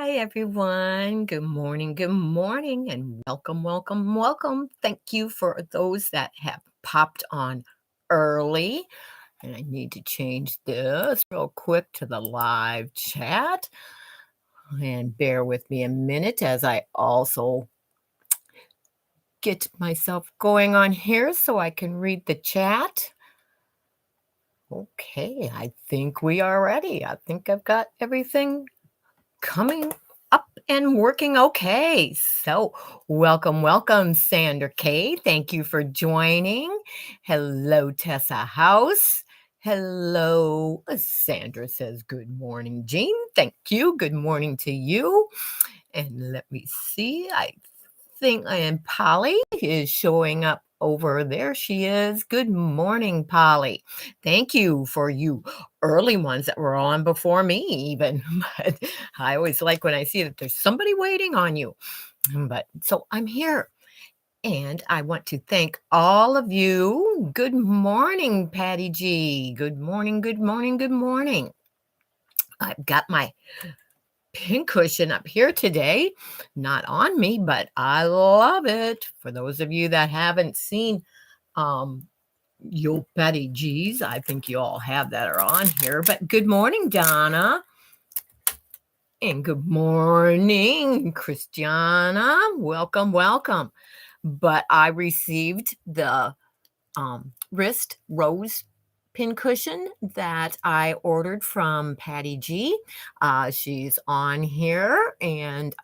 Hi, everyone. Good morning, and welcome, welcome, welcome. Thank you for those that have popped on early. And I need to change this real quick to the live chat. And bear with me a minute as I also get myself going on here so I can read the chat. Okay, I think we are ready. I think I've got everything coming up and working okay. So, welcome, welcome, Sandra K. Thank you for joining. Hello, Tessa House. Hello, Sandra says, good morning, Jean. Thank you. Good morning to you. And let me see. I think Polly is showing up over there. She is. Good morning, Polly. Thank you for you early ones that were on before me, even. But I always like when I see that there's somebody waiting on you. But so I'm here. And I want to thank all of you. Good morning, Patty G. Good morning, good morning, good morning. I've got my pincushion up here today. Not on me, but I love it. For those of you that haven't seen Yo Betty G's, I think you all have that are on here. But good morning, Donna. And good morning, Christiana. Welcome, welcome. But I received the wrist rose pincushion that I ordered from Patty G. She's on here, and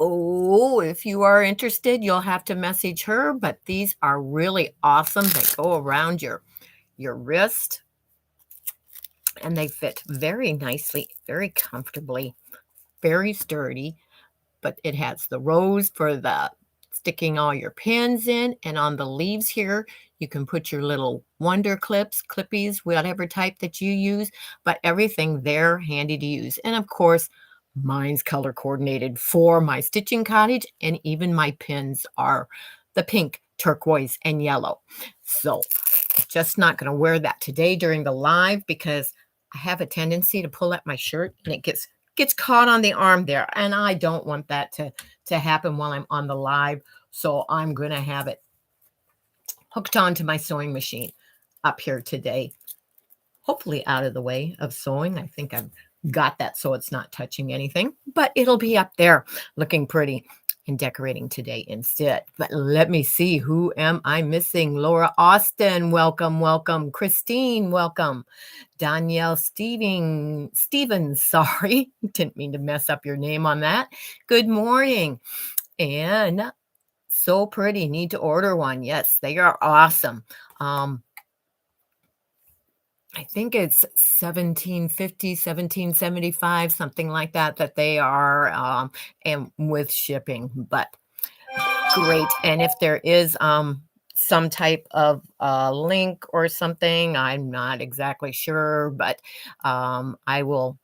if you are interested, you'll have to message her. But these are really awesome. They go around your wrist, and they fit very nicely, very comfortably, very sturdy. But it has the rose for the sticking all your pins in, and on the leaves here, you can put your little wonder clips, clippies, whatever type that you use, but everything there handy to use. And of course, mine's color coordinated for my stitching cottage, and even my pins are the pink, turquoise, and yellow. So I'm just not going to wear that today during the live because I have a tendency to pull up my shirt and it gets caught on the arm there, and I don't want that to happen while I'm on the live. So I'm going to have it hooked onto my sewing machine up here today, hopefully out of the way of sewing. I think I've got that so it's not touching anything, but it'll be up there looking pretty and decorating today instead. But let me see, who am I missing? Laura Austin, welcome, welcome. Christine, welcome. Danielle Stevens, sorry, didn't mean to mess up your name on that. Good morning. And so pretty, need to order one. Yes, they are awesome. I think it's 1750, 1775, something like that they are, and with shipping, but great. And if there is some type of link or something, I'm not exactly sure, but I will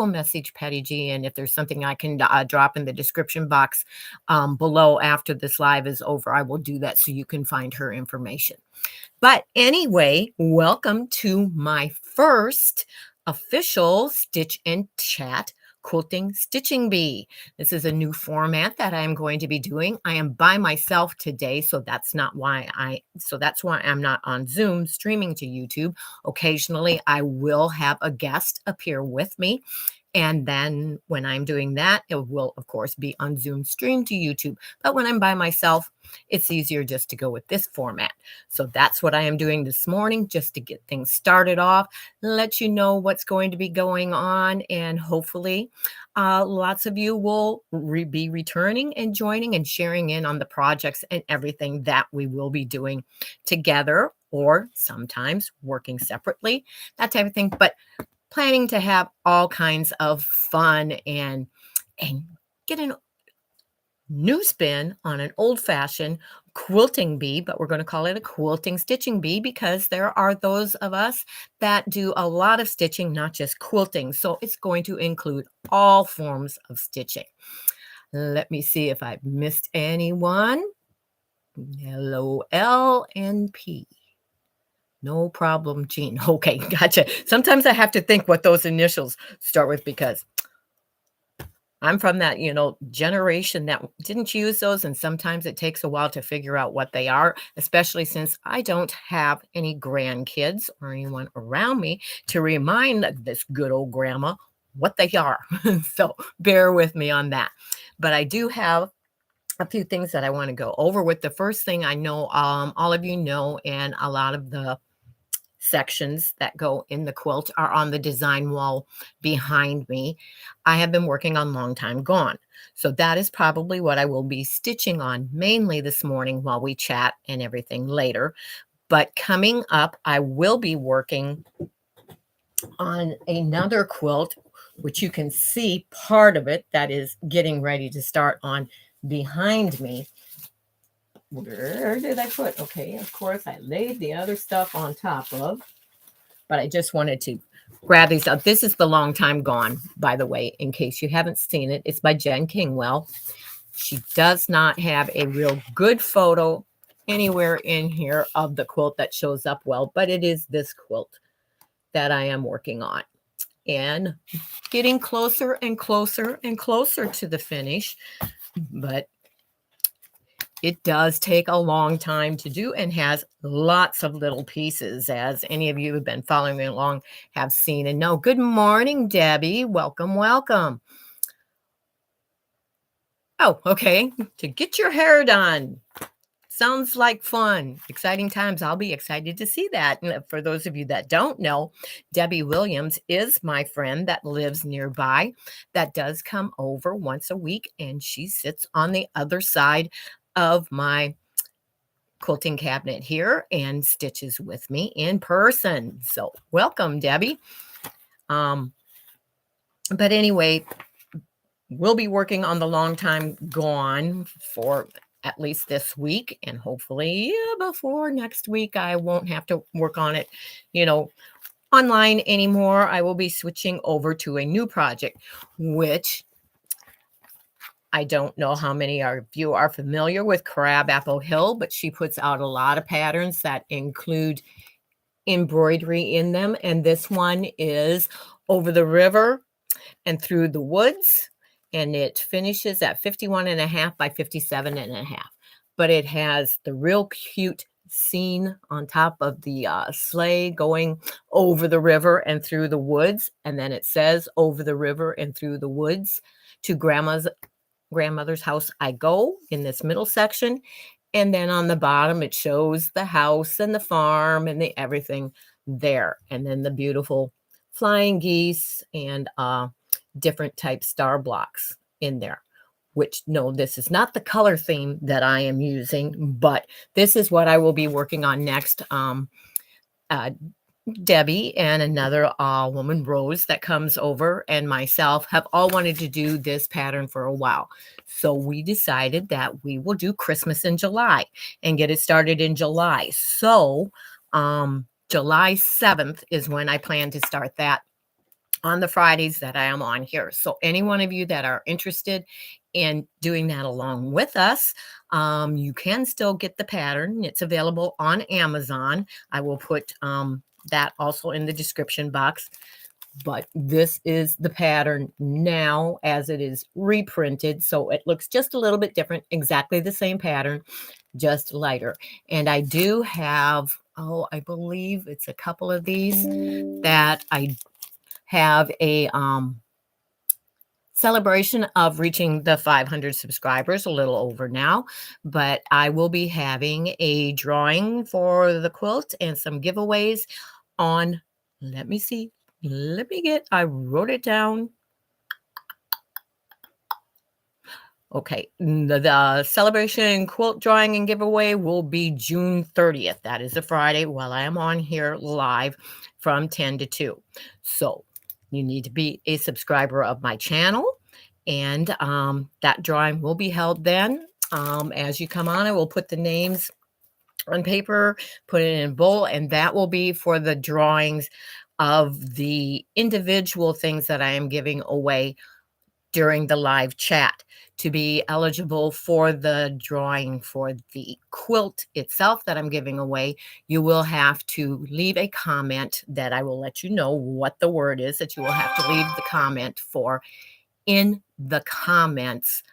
message Patty G, and if there's something I can drop in the description box below after this live is over, I will do that so you can find her information. But anyway, welcome to my first official Stitch and Chat Quilting Stitching Bee. This is a new format that I'm going to be doing. I am by myself today, so that's why I'm not on Zoom streaming to YouTube. Occasionally, I will have a guest appear with me. And then when I'm doing that, it will, of course, be on Zoom stream to YouTube. But when I'm by myself, it's easier just to go with this format. So that's what I am doing this morning, just to get things started off, let you know what's going to be going on, and hopefully lots of you will be returning and joining and sharing in on the projects and everything that we will be doing together, or sometimes working separately, that type of thing. But planning to have all kinds of fun and get a new spin on an old-fashioned quilting bee, but we're going to call it a quilting stitching bee because there are those of us that do a lot of stitching, not just quilting. So it's going to include all forms of stitching. Let me see if I've missed anyone. Hello, L and P. No problem, Jean. Okay, gotcha. Sometimes I have to think what those initials start with because I'm from that, generation that didn't use those, and sometimes it takes a while to figure out what they are, especially since I don't have any grandkids or anyone around me to remind this good old grandma what they are. So bear with me on that. But I do have a few things that I want to go over with. The first thing I know, all of you know, and a lot of the sections that go in the quilt are on the design wall behind me. I have been working on Long Time Gone. So that is probably what I will be stitching on mainly this morning while we chat and everything later. But coming up, I will be working on another quilt, which you can see part of it that is getting ready to start on behind me. Where did I put? Okay, of course, I laid the other stuff on top of, but I just wanted to grab these up. This is the Long Time Gone, by the way, in case you haven't seen it. It's by Jen Kingwell. She does not have a real good photo anywhere in here of the quilt that shows up well, but it is this quilt that I am working on. And getting closer and closer and closer to the finish, but it does take a long time to do and has lots of little pieces, as any of you who have been following me along have seen and know. Good morning, Debbie. Welcome, welcome. Oh, okay. To get your hair done. Sounds like fun. Exciting times. I'll be excited to see that. And for those of you that don't know, Debbie Williams is my friend that lives nearby that does come over once a week, and she sits on the other side of my quilting cabinet here and stitches with me in person. So welcome, Debbie. But anyway, we'll be working on the Long Time Gone for at least this week, and hopefully before next week I won't have to work on it, online anymore. I will be switching over to a new project, which I don't know how many of you are familiar with Crabapple Hill, but she puts out a lot of patterns that include embroidery in them. And this one is Over the River and Through the Woods. And it finishes at 51.5 by 57.5. But it has the real cute scene on top of the sleigh going over the river and through the woods. And then it says, over the river and through the woods, to grandmother's house I go, in this middle section. And then on the bottom, it shows the house and the farm and the everything there. And then the beautiful flying geese and different type star blocks in there. Which, no, this is not the color theme that I am using, but this is what I will be working on next. Debbie and another woman, Rose, that comes over, and myself have all wanted to do this pattern for a while. So we decided that we will do Christmas in July and get it started in July. So July 7th is when I plan to start that on the Fridays that I am on here. So any one of you that are interested in doing that along with us, you can still get the pattern. It's available on Amazon. I will put that also in the description box. But this is the pattern now as it is reprinted. So it looks just a little bit different, exactly the same pattern, just lighter. And I do have, I believe it's a couple of these that I have a celebration of reaching the 500 subscribers, a little over now, but I will be having a drawing for the quilt and some giveaways on, let me see, I wrote it down. Okay, the celebration quilt drawing and giveaway will be June 30th. That is a Friday while I am on here live from 10 to 2. So you need to be a subscriber of my channel, and that drawing will be held then. As you come on, I will put the names on paper, put it in a bowl, and that will be for the drawings of the individual things that I am giving away during the live chat. To be eligible for the drawing for the quilt itself that I'm giving away, you will have to leave a comment that I will let you know what the word is that you will have to leave the comment for in the comments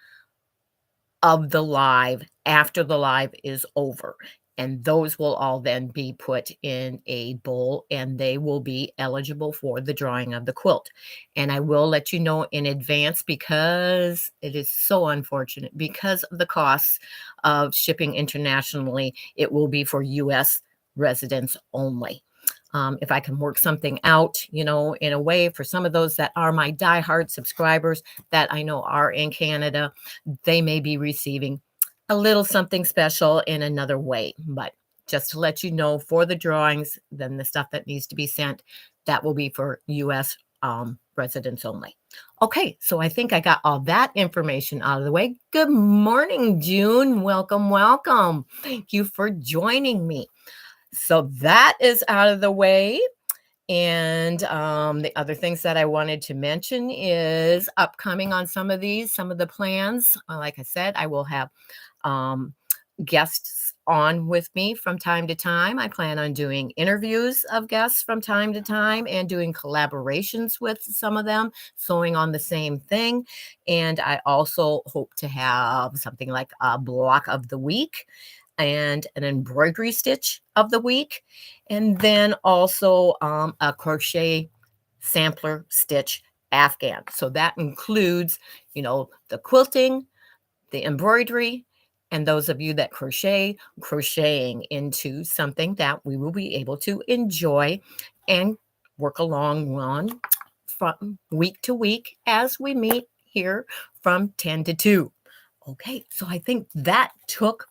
of the live after the live is over. And those will all then be put in a bowl and they will be eligible for the drawing of the quilt. And I will let you know in advance because it is so unfortunate because of the costs of shipping internationally. It will be for US residents only. If I can work something out, in a way for some of those that are my diehard subscribers that I know are in Canada, they may be receiving a little something special in another way. But just to let you know, for the drawings, then the stuff that needs to be sent, that will be for US residents only. Okay, so I think I got all that information out of the way. Good morning, June. Welcome, welcome. Thank you for joining me. So that is out of the way. And the other things that I wanted to mention is upcoming on some of the plans. Like I said, I will have guests on with me from time to time. I plan on doing interviews of guests from time to time and doing collaborations with some of them, sewing on the same thing. And I also hope to have something like a block of the week and an embroidery stitch of the week, and then also a crochet sampler stitch afghan. So that includes, the quilting, the embroidery, and those of you that crocheting into something that we will be able to enjoy and work along on from week to week as we meet here from 10 to 2. Okay, so I think that took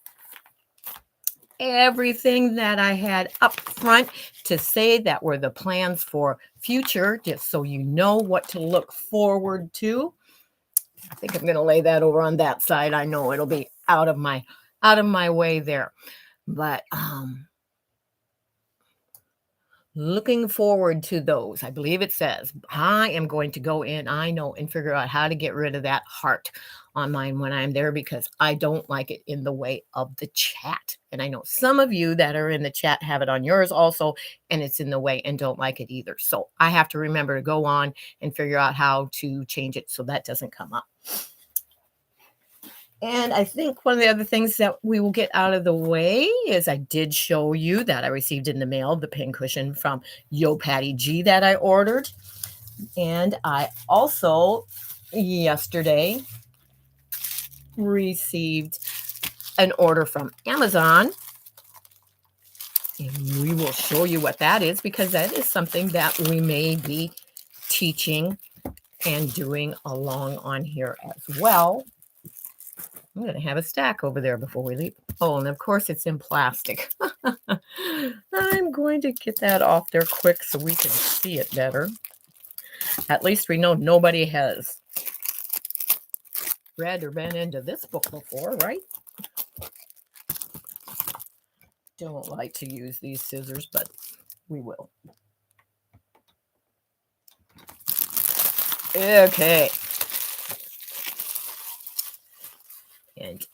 everything that I had up front to say that were the plans for future, just so you know what to look forward to. I think I'm going to lay that over on that side. I know it'll be out of my way there. But looking forward to those. I believe it says I am going to go in, I know, and figure out how to get rid of that heart on mine when I'm there because I don't like it in the way of the chat. And I know some of you that are in the chat have it on yours also, and it's in the way and don't like it either. So I have to remember to go on and figure out how to change it so that doesn't come up. And I think one of the other things that we will get out of the way is I did show you that I received in the mail the pincushion from Yo Patty G that I ordered. And I also yesterday received an order from Amazon. And we will show you what that is because that is something that we may be teaching and doing along on here as well. I'm going to have a stack over there before we leave. Oh, and of course it's in plastic. I'm going to get that off there quick so we can see it better. At least we know nobody has read or been into this book before, right? Don't like to use these scissors, but we will. Okay. And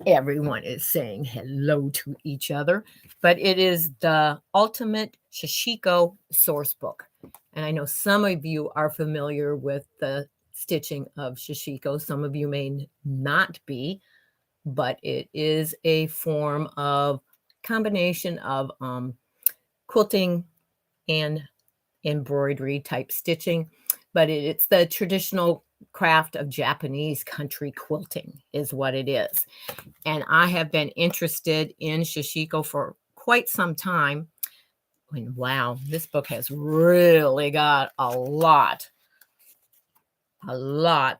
everyone is saying hello to each other, but it is the Ultimate Shashiko source book. And I know some of you are familiar with the stitching of Shashiko. Some of you may not be, but it is a form of combination of quilting and embroidery type stitching, but it's the traditional craft of Japanese country quilting is what it is. And I have been interested in Shashiko for quite some time. And wow, this book has really got a lot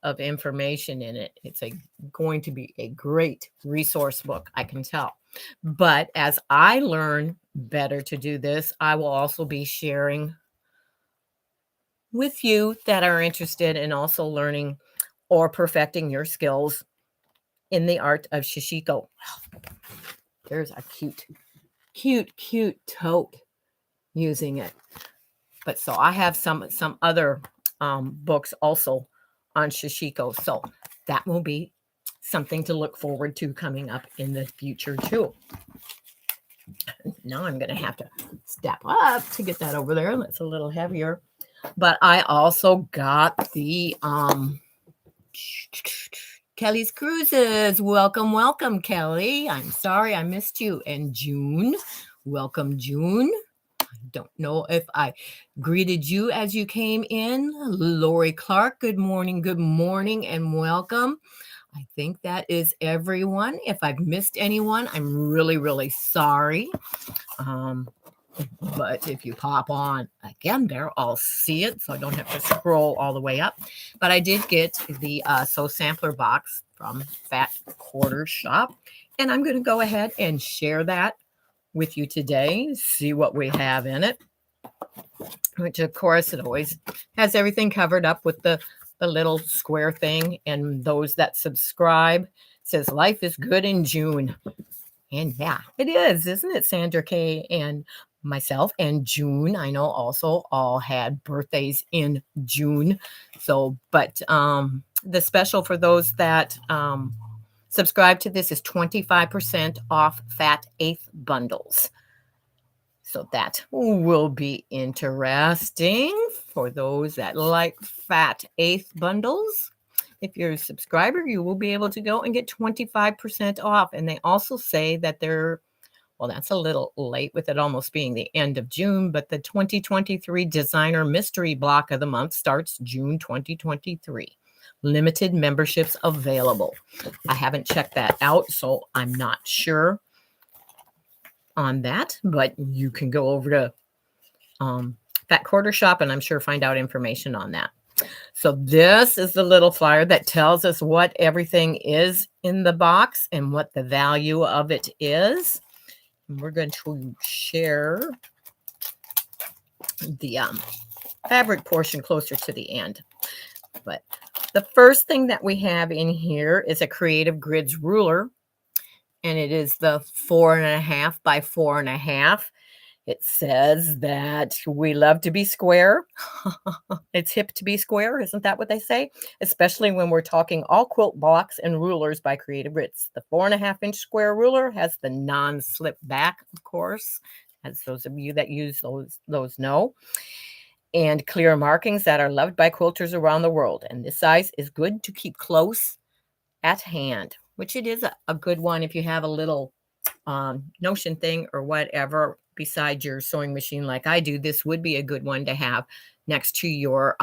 of information in it. It's going to be a great resource book, I can tell. But as I learn better to do this, I will also be sharing with you that are interested in also learning or perfecting your skills in the art of Shashiko. There's a cute tote using it. But so I have some other books also on Shashiko. So that will be something to look forward to coming up in the future too. Now I'm going to have to step up to get that over there. That's a little heavier. But I also got the Kelly's Cruises. Welcome, welcome, Kelly. I'm sorry I missed you. And June, welcome, June. Don't know if I greeted you as you came in. Lori Clark, good morning, and welcome. I think that is everyone. If I've missed anyone, I'm really, really sorry. But if you pop on again there, I'll see it, so I don't have to scroll all the way up. But I did get the Sew Sampler box from Fat Quarter Shop, and I'm going to go ahead and share that with you today, see what we have in it, which of course it always has everything covered up with the little square thing. And those that subscribe says life is good in June. And yeah, it is, isn't it? Sandra Kay and myself and June, I know, also all had birthdays in June. So, but the special for those that subscribe to this is 25% off Fat Eighth bundles. So that will be interesting for those that like Fat Eighth bundles. If you're a subscriber, you will be able to go and get 25% off. And they also say that they're, well, that's a little late with it almost being the end of June, but the 2023 Designer Mystery Block of the Month starts June 2023. Limited memberships available. I haven't checked that out, so I'm not sure on that, but you can go over to Fat Quarter Shop and I'm sure find out information on that. So this is the little flyer that tells us what everything is in the box and what the value of it is. And we're going to share the fabric portion closer to the end. But the first thing that we have in here is a Creative Grids ruler, and it is the 4.5 by 4.5. It says that we love to be square. It's hip to be square. Isn't that what they say? Especially when we're talking all quilt blocks and rulers by Creative Grids. The 4.5-inch square ruler has the non-slip back, of course, as those of you that use those know, and clear markings that are loved by quilters around the world. And this size is good to keep close at hand, which it is a good one if you have a little Notion thing or whatever beside your sewing machine like I do. This would be a good one to have next to your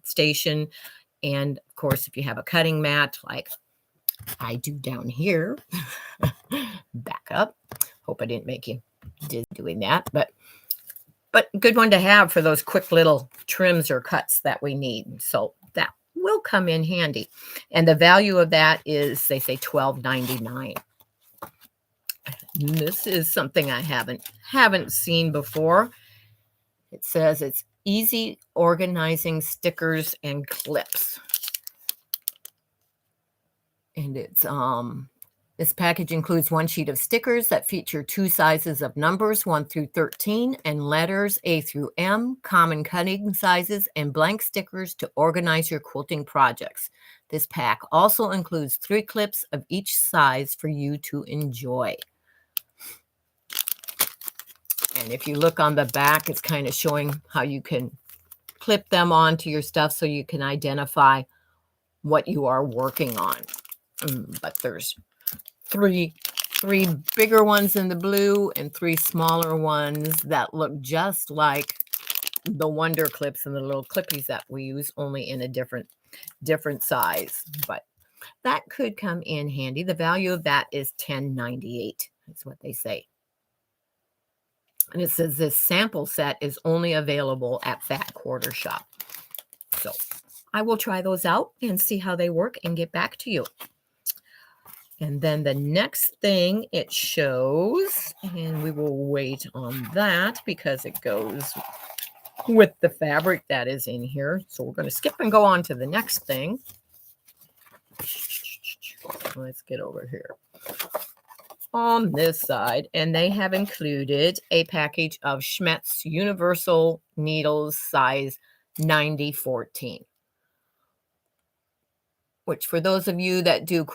station. And of course, if you have a cutting mat like I do down here, back up. Hope I didn't make you dizzy doing that, but good one to have for those quick little trims or cuts that we need. So that will come in handy. And the value of that is, they say, $12.99. This is something I haven't seen before. It says it's easy organizing stickers and clips. And it's this package includes one sheet of stickers that feature 2 sizes of numbers, 1 through 13, and letters A through M, common cutting sizes, and blank stickers to organize your quilting projects. This pack also includes 3 clips of each size for you to enjoy. And if you look on the back, it's kind of showing how you can clip them onto your stuff so you can identify what you are working on. But there's three bigger ones in the blue and 3 smaller ones that look just like the Wonder clips and the little clippies that we use, only in a different size. But that could come in handy. The value of that is $10.98. That's what they say. And it says this sample set is only available at Fat Quarter Shop. So I will try those out and see how they work and get back to you. And then the next thing it shows, and we will wait on that because it goes with the fabric that is in here. So we're going to skip and go on to the next thing. Let's get over here on this side, and they have included a package of Schmetz Universal Needles size 9014, which for those of you that do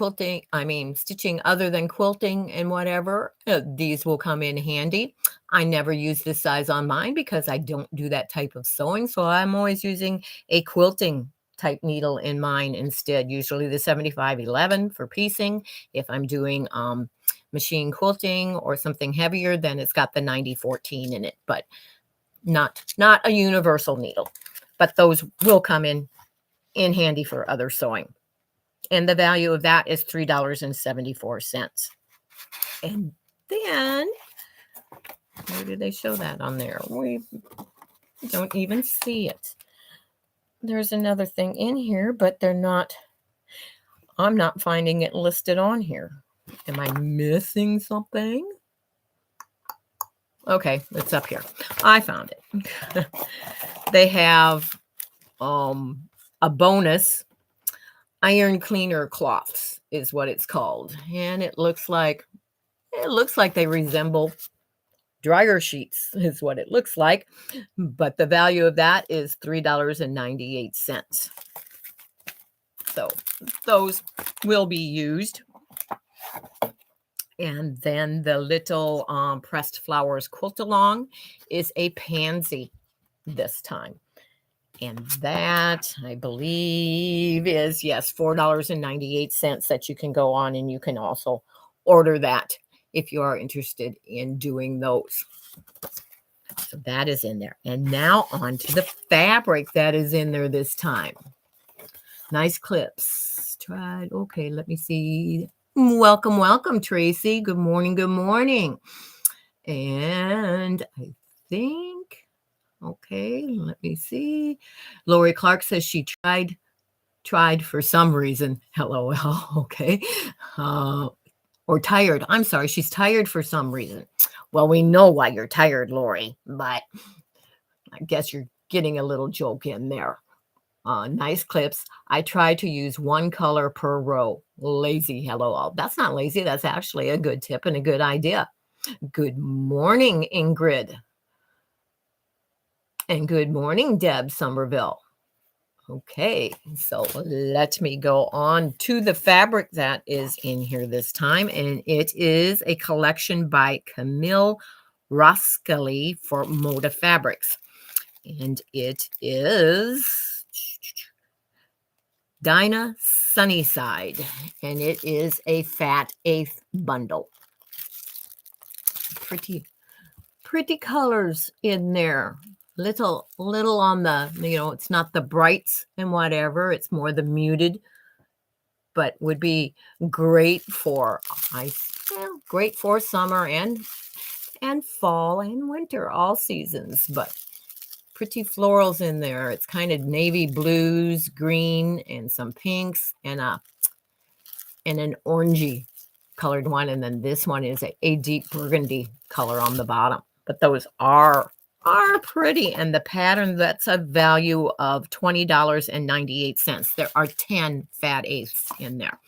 stitching other than quilting and whatever, these will come in handy. I never use this size on mine because I don't do that type of sewing, so I'm always using a quilting type needle in mine instead, usually the 7511 for piecing. If I'm doing machine quilting or something heavier, then it's got the 9014 in it, but not a universal needle. But those will come in handy for other sewing. And the value of that is $3.74. And then, where do they show that on there? We don't even see it. There's another thing in here, but I'm not finding it listed on here. Am I missing something? Okay, it's up here. I found it. They have a bonus iron cleaner cloths is what it's called. And it looks like they resemble dryer sheets is what it looks like. But the value of that is $3.98. So those will be used. And then the little pressed flowers quilt along is a pansy this time. And that, I believe, is, yes, $4.98 that you can go on, and you can also order that if you are interested in doing those. So that is in there. And now on to the fabric that is in there this time. Nice clips. Tried. Okay, let me see. Welcome, welcome, Tracy. Good morning, good morning. And I think, okay, let me see. Lori Clark says she tried for some reason. LOL. Okay. Or tired. I'm sorry. She's tired for some reason. Well, we know why you're tired, Lori, but I guess you're getting a little joke in there. Nice clips. I try to use one color per row. Lazy. LOL. That's not lazy. That's actually a good tip and a good idea. Good morning, Ingrid. And good morning, Deb Somerville. Okay, so let me go on to the fabric that is in here this time. And it is a collection by Camille Roskeli for Moda Fabrics. And it is Dinah Sunnyside. And it is a fat eighth bundle. Pretty colors in there. Little on the, it's not the brights and whatever. It's more the muted, but would be great for great for summer and fall and winter, all seasons. But pretty florals in there. It's kind of navy blues, green, and some pinks, and an orangey colored one. And then this one is a deep burgundy color on the bottom. But those are pretty, and the pattern, that's a value of $20.98. There are 10 fat eighths in there,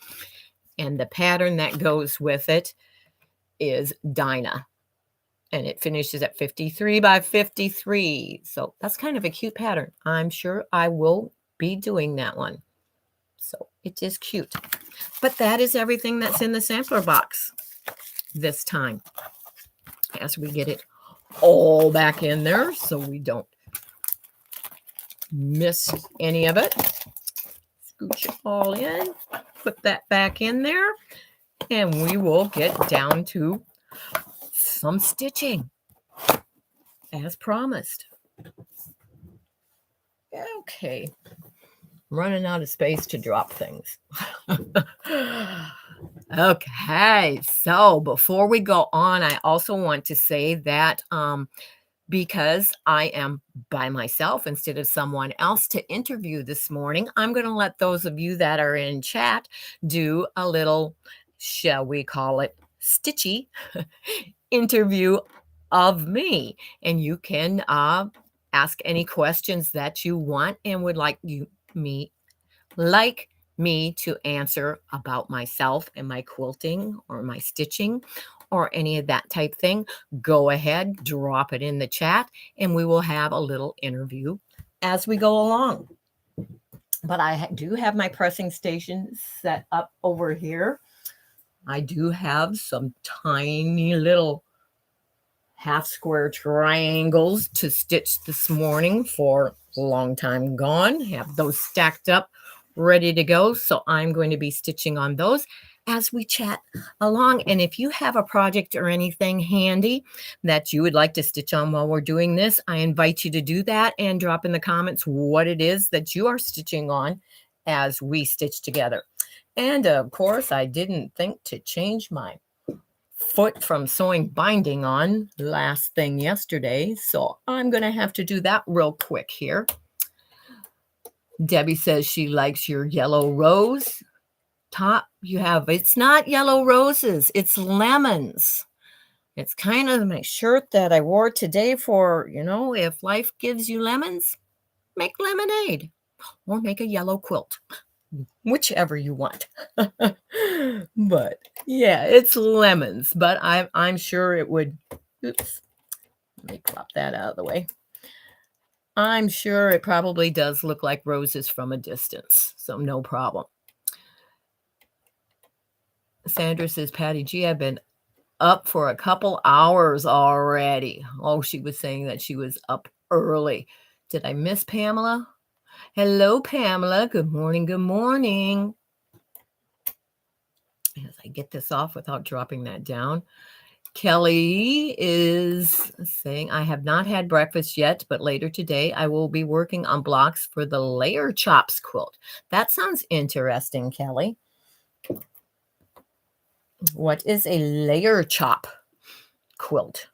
and the pattern that goes with it is Dinah, and it finishes at 53 by 53. So that's kind of a cute pattern. I'm sure I will be doing that one. So it is cute. But that is everything that's in the sampler box this time, as we get it all back in there so we don't miss any of it. Scooch it all in, put that back in there, and we will get down to some stitching as promised. Okay, running out of space to drop things. Okay, so before we go on, I also want to say that because I am by myself instead of someone else to interview this morning, I'm going to let those of you that are in chat do a little, shall we call it, stitchy interview of me. And you can ask any questions that you want and would like me to answer about myself and my quilting or my stitching or any of that type thing. Go ahead, drop it in the chat, and we will have a little interview as we go along. But I do have my pressing station set up over here. I do have some tiny little half square triangles to stitch this morning for long time gone. Have those stacked up, ready to go. So I'm going to be stitching on those as we chat along. And if you have a project or anything handy that you would like to stitch on while we're doing this, I invite you to do that and drop in the comments what it is that you are stitching on as we stitch together. And of course, I didn't think to change my foot from sewing binding on last thing yesterday, so I'm going to have to do that real quick here. Debbie says she likes your yellow rose top you have. It's not yellow roses, it's lemons. It's kind of my shirt that I wore today for, if life gives you lemons, make lemonade or make a yellow quilt, whichever you want. But yeah, it's lemons, but I'm sure it would. Oops, let me plop that out of the way. I'm sure it probably does look like roses from a distance, so no problem. Sandra says, Patty G, I've been up for a couple hours already. Oh, she was saying that she was up early. Did I miss Pamela? Hello, Pamela. Good morning. Good morning. As I get this off without dropping that down. Kelly is saying, I have not had breakfast yet, but later today I will be working on blocks for the layer chops quilt. That sounds interesting, Kelly. What is a layer chop quilt?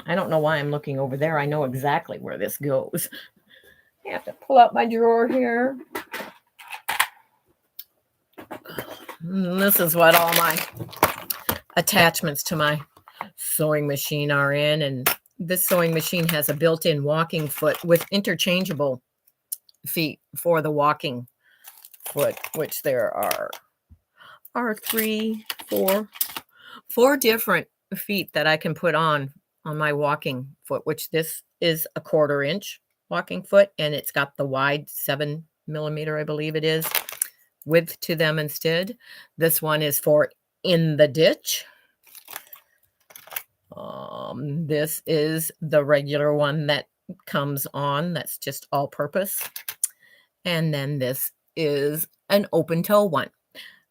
I don't know why I'm looking over there. I know exactly where this goes. I have to pull out my drawer here. This is what all my attachments to my sewing machine are in, and this sewing machine has a built-in walking foot with interchangeable feet for the walking foot, which there are four different feet that I can put on my walking foot, which this is a 1/4 inch walking foot, and it's got the wide 7mm, I believe it is, width to them instead. This one is for in the ditch. This is the regular one that comes on, that's just all purpose. And then this is an open toe one.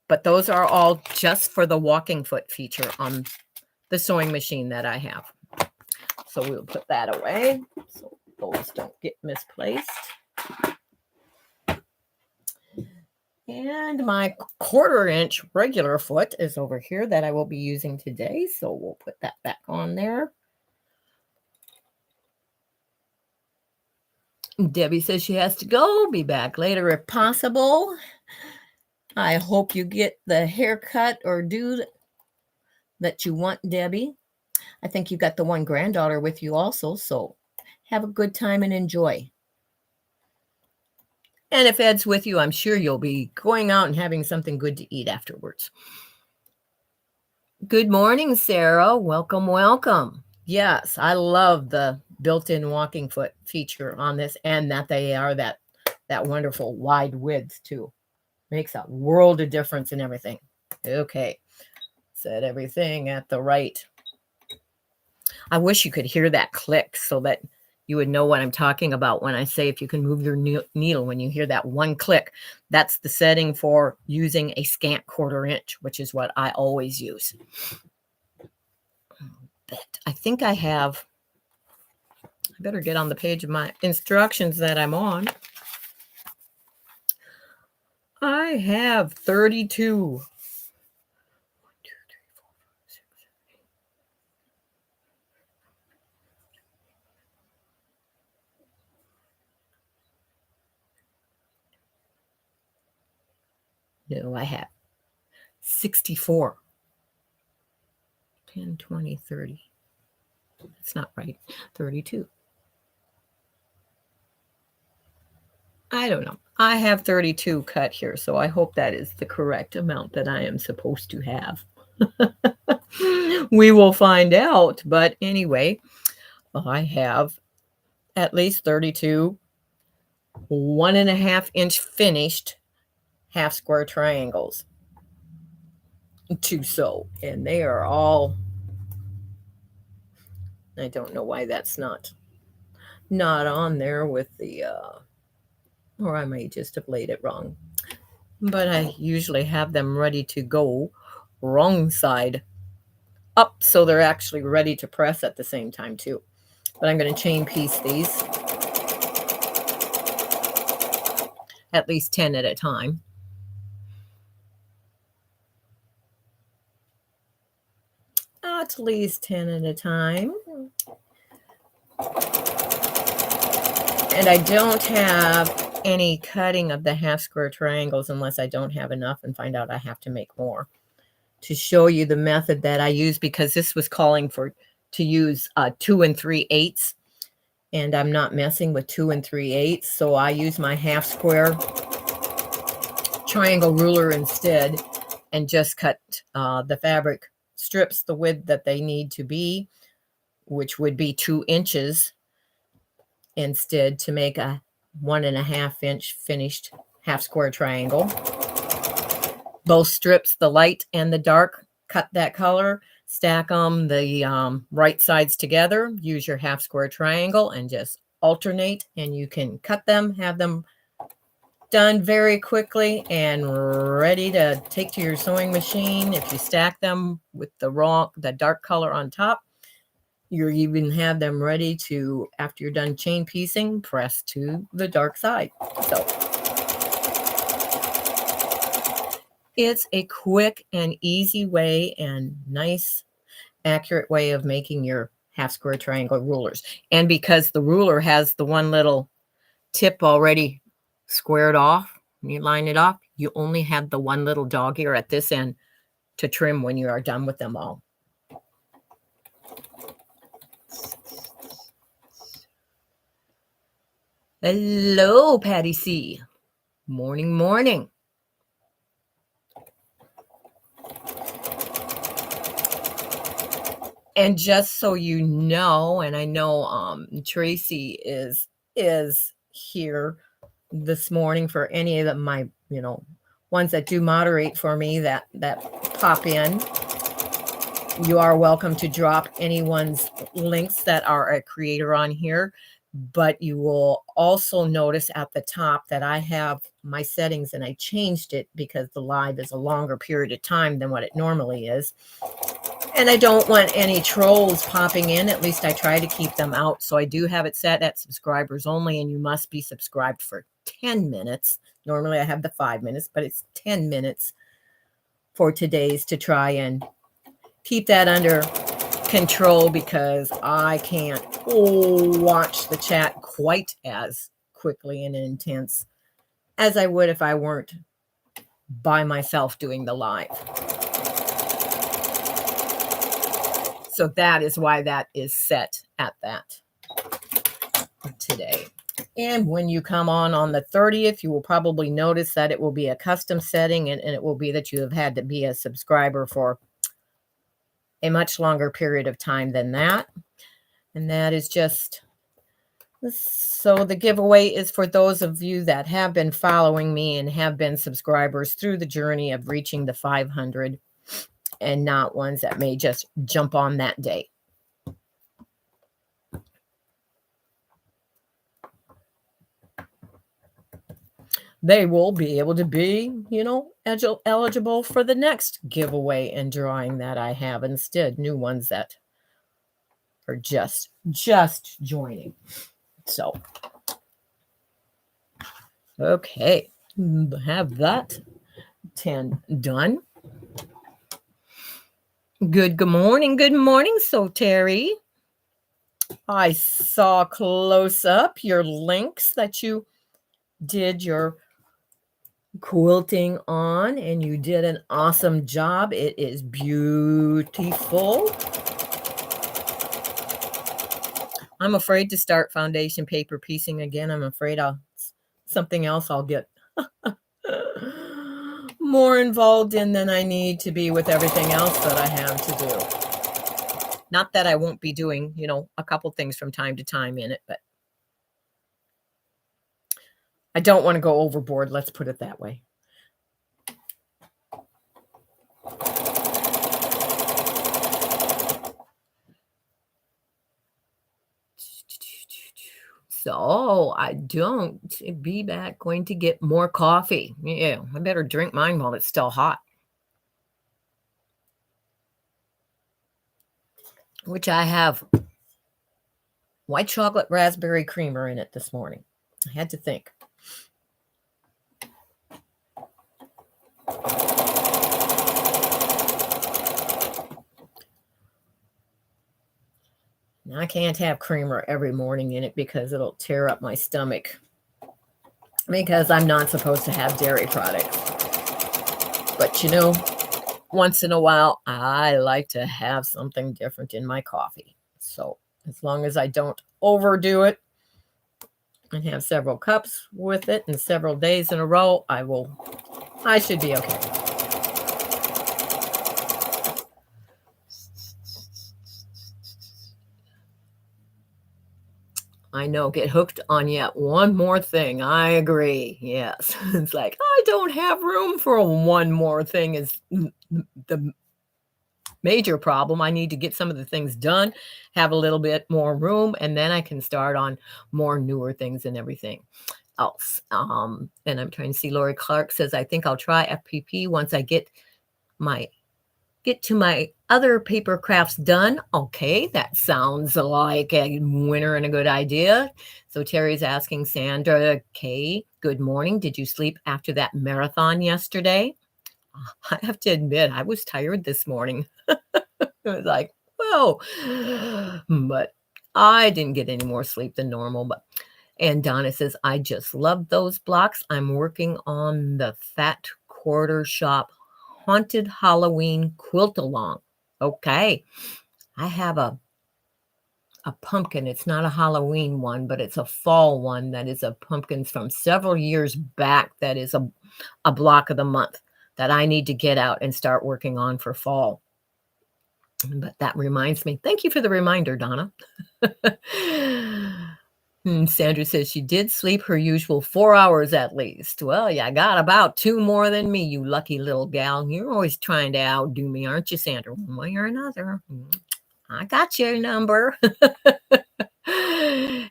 But those are all just for the walking foot feature on the sewing machine that I have. So we'll put that away so those don't get misplaced. And my 1/4 inch regular foot is over here that I will be using today. So we'll put that back on there. Debbie says she has to go. Be back later if possible. I hope you get the haircut or do that you want, Debbie. I think you got the one granddaughter with you also. So have a good time and enjoy. And if Ed's with you, I'm sure you'll be going out and having something good to eat afterwards. Good morning, Sarah. Welcome, welcome. Yes, I love the built-in walking foot feature on this, and that they are that wonderful wide width too. Makes a world of difference in everything. Okay, set everything at the right. I wish you could hear that click so that you would know what I'm talking about when I say if you can move your needle when you hear that one click. That's the setting for using a scant 1/4 inch, which is what I always use. But I think I better get on the page of my instructions that I'm on. I have 32. No, I have 64. 10, 20, 30. That's not right. 32. I don't know. I have 32 cut here, so I hope that is the correct amount that I am supposed to have. We will find out. But anyway, I have at least 32 1.5 inch finished half square triangles to sew, and they are all, I don't know why that's not not on there with the, or I may just have laid it wrong. But I usually have them ready to go wrong side up, so they're actually ready to press at the same time too. But I'm going to chain piece these at least 10 at a time. At least 10 at a time. And I don't have any cutting of the half square triangles unless I don't have enough and find out I have to make more, to show you the method that I use, because this was calling for to use 2 3/8, and I'm not messing with 2 3/8, so I use my half square triangle ruler instead, and just cut the fabric strips the width that they need to be, which would be 2 inches, instead, to make a 1.5 inch finished half square triangle. Both strips, the light and the dark, cut that color, stack them the right sides together, use your half square triangle and just alternate, and you can cut them, have them done very quickly and ready to take to your sewing machine. If you stack them with the dark color on top, you even have them ready to, after you're done chain piecing, press to the dark side. So it's a quick and easy way and nice, accurate way of making your half square triangle rulers. And because the ruler has the one little tip already squared off, and you line it up, you only have the one little dog ear at this end to trim when you are done with them all. Hello, Patty C. Morning, morning. And just so you know, and I know Tracy is here this morning for any of my, ones that do moderate for me that pop in. You are welcome to drop anyone's links that are a creator on here, but you will also notice at the top that I have my settings, and I changed it because the live is a longer period of time than what it normally is. And I don't want any trolls popping in. At least I try to keep them out. So I do have it set at subscribers only, and you must be subscribed for 10 minutes. Normally I have the 5 minutes, but it's 10 minutes for today's, to try and keep that under control, because I can't watch the chat quite as quickly and intense as I would if I weren't by myself doing the live. So that is why that is set at that today. And when you come on the 30th, you will probably notice that it will be a custom setting, and it will be that you have had to be a subscriber for a much longer period of time than that. And that is just, so the giveaway is for those of you that have been following me and have been subscribers through the journey of reaching the 500, and not ones that may just jump on that day. They will be able to be, eligible for the next giveaway and drawing that I have instead. New ones that are just joining. So, okay, have that 10 done. Good morning. So, Terry, I saw close up your links that you did your quilting on, and you did an awesome job. It is beautiful. I'm afraid to start foundation paper piecing again. I'm afraid something else I'll get more involved in than I need to be with everything else that I have to do. Not that I won't be doing, a couple things from time to time in it, but I don't want to go overboard. Let's put it that way. Oh, I don't. Be back going to get more coffee. Yeah, I better drink mine while it's still hot. Which I have white chocolate raspberry creamer in it this morning. I had to think. Now, I can't have creamer every morning in it because it'll tear up my stomach. Because I'm not supposed to have dairy products. But you know, once in a while, I like to have something different in my coffee. So as long as I don't overdo it and have several cups with it and several days in a row, I should be okay. I know, get hooked on yet one more thing. I agree. Yes. It's like, I don't have room for one more thing is the major problem. I need to get some of the things done, have a little bit more room, and then I can start on more newer things and everything else. And I'm trying to see, Lori Clark says, I think I'll try FPP once I get to my other paper crafts done. Okay, that sounds like a winner and a good idea. So Terry's asking Sandra K, good morning. Did you sleep after that marathon yesterday? I have to admit, I was tired this morning. It was like, whoa. But I didn't get any more sleep than normal. And Donna says, I just love those blocks. I'm working on the Fat Quarter Shop Haunted Halloween Quilt Along. Okay. I have a pumpkin. It's not a Halloween one, but it's a fall one that is of pumpkins from several years back. That is a block of the month that I need to get out and start working on for fall. But that reminds me. Thank you for the reminder, Donna. Sandra says she did sleep her usual 4 hours at least. Well, you got about 2 more than me, you lucky little gal. You're always trying to outdo me, aren't you, Sandra? One way or another. I got your number.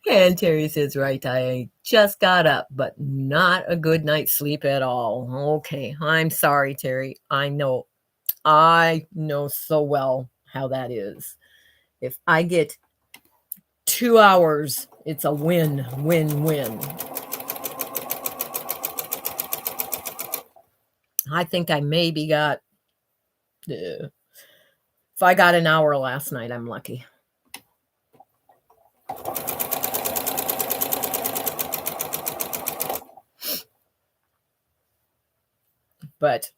And Terry says, right, I just got up, but not a good night's sleep at all. Okay, I'm sorry, Terry. I know so well how that is. If I get 2 hours, it's a win, win, win. I think I maybe got, if I got an hour last night, I'm lucky. But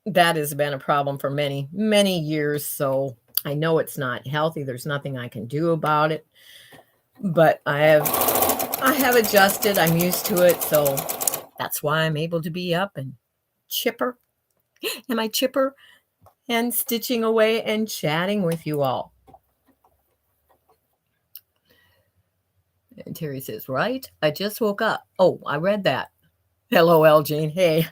that has been a problem for many, many years. So I know it's not healthy. There's nothing I can do about it. But I have adjusted. I'm used to it. So that's why I'm able to be up and chipper. Am I chipper? And stitching away and chatting with you all. And Terry says, right? I just woke up. Oh, I read that. LOL, Jane. Hey.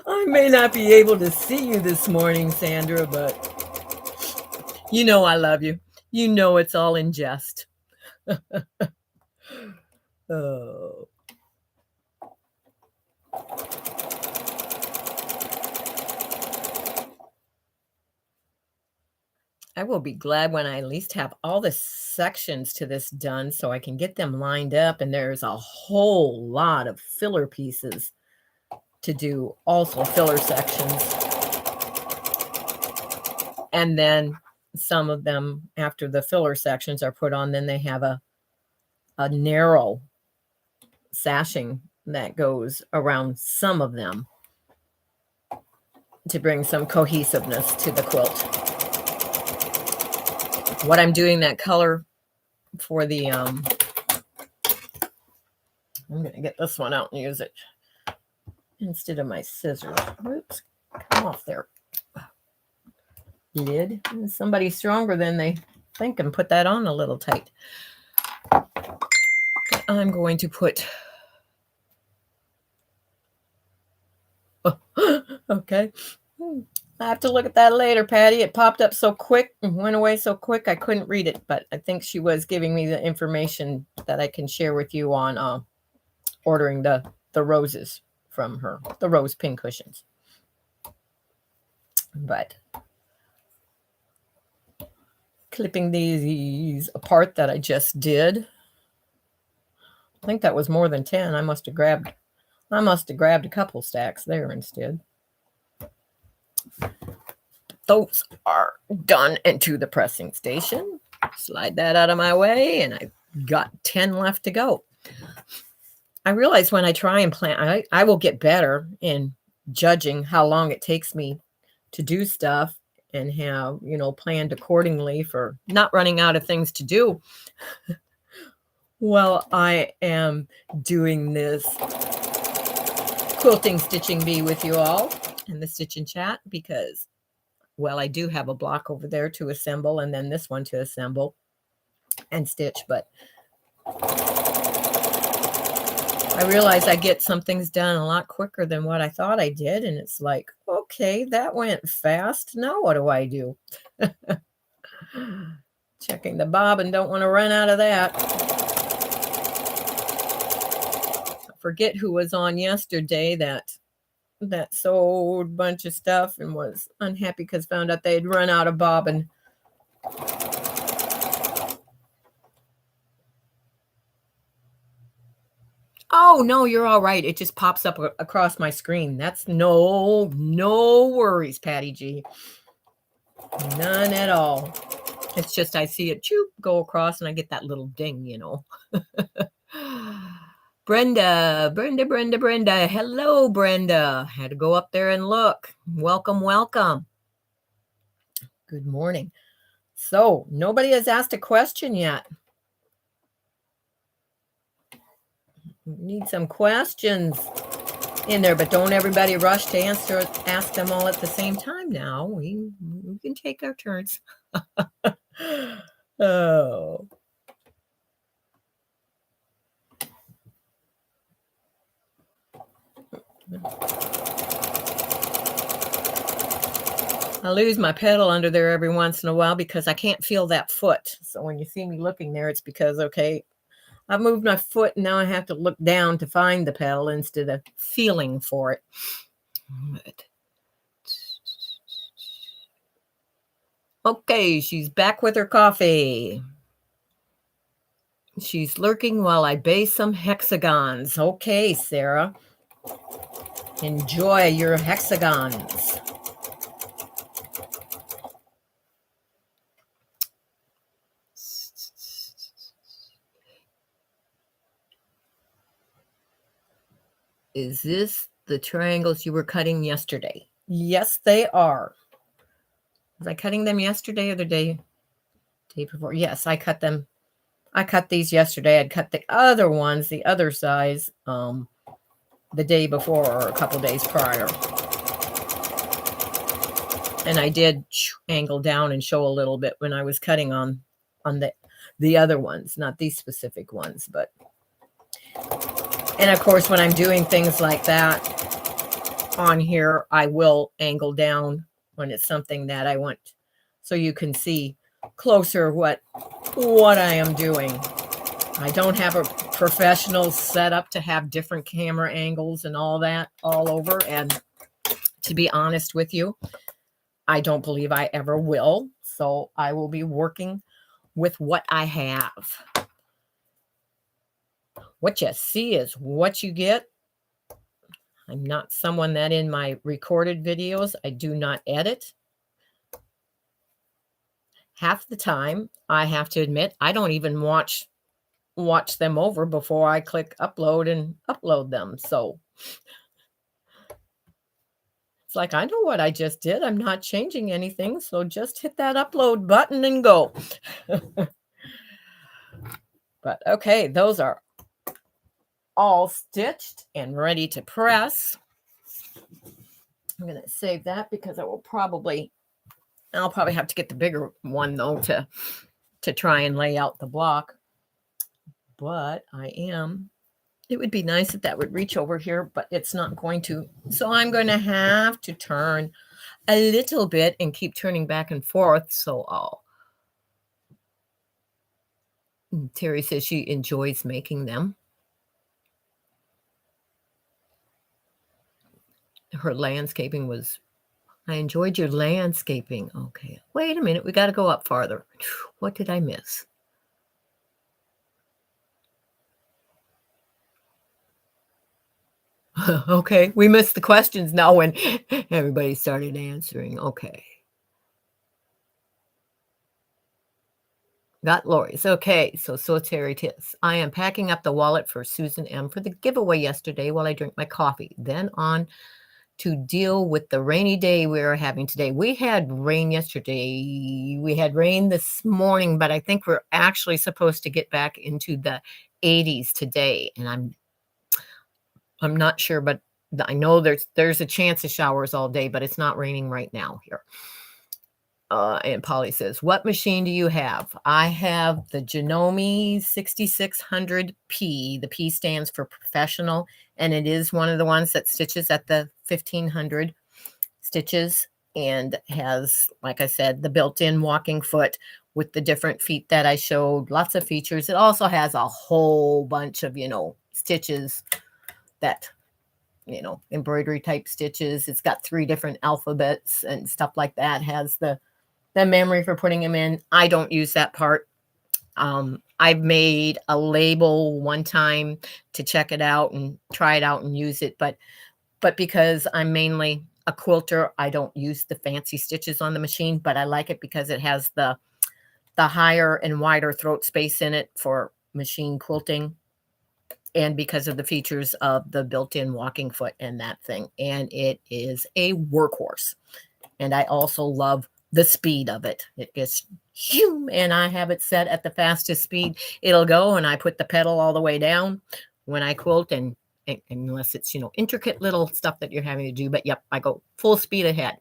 I may not be able to see you this morning, Sandra, but you know I love you. You know it's all in jest. Oh. I will be glad when I at least have all the sections to this done so I can get them lined up. And there's a whole lot of filler pieces to do, also filler sections. And then some of them, after the filler sections are put on, then they have a narrow sashing that goes around some of them to bring some cohesiveness to the quilt. What I'm doing that color for the, I'm going to get this one out and use it instead of my scissors. Oops, come off there. Lid. Somebody stronger than they think and put that on a little tight. I'm going to put, okay. I have to look at that later, Patty. It popped up so quick and went away so quick I couldn't read it, but I think she was giving me the information that I can share with you on ordering the roses from her, the rose pin cushions. But clipping these apart that I just did. I think that was more than 10. I must have grabbed a couple stacks there instead. Those are done into the pressing station. Slide that out of my way, and I've got 10 left to go. I realize when I try and plan, I will get better in judging how long it takes me to do stuff and have, planned accordingly for not running out of things to do. Well, I am doing this quilting stitching bee with you all in the Stitch and Chat because, well, I do have a block over there to assemble and then this one to assemble and stitch, but I realize I get some things done a lot quicker than what I thought I did, and it's like, okay, that went fast. Now what do I do? Checking the bobbin, don't want to run out of that. I forget who was on yesterday that sewed a bunch of stuff and was unhappy because found out they'd run out of bobbin. Oh, no, you're all right. It just pops up across my screen. That's no worries, Patty G. None at all. It's just I see it go across and I get that little ding, Brenda. Hello, Brenda. Had to go up there and look. Welcome. Good morning. So, nobody has asked a question yet. Need some questions in there, but don't everybody rush to ask them all at the same time now. We can take our turns. Oh. I lose my pedal under there every once in a while because I can't feel that foot. So when you see me looking there, it's because, okay, I've moved my foot and now I have to look down to find the pedal instead of feeling for it. But okay, she's back with her coffee. She's lurking while I base some hexagons. Okay, Sarah. Enjoy your hexagons. Is this the triangles you were cutting yesterday? Yes, they are. Was I cutting them yesterday or the day before? Yes, I cut them. I cut these yesterday. I'd cut the other ones, the other size, the day before or a couple days prior. And I did angle down and show a little bit when I was cutting on the other ones, not these specific ones, but. And of course, when I'm doing things like that on here, I will angle down when it's something that I want, so you can see closer what I am doing. I don't have a professional setup to have different camera angles and all that all over. And to be honest with you, I don't believe I ever will. So I will be working with what I have. What you see is what you get. I'm not someone that in my recorded videos, I do not edit. Half the time, I have to admit, I don't even watch them over before I click upload and upload them. So it's like, I know what I just did. I'm not changing anything. So just hit that upload button and go. But okay, those are all stitched and ready to press. I'm going to save that because I'll probably have to get the bigger one though to try and lay out the block. But it would be nice if that would reach over here, but it's not going to. So I'm going to have to turn a little bit and keep turning back and forth, so I'll Terry says she enjoys making them. Her landscaping was I enjoyed your landscaping. Okay. Wait a minute, we gotta go up farther. What did I miss? Okay, we missed the questions now when everybody started answering. Okay. Got Lori's. Okay, so Terry Tis. I am packing up the wallet for Susan M for the giveaway yesterday while I drink my coffee. Then on to deal with the rainy day we are having today. We had rain yesterday. We had rain this morning, but I think we're actually supposed to get back into the 80s today. And I'm not sure, but I know there's a chance of showers all day, but it's not raining right now here. And Polly says, "What machine do you have?" I have the Janome 6600P. The P stands for professional, and it is one of the ones that stitches at the 1500 stitches and has, like I said, the built-in walking foot with the different feet that I showed. Lots of features. It also has a whole bunch of, stitches that embroidery type stitches. It's got 3 different alphabets and stuff like that. Has the memory for putting them in. I don't use that part. I've made a label one time to check it out and try it out and use it, but because I'm mainly a quilter, I don't use the fancy stitches on the machine, but I like it because it has the higher and wider throat space in it for machine quilting, and because of the features of the built-in walking foot and that thing. And it is a workhorse. And I also love the speed of it. It gets zoom, and I have it set at the fastest speed it'll go, and I put the pedal all the way down when I quilt, and unless it's intricate little stuff that you're having to do. But yep, I go full speed ahead.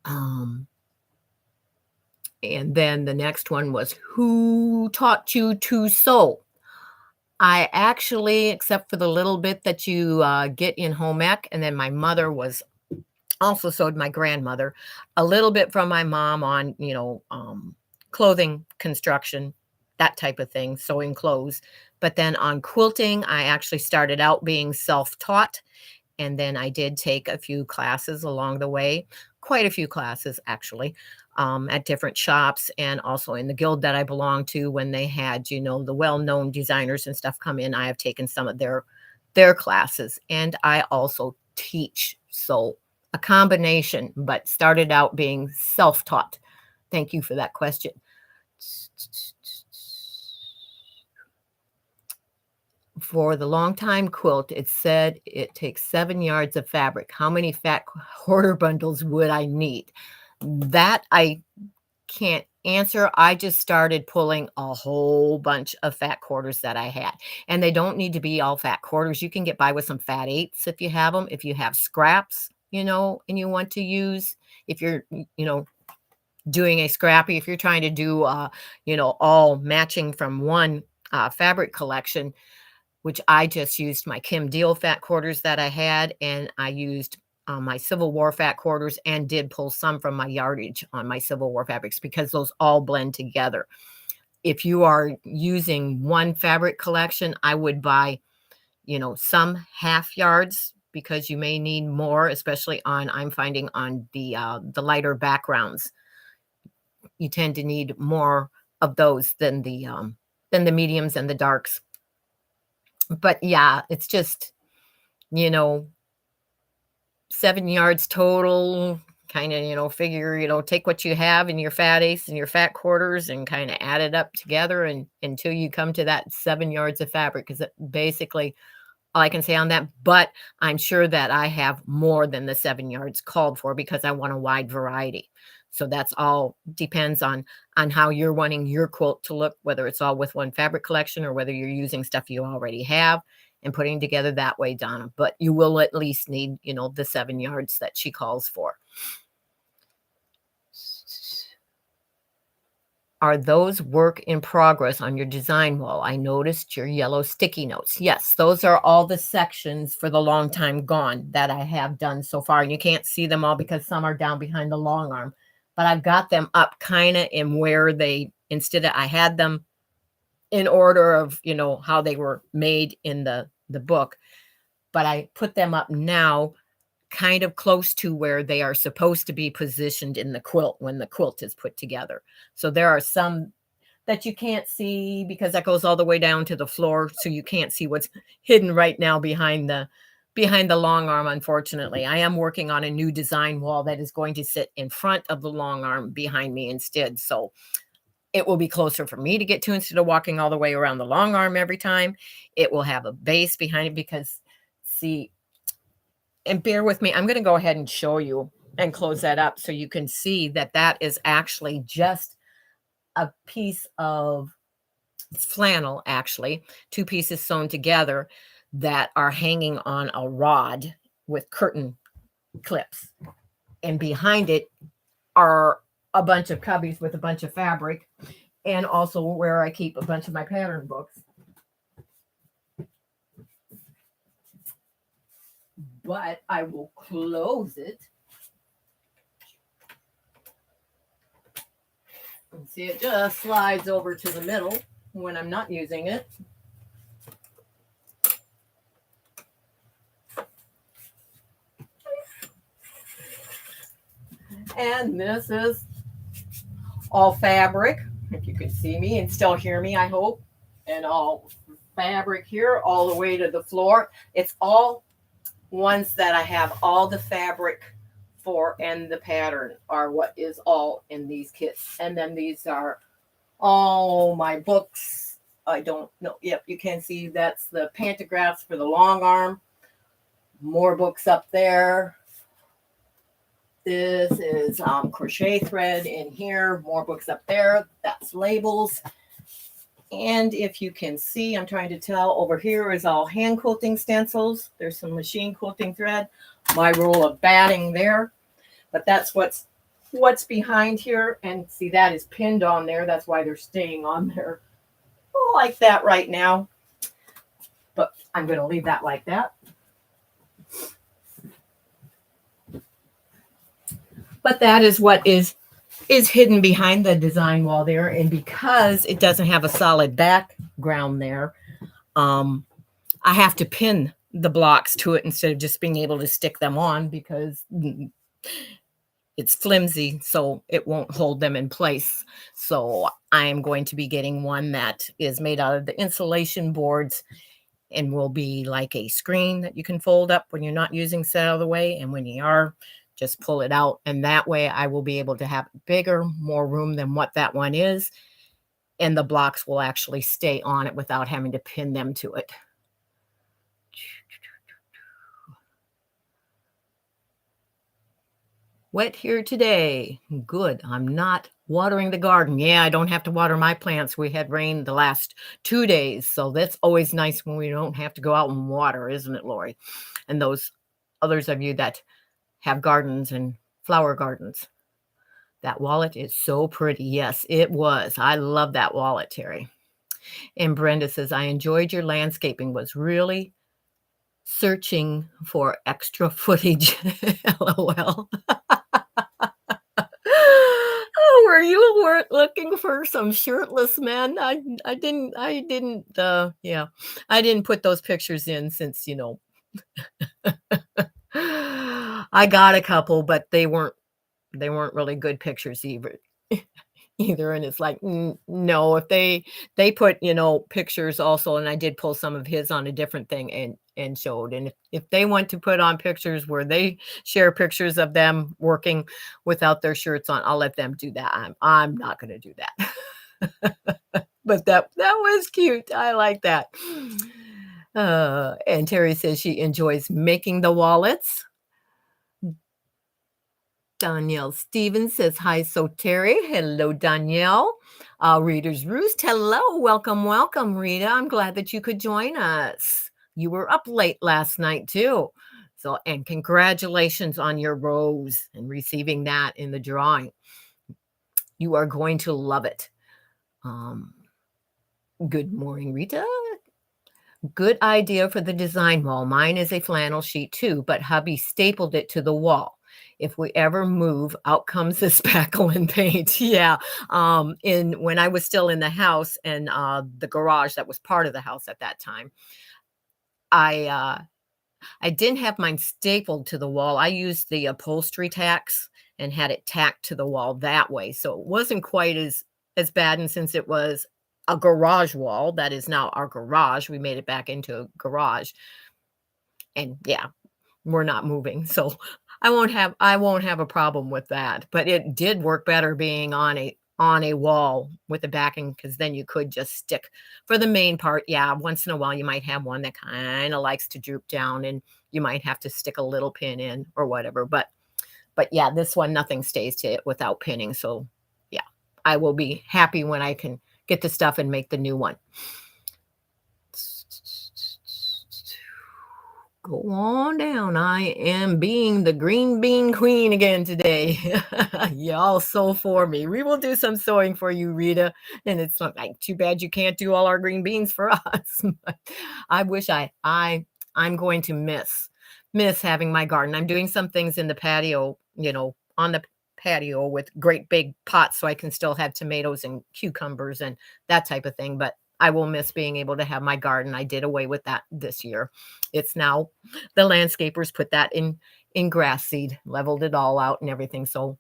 And then the next one was, who taught you to sew? I actually, except for the little bit that you get in home ec, and then my mother was also sewed, my grandmother, a little bit from my mom on, clothing construction, that type of thing, sewing clothes. But then on quilting, I actually started out being self-taught. And then I did take a few classes along the way, quite a few classes actually, at different shops, and also in the guild that I belonged to when they had, the well-known designers and stuff come in. I have taken some of their classes, and I also teach. So a combination, but started out being self-taught. Thank you for that question. For the long time quilt, it said it takes 7 yards of fabric. How many fat quarter bundles would I need? That I can't answer. I just started pulling a whole bunch of fat quarters that I had. And they don't need to be all fat quarters. You can get by with some fat eighths if you have them. If you have scraps, and you want to use, if you're, doing a scrappy, if you're trying to do, all matching from one fabric collection, which I just used my Kim Deal fat quarters that I had, and I used my Civil War fat quarters, and did pull some from my yardage on my Civil War fabrics because those all blend together. If you are using one fabric collection, I would buy, some half yards because you may need more, especially I'm finding on the lighter backgrounds. You tend to need more of those than the mediums and the darks. But yeah, it's just, you know, 7 yards total, kinda, figure, take what you have in your fat eighths and your fat quarters and kinda add it up together and until you come to that 7 yards of fabric, 'cause it basically all I can say on that, but I'm sure that I have more than the 7 yards called for because I want a wide variety. So that's all depends on how you're wanting your quilt to look, whether it's all with one fabric collection or whether you're using stuff you already have and putting together that way, Donna. But you will at least need, the 7 yards that she calls for. Are those work in progress on your design wall? I noticed your yellow sticky notes. Yes, those are all the sections for the long time gone that I have done so far. And you can't see them all because some are down behind the long arm. But I've got them up kind of in where they, instead of, I had them in order of, how they were made in the book, but I put them up now kind of close to where they are supposed to be positioned in the quilt when the quilt is put together. So there are some that you can't see because that goes all the way down to the floor, so you can't see what's hidden right now behind the long arm. Unfortunately, I am working on a new design wall that is going to sit in front of the long arm behind me instead, so it will be closer for me to get to instead of walking all the way around the long arm every time. It will have a base behind it because, see, and bear with me, I'm going to go ahead and show you and close that up so you can see that that is actually just a piece of flannel, actually, two pieces sewn together that are hanging on a rod with curtain clips. And behind it are a bunch of cubbies with a bunch of fabric, and also where I keep a bunch of my pattern books. But I will close it. And see, it just slides over to the middle when I'm not using it. And this is all fabric, if you can see me and still hear me, I hope. And all fabric here all the way to the floor. It's all ones that I have all the fabric for, and the pattern are what is all in these kits. And then these are all my books. I don't know. Yep, you can see that's the pantographs for the long arm. More books up there. This is crochet thread in here. More books up there. That's labels. And if you can see, I'm trying to tell, over here is all hand quilting stencils. There's some machine quilting thread. My roll of batting there. But that's what's behind here. And see, that is pinned on there. That's why they're staying on there like that right now. But I'm going to leave that like that. But that is what is hidden behind the design wall there. And because it doesn't have a solid background there, I have to pin the blocks to it instead of just being able to stick them on because it's flimsy, so it won't hold them in place. So I am going to be getting one that is made out of the insulation boards and will be like a screen that you can fold up when you're not using it out of the way. And when you are, just pull it out. And that way I will be able to have bigger, more room than what that one is. And the blocks will actually stay on it without having to pin them to it. Wet here today. Good. I'm not watering the garden. Yeah, I don't have to water my plants. We had rain the last 2 days. So that's always nice when we don't have to go out and water, isn't it, Lori? And those others of you that have gardens and flower gardens. That wallet is so pretty. Yes, it was. I love that wallet, Terry. And Brenda says, I enjoyed your landscaping, was really searching for extra footage. LOL. Oh, were you looking for some shirtless men? I didn't yeah. I didn't put those pictures in since, I got a couple, but they weren't really good pictures either. And it's like, no, if they put, pictures also, and I did pull some of his on a different thing and showed. And if they want to put on pictures where they share pictures of them working without their shirts on, I'll let them do that. I'm not going to do that. But that was cute. I like that. And Terry says she enjoys making the wallets. Danielle Stevens says, hi, so Terry. Hello, Danielle. Reader's Roost. Hello. Welcome, Rita. I'm glad that you could join us. You were up late last night, too. So, and congratulations on your rose and receiving that in the drawing. You are going to love it. Good morning, Rita. Good idea for the design wall. Mine is a flannel sheet too, but hubby stapled it to the wall. If we ever move, out comes the spackle and paint. Yeah. In when I was still in the house and the garage that was part of the house at that time, I I didn't have mine stapled to the wall. I used the upholstery tacks and had it tacked to the wall that way. So it wasn't quite as bad. And since it was a garage wall, that is now our garage, we made it back into a garage. And yeah, we're not moving. So I won't have a problem with that. But it did work better being on a wall with the backing because then you could just stick for the main part. Yeah, once in a while you might have one that kind of likes to droop down and you might have to stick a little pin in or whatever. But yeah, this one nothing stays to it without pinning. So yeah, I will be happy when I can get the stuff and make the new one. Go on down. I am being the green bean queen again today. Y'all sew for me. We will do some sewing for you, Rita. And it's not like too bad you can't do all our green beans for us. But I wish I'm going to miss having my garden. I'm doing some things in the patio, on the patio with great big pots so I can still have tomatoes and cucumbers and that type of thing. But I will miss being able to have my garden. I did away with that this year. It's now the landscapers put that in grass seed, leveled it all out and everything. So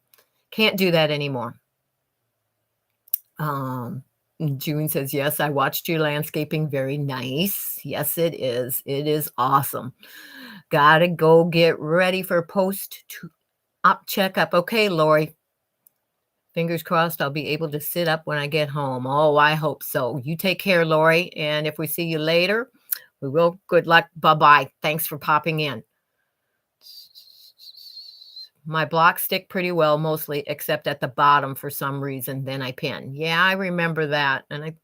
can't do that anymore. June says, yes, I watched your landscaping. Very nice. Yes, it is. It is awesome. Gotta go get ready for post-op checkup. Okay, Lori. Fingers crossed I'll be able to sit up when I get home. Oh, I hope so. You take care, Lori. And if we see you later, we will. Good luck. Bye-bye. Thanks for popping in. My blocks stick pretty well, mostly, except at the bottom for some reason. Then I pin. Yeah, I remember that. And I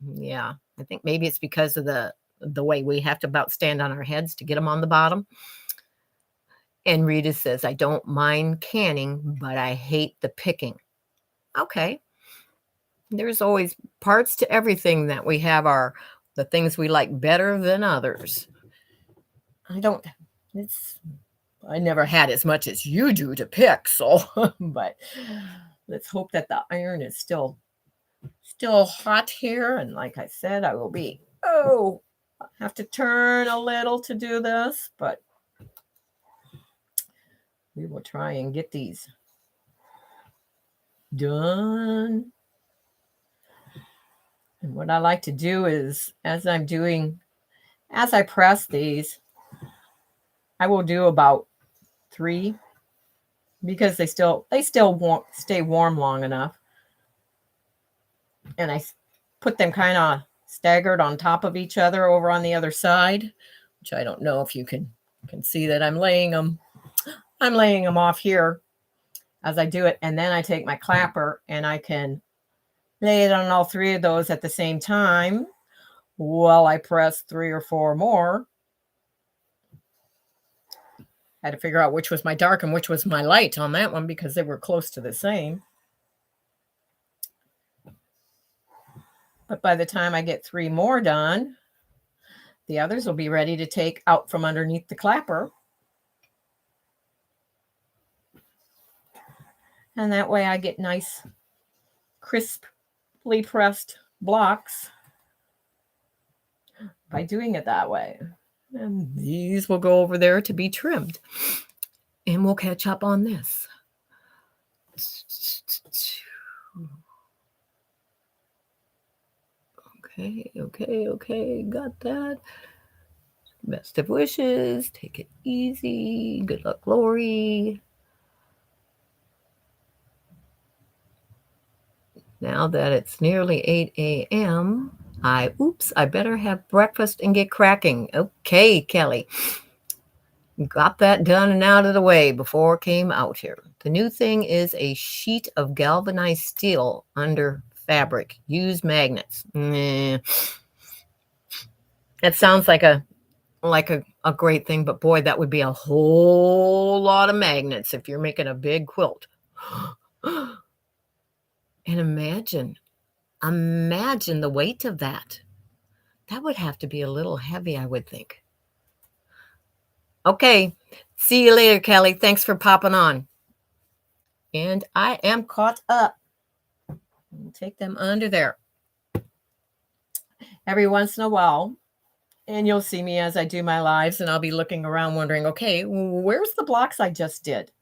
think maybe it's because of the way we have to about stand on our heads to get them on the bottom. And Rita says, I don't mind canning, but I hate the picking. Okay. There's always parts to everything that we have are the things we like better than others. I never had as much as you do to pick, so but let's hope that the iron is still hot here. And like I said, I will have to turn a little to do this, but we will try and get these done. And what I like to do is as I press these, I will do about 3 because they still won't stay warm long enough. And I put them kind of staggered on top of each other over on the other side, which I don't know if you can see that I'm laying them off here as I do it. And then I take my clapper and I can lay it on all 3 of those at the same time while I press 3 or 4 more. I had to figure out which was my dark and which was my light on that one because they were close to the same. But by the time I get 3 more done, the others will be ready to take out from underneath the clapper. And that way I get nice, crisply pressed blocks by doing it that way. And these will go over there to be trimmed. And we'll catch up on this. Okay. Got that. Best of wishes. Take it easy. Good luck, Lori. Now that it's nearly 8 a.m., I better have breakfast and get cracking. Okay, Kelly. Got that done and out of the way before it came out here. The new thing is a sheet of galvanized steel under fabric. Use magnets. That sounds like a great thing, but boy, that would be a whole lot of magnets if you're making a big quilt. And imagine imagine the weight of that. That would have to be a little heavy, I would think. Okay. See you later, Kelly. Thanks for popping on. And I am caught up. Take them under there. Every once in a while, and you'll see me as I do my lives, and I'll be looking around wondering, okay, where's the blocks I just did?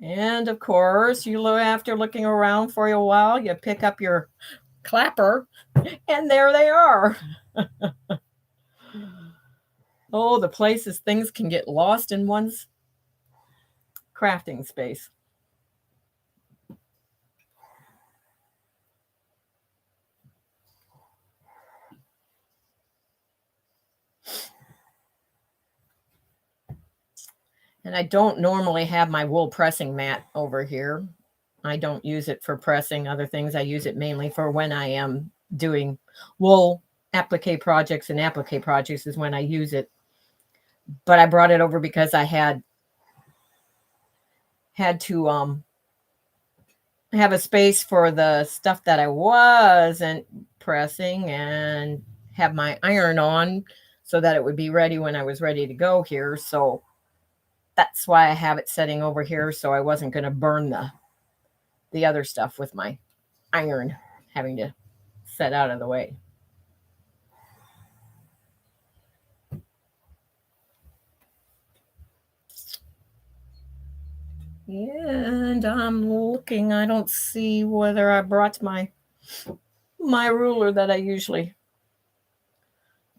And of course, after looking around for a while, you pick up your clapper, and there they are. Oh, the places things can get lost in one's crafting space. And I don't normally have my wool pressing mat over here. I don't use it for pressing other things. I use it mainly for when I am doing wool applique projects, and applique projects is when I use it. But I brought it over because I had to have a space for the stuff that I wasn't pressing and have my iron on so that it would be ready when I was ready to go here. So that's why I have it setting over here, so I wasn't going to burn the other stuff with my iron having to set out of the way. And I'm looking, I don't see whether I brought my ruler that I usually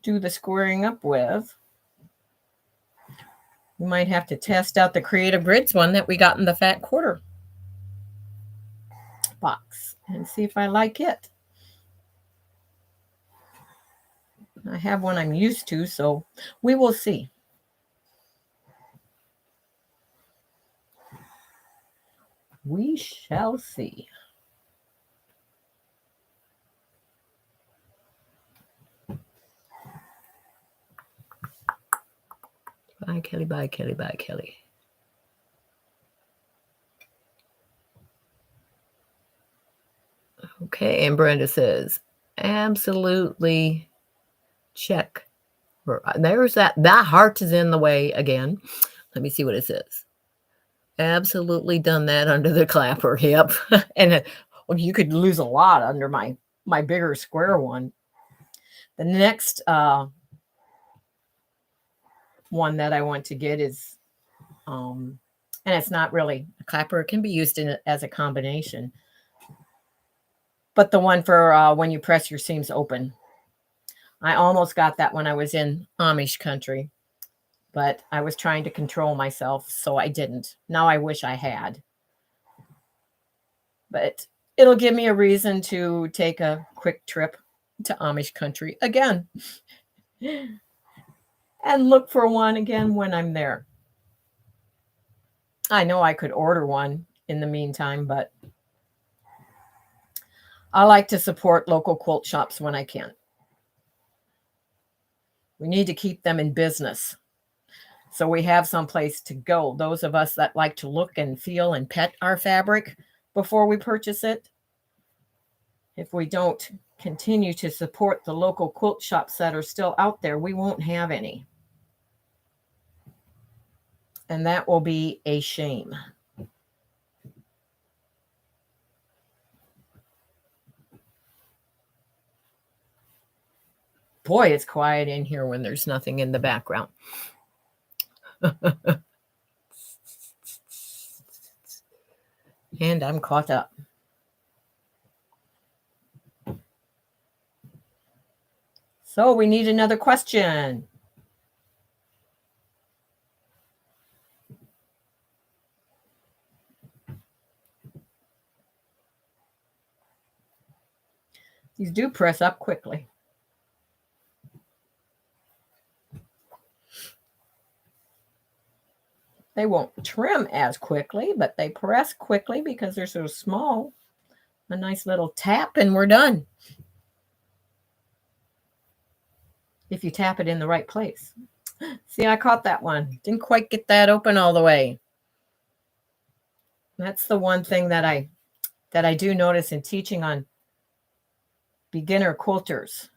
do the squaring up with. We might have to test out the Creative Grids one that we got in the Fat Quarter box and see if I like it. I have one I'm used to, so we will see. We shall see. Bye, Kelly. Bye, Kelly. Bye, Kelly. Okay, and Brenda says, absolutely check. There's that heart is in the way again. Let me see what it says. Absolutely done that under the clapper. Yep. And you could lose a lot under my bigger square one. The next one that I want to get is, and it's not really a clapper. It can be used as a combination. But the one for when you press your seams open. I almost got that when I was in Amish country, but I was trying to control myself, so I didn't. Now I wish I had. But it'll give me a reason to take a quick trip to Amish country again and look for one again when I'm there. I know I could order one in the meantime, but I like to support local quilt shops when I can. We need to keep them in business, so we have someplace to go. Those of us that like to look and feel and pet our fabric before we purchase it, if we don't continue to support the local quilt shops that are still out there, we won't have any. And that will be a shame. Boy, it's quiet in here when there's nothing in the background. And I'm caught up. So we need another question. These do press up quickly. They won't trim as quickly, but they press quickly because they're so small. A nice little tap and we're done. If you tap it in the right place. See, I caught that one. Didn't quite get that open all the way. That's the one thing that I that I do notice in teaching on beginner quilters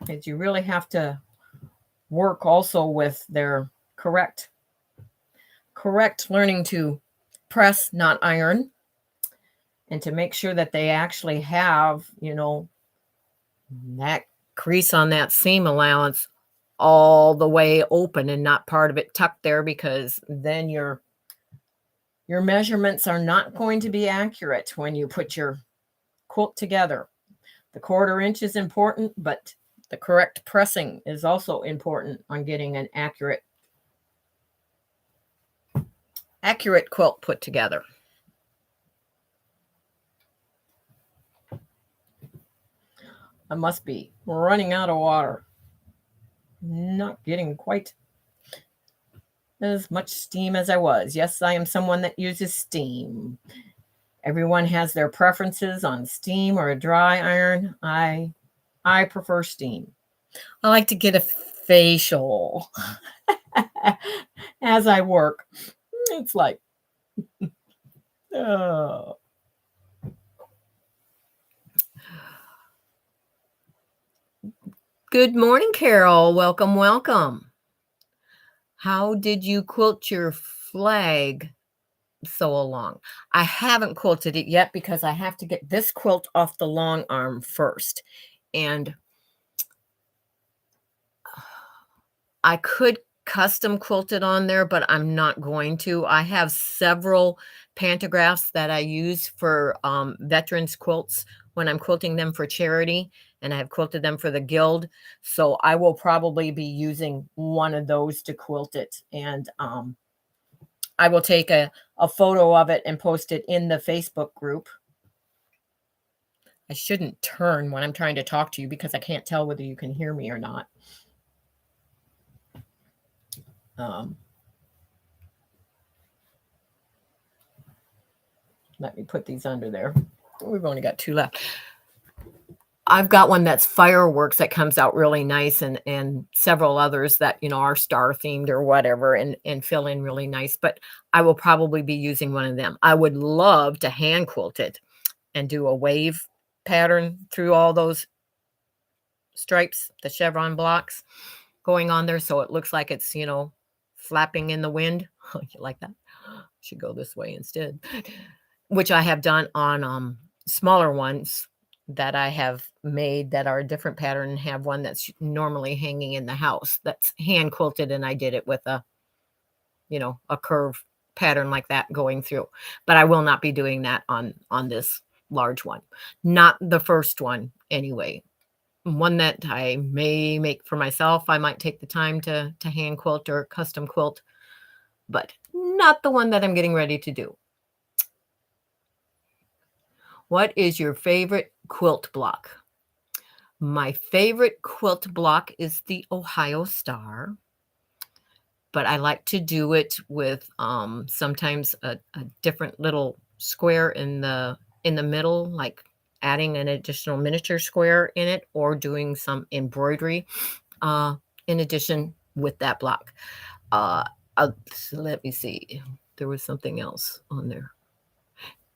is you really have to work also with their correct learning to press, not iron, and to make sure that they actually have, that crease on that seam allowance all the way open and not part of it tucked there, because then your measurements are not going to be accurate when you put your quilt together. The 1/4 inch is important, but the correct pressing is also important on getting an accurate quilt put together. I must be running out of water. Not getting quite as much steam as I was. Yes, I am someone that uses steam. Everyone has their preferences on steam or a dry iron. I prefer steam. I like to get a facial as I work. It's like, oh. Good morning, Carol. Welcome, welcome. How did you quilt your flag so along? I haven't quilted it yet because I have to get this quilt off the long arm first. And I could custom quilt it on there, but I'm not going to. I have several pantographs that I use for veterans quilts when I'm quilting them for charity, and I have quilted them for the guild. So I will probably be using one of those to quilt it. And I will take a photo of it and post it in the Facebook group. I shouldn't turn when I'm trying to talk to you because I can't tell whether you can hear me or not. Let me put these under there. We've only got 2 left. I've got one that's fireworks that comes out really nice, and several others that, are star themed or whatever, and fill in really nice, but I will probably be using one of them. I would love to hand quilt it and do a wave pattern through all those stripes, the chevron blocks going on there, so it looks like it's, flapping in the wind. You like that? Should go this way instead. Which I have done on smaller ones that I have made that are a different pattern, and have one that's normally hanging in the house that's hand quilted, and I did it with a curve pattern like that going through. But I will not be doing that on this large one. Not the first one anyway. One that I may make for myself, I might take the time to hand quilt or custom quilt, but not the one that I'm getting ready to do. What is your favorite quilt block? My favorite quilt block is the Ohio Star, but I like to do it with sometimes a different little square in the middle, like adding an additional miniature square in it, or doing some embroidery in addition with that block. Let me see. There was something else on there.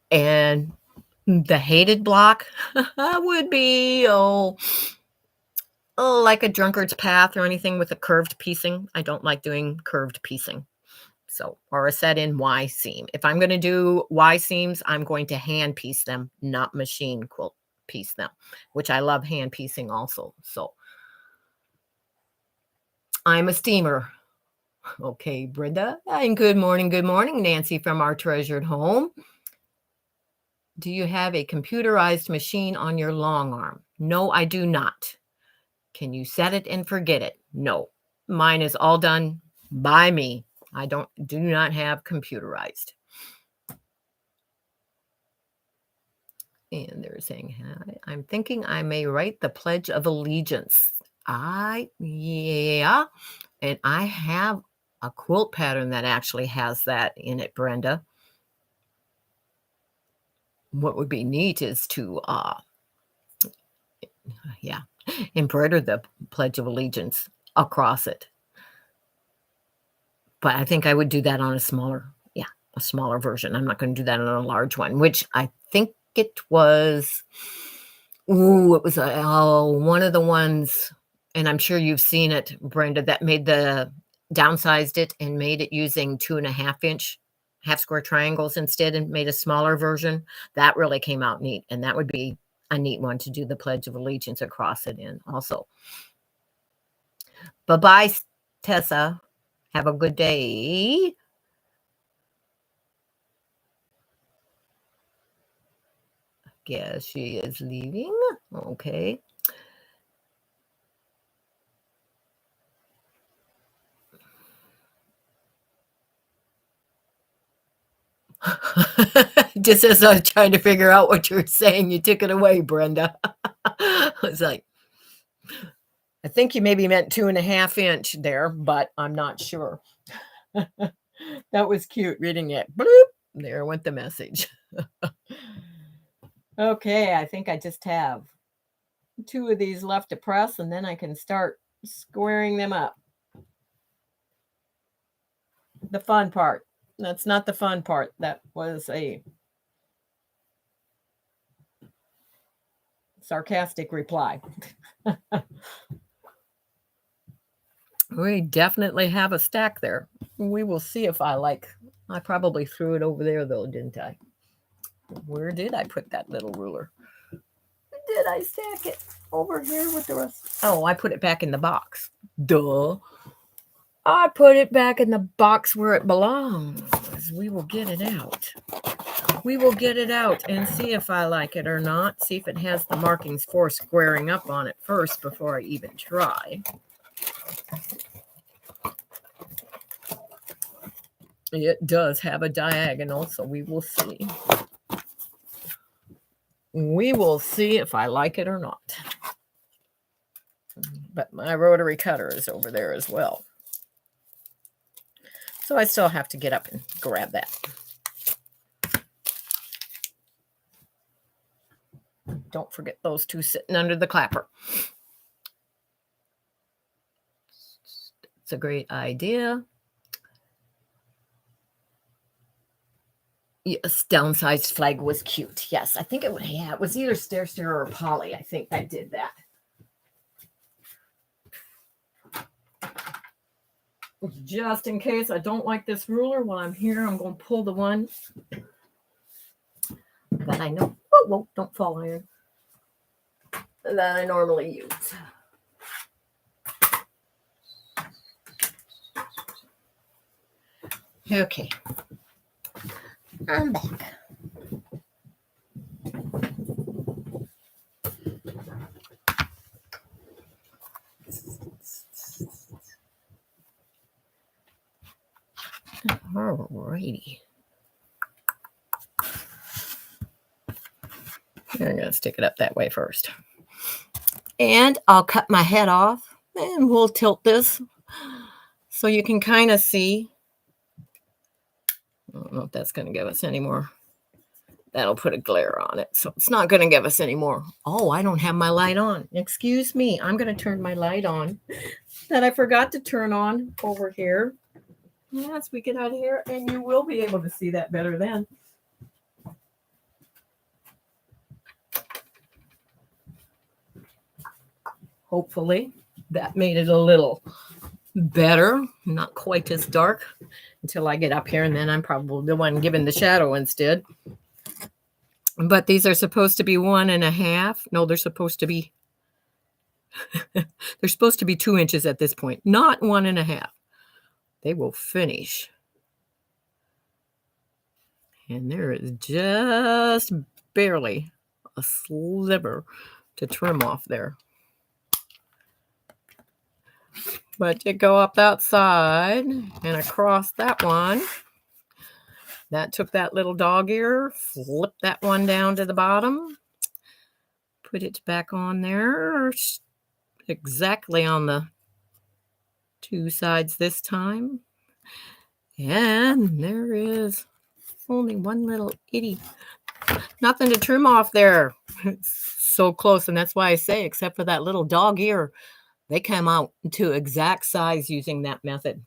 And the hated block would be, like a drunkard's path or anything with a curved piecing. I don't like doing curved piecing. So, or a set in Y seam. If I'm going to do Y seams, I'm going to hand piece them, not machine quilt piece them, which I love hand piecing also. So I'm a steamer. Okay, Brenda. And good morning, Nancy from our treasured home. Do you have a computerized machine on your long arm? No, I do not. Can you set it and forget it? No. Mine is all done by me. I do not have computerized. And they're saying, I'm thinking I may write the Pledge of Allegiance. Yeah. And I have a quilt pattern that actually has that in it, Brenda. What would be neat is to, embroider the Pledge of Allegiance across it. But I think I would do that on a smaller, a smaller version. I'm not going to do that on a large one, which I think it was, it was one of the ones, and I'm sure you've seen it, Brenda, that downsized it and made it using 2.5-inch half square triangles instead and made a smaller version. That really came out neat, and that would be a neat one to do the Pledge of Allegiance across it in also. Bye-bye, Tessa. Have a good day. Guess she is leaving. Okay. Just as I was trying to figure out what you were saying, you took it away, Brenda. I was like, I think you maybe meant 2.5-inch there, but I'm not sure. That was cute reading it. Bloop. There went the message. Okay, I think I just have 2 of these left to press, and then I can start squaring them up. The fun part. That's not the fun part. That was a sarcastic reply. We definitely have a stack there. We will see if I probably threw it over there though, didn't I? Where did I put that little ruler? Did I stack it over here with the rest? Oh, I put it back in the box. Duh. I put it back in the box where it belongs. We will get it out. We will get it out and see if I like it or not. See if it has the markings for squaring up on it first before I even try. It does have a diagonal, so we will see. We will see if I like it or not. But my rotary cutter is over there as well. So I still have to get up and grab that. Don't forget those 2 sitting under the clapper. It's a great idea. Yes, downsized flag was cute. Yes, I think it was either Stair or Polly. I think that did that. Just in case I don't like this ruler while I'm here, I'm going to pull the one that I know. Whoa, don't fall, iron. That I normally use. Okay. I'm back. Alrighty. I'm going to stick it up that way first. And I'll cut my head off and we'll tilt this so you can kind of see. I don't know if that's going to give us any more. That'll put a glare on it. So it's not going to give us any more. Oh, I don't have my light on. Excuse me. I'm going to turn my light on that I forgot to turn on over here. As we get out of here, and you will be able to see that better then. Hopefully that made it a little better, not quite as dark until I get up here, and then I'm probably the one giving the shadow instead. But these are supposed to be 1.5. No, they're supposed to be they're supposed to be 2 inches at this point, not 1.5. They will finish. And there is just barely a sliver to trim off there. But you go up that side and across that one. That took that little dog ear, flip that one down to the bottom, put it back on there, exactly on the 2 sides this time. And there is only one little itty, nothing to trim off there. It's so close, and that's why I say, except for that little dog ear, they come out to exact size using that method.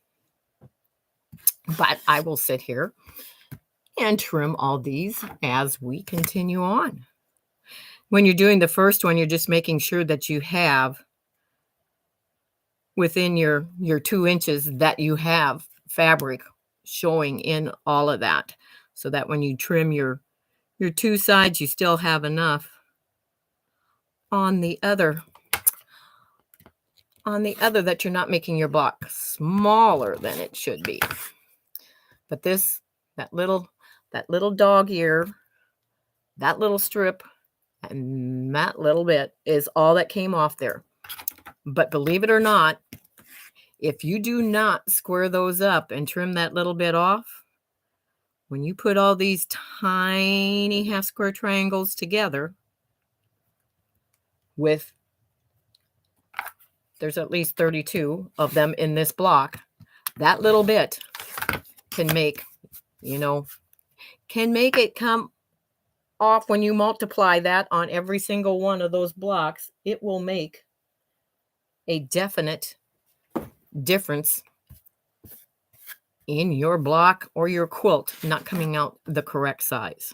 But I will sit here and trim all these as we continue on. When you're doing the first one, you're just making sure that you have within your 2 inches that you have fabric showing in all of that, so that when you trim your 2 sides, you still have enough on the other that you're not making your block smaller than it should be. But that little dog ear, that little strip, and that little bit is all that came off there. But believe it or not, if you do not square those up and trim that little bit off, when you put all these tiny half square triangles together there's at least 32 of them in this block, that little bit can make it come off. When you multiply that on every single one of those blocks, it will make a definite difference in your block or your quilt not coming out the correct size.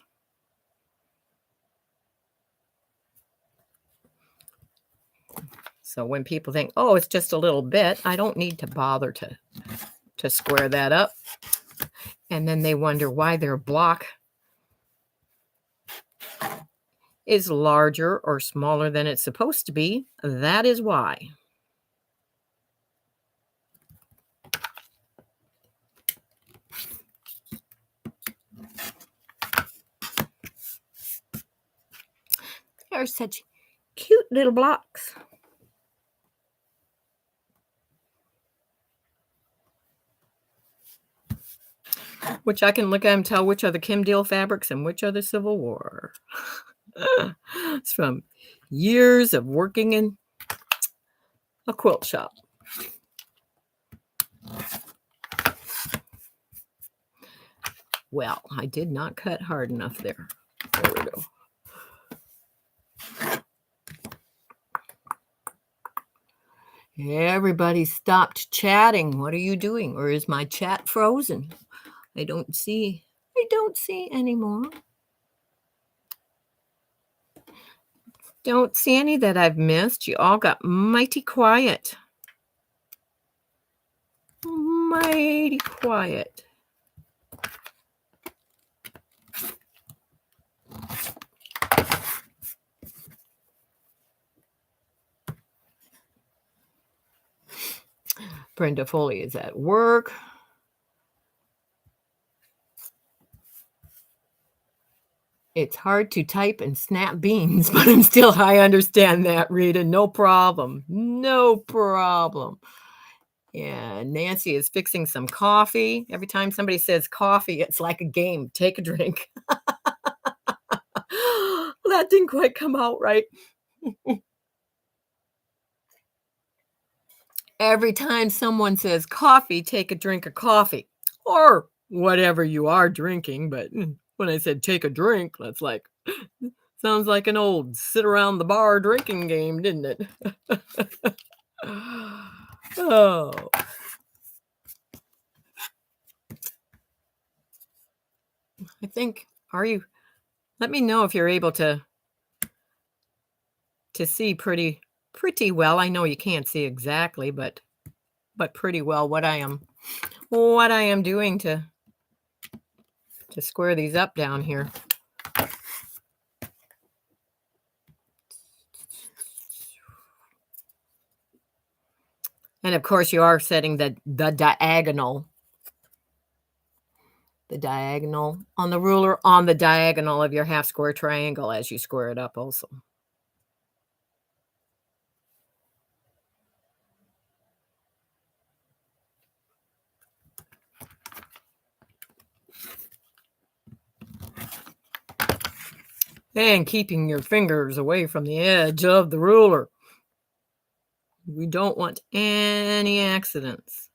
So when people think, oh, it's just a little bit, I don't need to bother to square that up. And then they wonder why their block is larger or smaller than it's supposed to be. That is why. They're such cute little blocks. Which I can look at and tell which are the Kim Deal fabrics and which are the Civil War. It's from years of working in a quilt shop. Well, I did not cut hard enough there. There we go. Everybody stopped chatting. What are you doing? Or is my chat frozen? I don't see anymore. Don't see any that I've missed. You all got mighty quiet. Mighty quiet. Brenda Foley is at work. It's hard to type and snap beans, but I understand that, Rita. No problem. No problem. Yeah, Nancy is fixing some coffee. Every time somebody says coffee, it's like a game. Take a drink. That didn't quite come out right. Every time someone says coffee, take a drink of coffee. Or whatever you are drinking, but when I said take a drink, that's like, sounds like an old sit around the bar drinking game, didn't it? Oh. I think, let me know if you're able to see pretty well. I know you can't see exactly, but pretty well what I am doing to square these up down here. And of course you are setting the diagonal on the ruler on the diagonal of your half square triangle as you square it up also. And keeping your fingers away from the edge of the ruler. We don't want any accidents.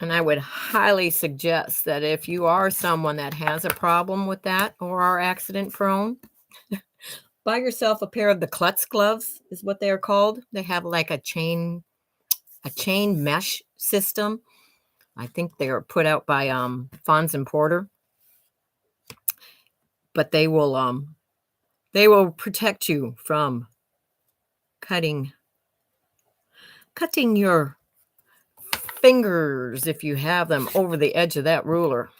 And I would highly suggest that if you are someone that has a problem with that or are accident prone, buy yourself a pair of the klutz gloves is what they are called. They have like a chain mesh system I think they are put out by Fons and Porter, but they will protect you from cutting your fingers if you have them over the edge of that ruler.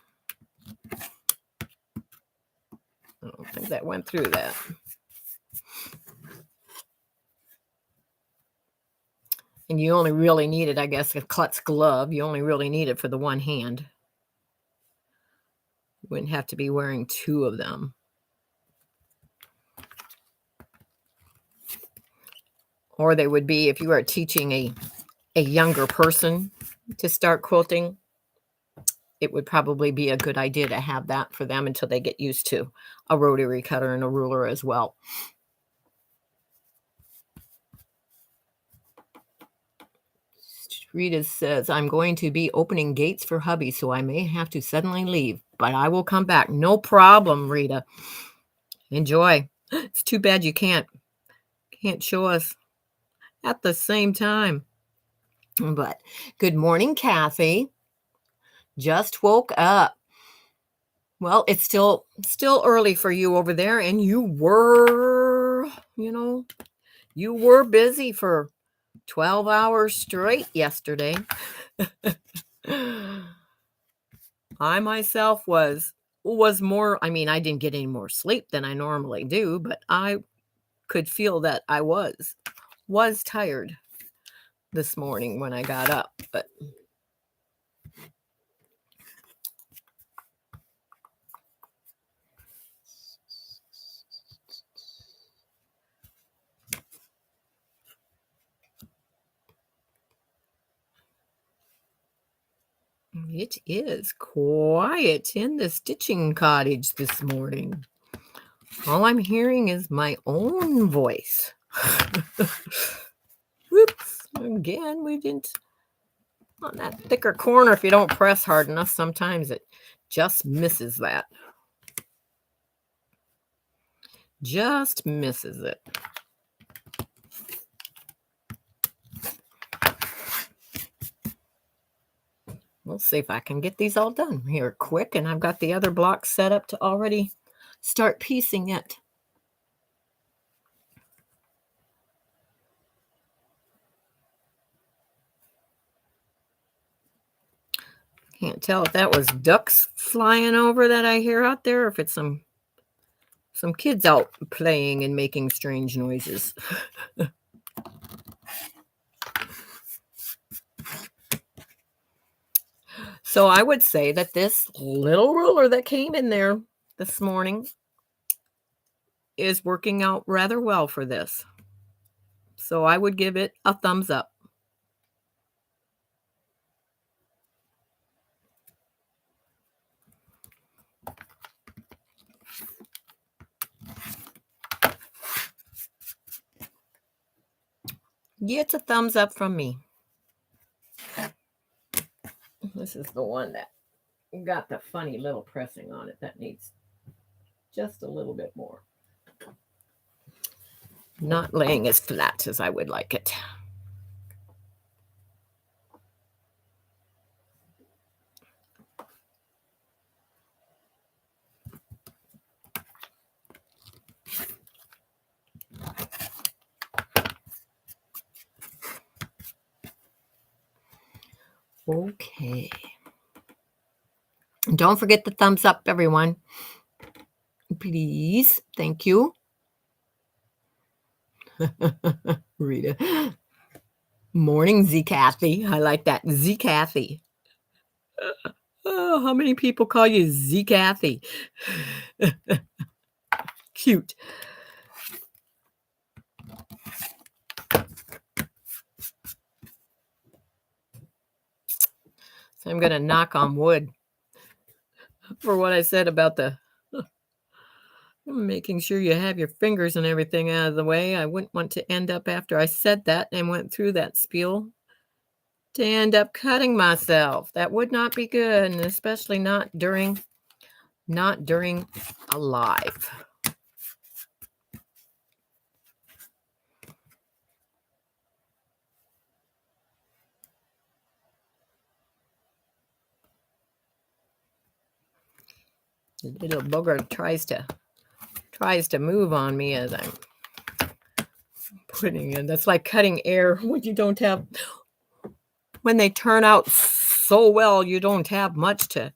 I don't think that went through that. And you only really need it, I guess, a klutz glove. You only really need it for the one hand. You wouldn't have to be wearing two of them. Or they would be if you are teaching a younger person to start quilting. It would probably be a good idea to have that for them until they get used to a rotary cutter and a ruler as well. Rita says, I'm going to be opening gates for hubby, so I may have to suddenly leave, but I will come back. No problem, Rita. Enjoy. It's too bad you can't show us at the same time. But good morning, Kathy. Just woke up. Well, it's still early for you over there, and you were busy for 12 hours straight yesterday. I myself was more, I mean, I didn't get any more sleep than I normally do, but I could feel that I was tired this morning when I got up, but it is quiet in the stitching cottage this morning. All I'm hearing is my own voice. Whoops, again, we didn't, on that thicker corner, if you don't press hard enough, sometimes it just misses that. Just misses it. We'll see if I can get these all done here quick, and I've got the other blocks set up to already start piecing it. Can't tell if that was ducks flying over that I hear out there, or if it's some kids out playing and making strange noises. So I would say that this little ruler that came in there this morning is working out rather well for this. So I would give it a thumbs up. It's a thumbs up from me. This is the one that got the funny little pressing on it that needs just a little bit more. Not laying as flat as I would like it. Okay. Don't forget the thumbs up, everyone. Please. Thank you. Rita. Morning, Z Kathy. I like that. Z Kathy. Oh, how many people call you Z Kathy? Cute. So I'm going to knock on wood for what I said about the making sure you have your fingers and everything out of the way. I wouldn't want to end up after I said that and went through that spiel to end up cutting myself. That would not be good, and especially not during a live. The little booger tries to move on me as I'm putting in. That's like cutting air when you don't have, when they turn out so well, you don't have much to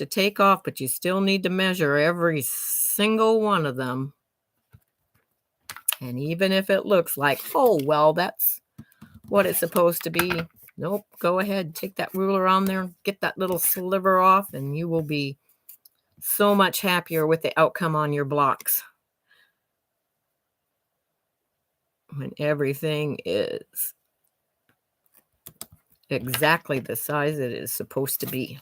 take off, but you still need to measure every single one of them. And even if it looks like, oh, well, that's what it's supposed to be. Nope, go ahead, take that ruler on there, get that little sliver off, and you will be so much happier with the outcome on your blocks. When everything is exactly the size it is supposed to be.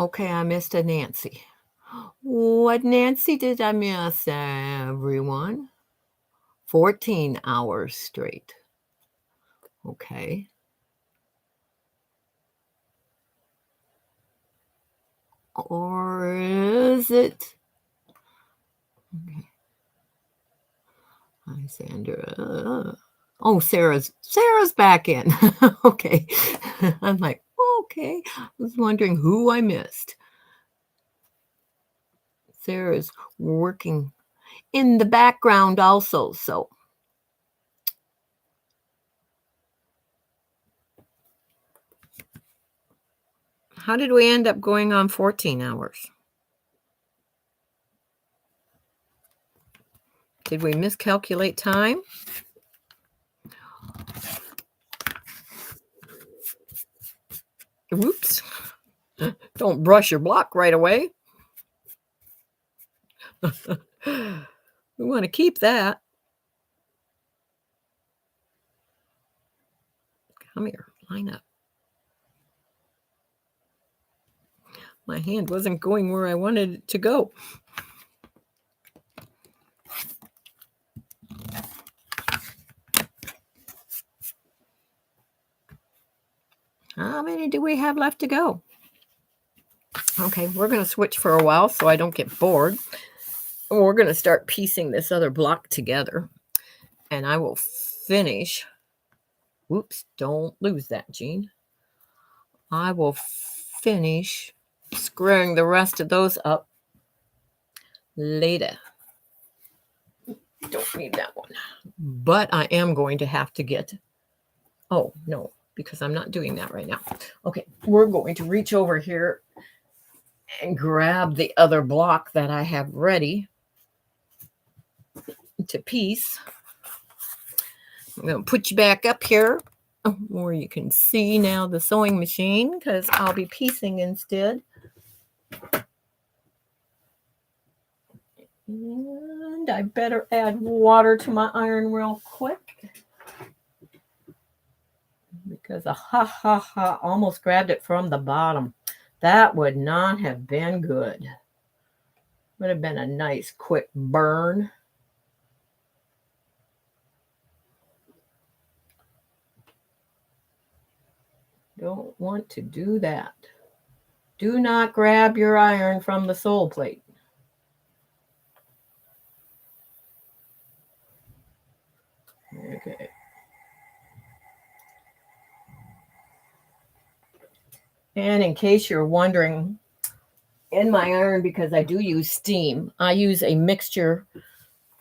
Okay, I missed a Nancy. What Nancy did I miss, everyone? 14 hours straight. Okay. Or is it? Okay. Hi, Sandra. Oh, Sarah's back in. Okay. I'm like, okay. I was wondering who I missed. Sarah's working in the background also, so. How did we end up going on 14 hours? Did we miscalculate time? Whoops. Don't brush your block right away. We want to keep that. Come here, line up. My hand wasn't going where I wanted it to go. How many do we have left to go? Okay, we're going to switch for a while so I don't get bored. We're going to start piecing this other block together. And I will finish. Whoops, don't lose that, Jean. I will finish screwing the rest of those up later. Don't need that one. But I am going to have to get, oh, no, because I'm not doing that right now. Okay, we're going to reach over here and grab the other block that I have ready to piece. I'm going to put you back up here where you can see now the sewing machine because I'll be piecing instead. And I better add water to my iron real quick because I almost grabbed it from the bottom. That would not have been good. Would have been a nice quick burn. Don't want to do that. Do not grab your iron from the sole plate. Okay. And in case you're wondering, in my iron, because I do use steam, I use a mixture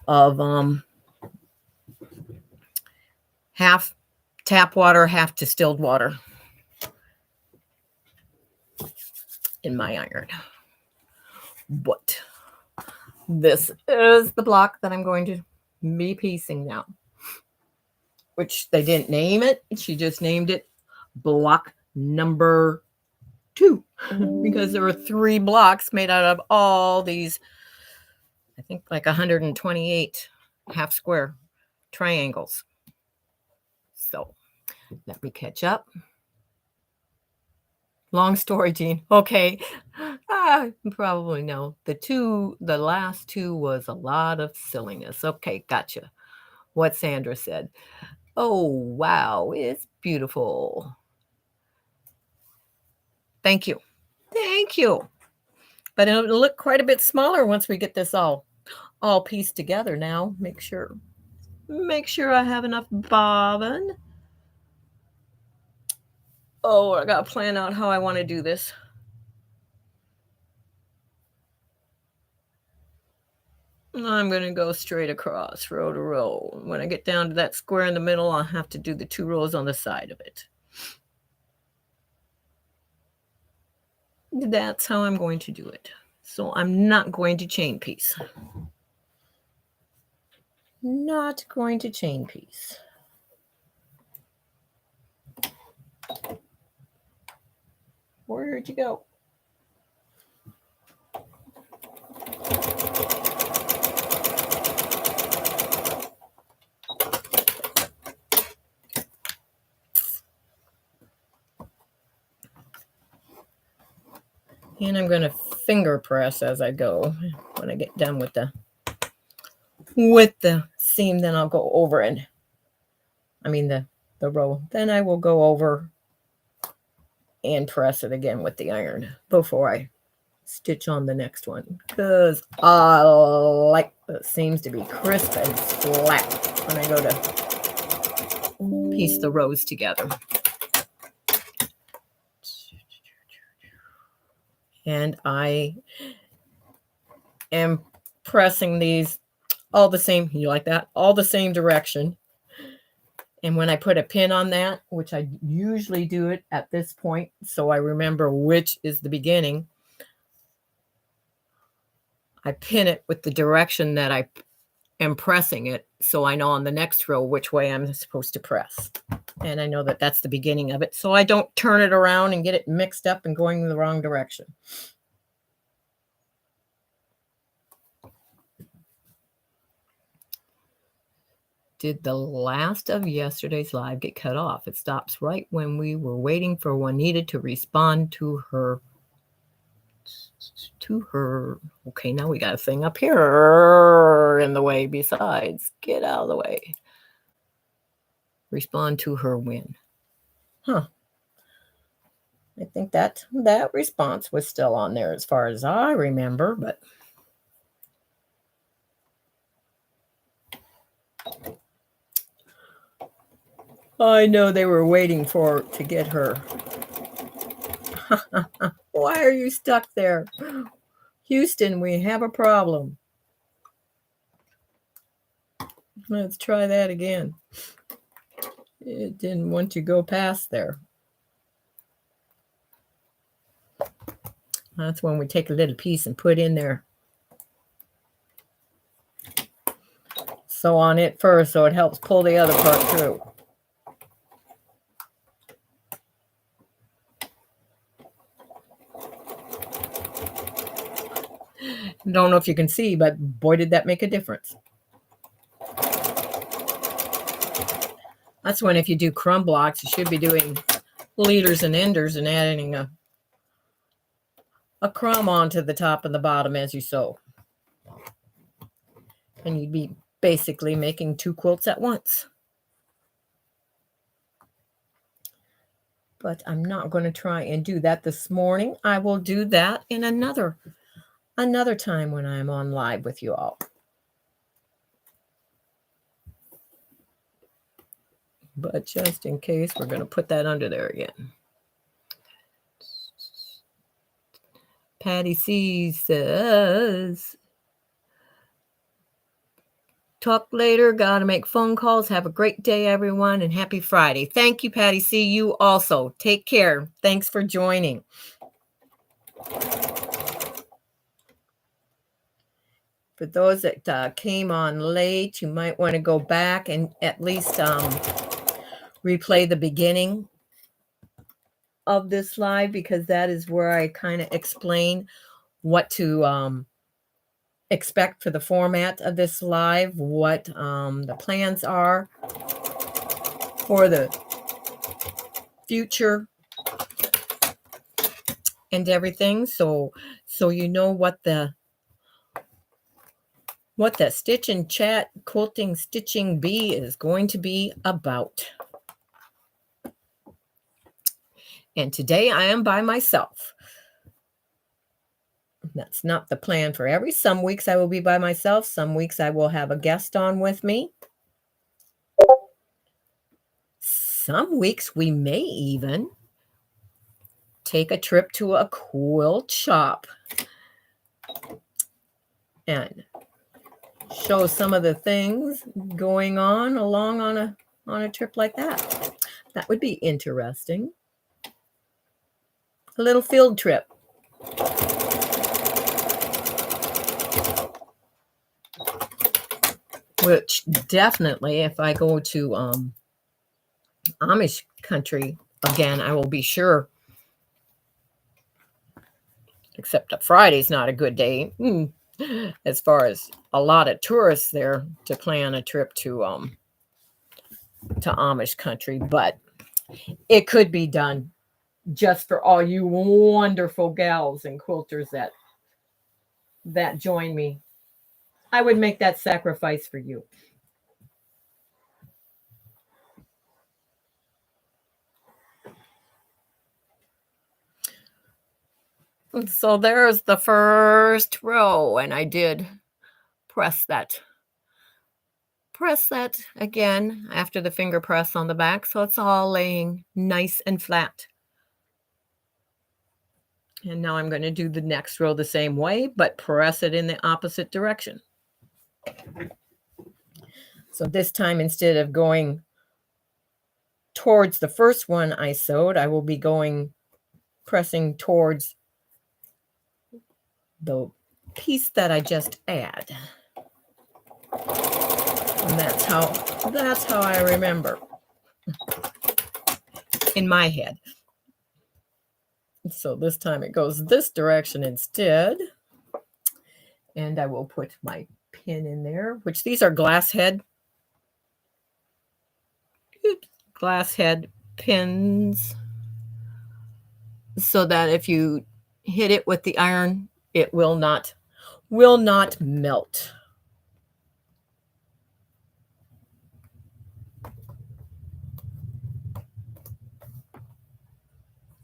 of half tap water, half distilled water in my iron. But this is the block that I'm going to be piecing now, which they didn't name it. She just named it block number 2 because there were 3 blocks made out of all these, I think like 128 half square triangles. So let me catch up. Long story, Jean. Okay. You probably know. The last 2 was a lot of silliness. Okay, gotcha. What Sandra said. Oh, wow, it's beautiful. Thank you. Thank you. But it'll look quite a bit smaller once we get this all pieced together. Now make sure I have enough bobbin. Oh, I gotta plan out how I want to do this. I'm going to go straight across, row to row. When I get down to that square in the middle, I'll have to do the 2 rows on the side of it. That's how I'm going to do it. So I'm not going to chain piece. Not going to chain piece. Where'd you go? And I'm going to finger press as I go. When I get done with the seam, then I'll go over the row. Then I will go over and press it again with the iron before I stitch on the next one, because I like it seems to be crisp and flat when I go to piece the rows together. And I am pressing these all the same, you like that? All the same direction. And when I put a pin on that, which I usually do it at this point, so I remember which is the beginning, I pin it with the direction that I am pressing it, so I know on the next row which way I'm supposed to press. And I know that that's the beginning of it, so I don't turn it around and get it mixed up and going in the wrong direction. Did the last of yesterday's live get cut off? It stops right when we were waiting for Juanita to respond to her. Okay, now we got a thing up here in the way besides. Get out of the way. Respond to her win. Huh. I think that response was still on there as far as I remember, but I know they were waiting to get her. Why are you stuck there? Houston, we have a problem. Let's try that again. It didn't want to go past there. That's when we take a little piece and put in there. Sew on it first so it helps pull the other part through. Don't know if you can see, but boy, did that make a difference. That's when if you do crumb blocks, you should be doing leaders and enders and adding a crumb onto the top and the bottom as you sew. And you'd be basically making 2 quilts at once. But I'm not going to try and do that this morning. I will do that in another time when I'm on live with you all. But just in case, we're going to put that under there again. Patty C says, talk later. Got to make phone calls. Have a great day, everyone, and happy Friday. Thank you, Patty C. You also. Take care. Thanks for joining. For those that came on late, you might want to go back and at least replay the beginning of this live, because that is where I kind of explain what to expect for the format of this live, what the plans are for the future and everything. So you know what the Stitch and Chat Quilting Stitching Bee is going to be about. And today I am by myself. That's not the plan for some weeks I will be by myself. Some weeks I will have a guest on with me. Some weeks we may even take a trip to a quilt shop and show some of the things going on along on a trip like that. That would be interesting. A little field trip. Which definitely, if I go to Amish country again, I will be sure. Except that Friday's not a good day, as far as a lot of tourists there to plan a trip to Amish country. But it could be done just for all you wonderful gals and quilters that join me. I would make that sacrifice for you. So there's the first row, and I did press that again after the finger press on the back, so it's all laying nice and flat. And now I'm going to do the next row the same way, but press it in the opposite direction. So this time, instead of going towards the first one I sewed, I will be pressing towards the piece that I just add. And that's how I remember in my head. So this time it goes this direction instead. And I will put my pin in there, which these are glass head pins, so that if you hit it with the iron, it will not melt.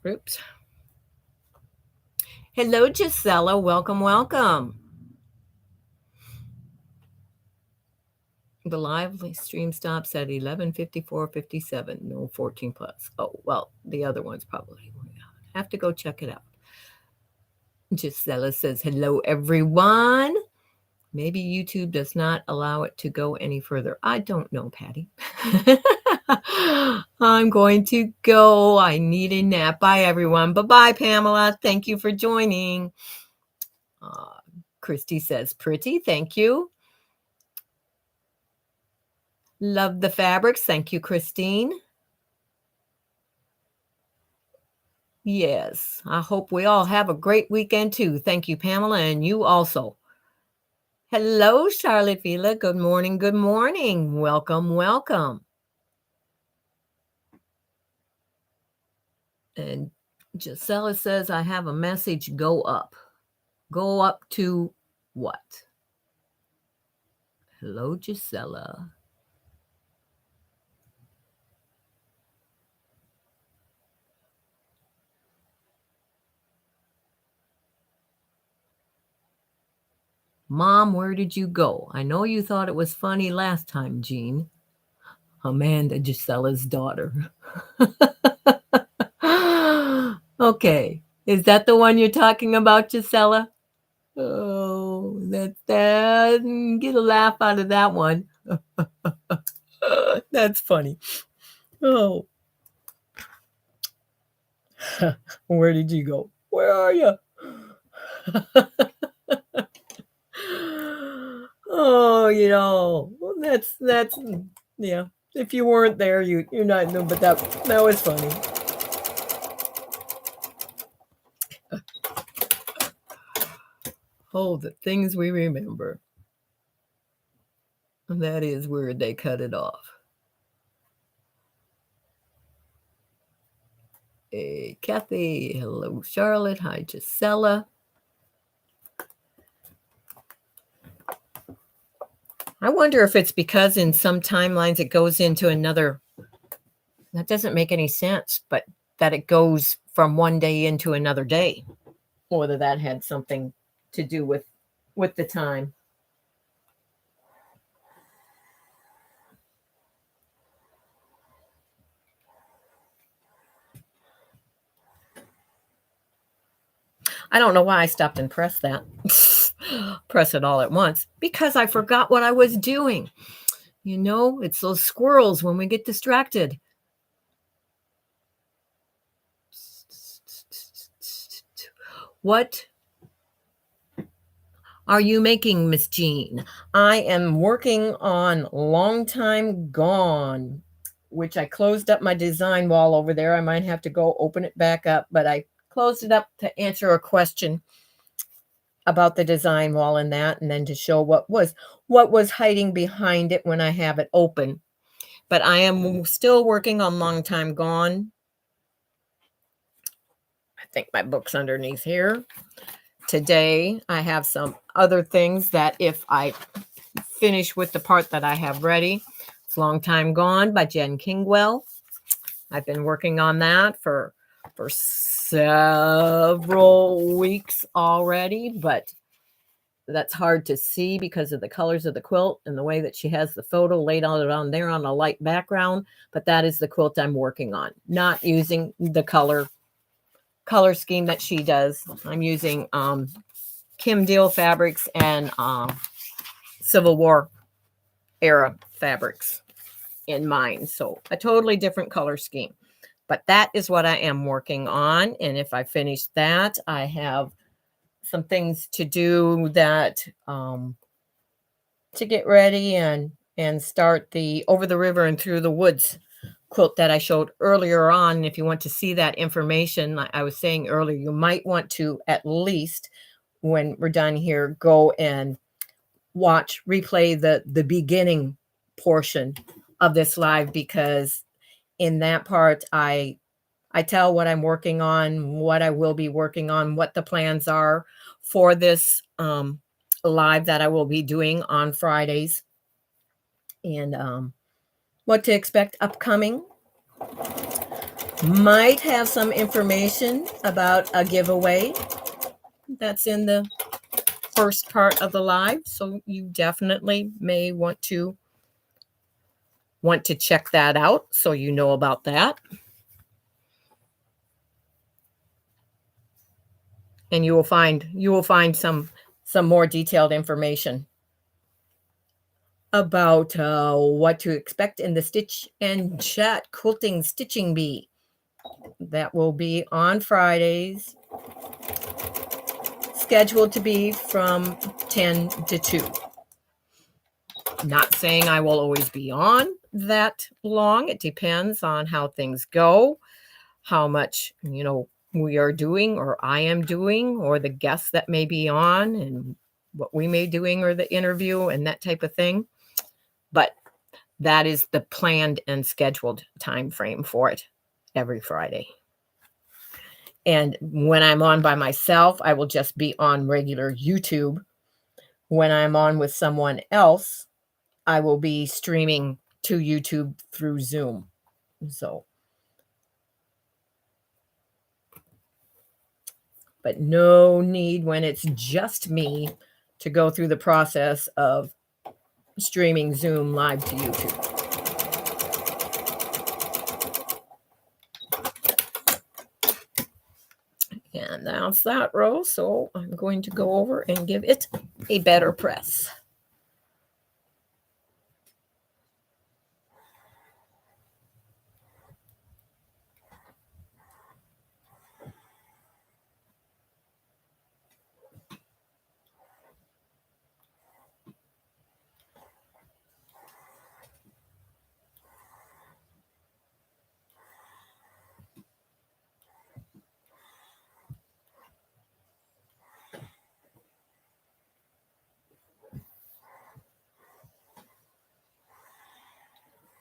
Oops. Hello, Gisela. Welcome. The live stream stops at 11:54:57. No 14 plus. Oh, well, the other one's probably. I have to go check it out. Gisela says, hello, everyone. Maybe YouTube does not allow it to go any further. I don't know, Patty. I'm going to go. I need a nap. Bye, everyone. Bye-bye, Pamela. Thank you for joining. Christy says, pretty. Thank you. Love the fabrics. Thank you, Christine. Yes, I hope we all have a great weekend, too. Thank you, Pamela, and you also. Hello, Charlotte Vila. Good morning. Welcome. And Gisela says, I have a message. Go up. Go up to what? Hello, Gisela. Mom, where did you go? I know you thought it was funny last time, Jean. Amanda, Gisela's daughter. Okay. Is that the one you're talking about, Gisela? Oh, that get a laugh out of that one. That's funny. Oh. Where did you go? Where are you? Oh, that's yeah. If you weren't there, you're not know, but that was funny. Oh, the things we remember. That is where they cut it off. Hey, Kathy. Hello, Charlotte. Hi, Gisela. I wonder if it's because in some timelines it goes into another. That doesn't make any sense, but that it goes from one day into another day. Whether that had something to do with the time. I don't know why I stopped and pressed that. Press it all at once because I forgot what I was doing. You know, it's those squirrels when we get distracted. What are you making, Miss Jean? I am working on Long Time Gone, which I closed up my design wall over there. I might have to go open it back up, but I closed it up to answer a question about the design wall and that, and then to show what was hiding behind it when I have it open. But I am still working on Long Time Gone. I think my book's underneath here. Today, I have some other things that if I finish with the part that I have ready, it's Long Time Gone by Jen Kingwell. I've been working on that for several weeks already, but that's hard to see because of the colors of the quilt and the way that she has the photo laid out on there on a light background. But that is the quilt I'm working on, not using the color scheme that she does. I'm using Kim Deal fabrics and Civil War era fabrics in mine. So a totally different color scheme. But that is what I am working on. And if I finish that, I have some things to do that to get ready and start the Over the River and Through the Woods quilt that I showed earlier on. If you want to see that information, like I was saying earlier, you might want to at least, when we're done here, go and replay the beginning portion of this live, because in that part I tell what I'm working on, what I will be working on, what the plans are for this live that I will be doing on Fridays, and what to expect upcoming. Might have some information about a giveaway that's in the first part of the live, so you definitely may want to check that out so you know about that. And you will find some more detailed information about what to expect in the Stitch and Chat Quilting Stitching Bee. That will be on Fridays, scheduled to be from 10 to 2. Not saying I will always be on that long. It depends on how things go, how much, we are doing or I am doing, or the guests that may be on and what we may doing, or the interview and that type of thing. But that is the planned and scheduled time frame for it every Friday. And when I'm on by myself, I will just be on regular YouTube. When I'm on with someone else, I will be streaming to YouTube through Zoom. So, but no need when it's just me to go through the process of streaming Zoom live to YouTube. And that's that row. So I'm going to go over and give it a better press.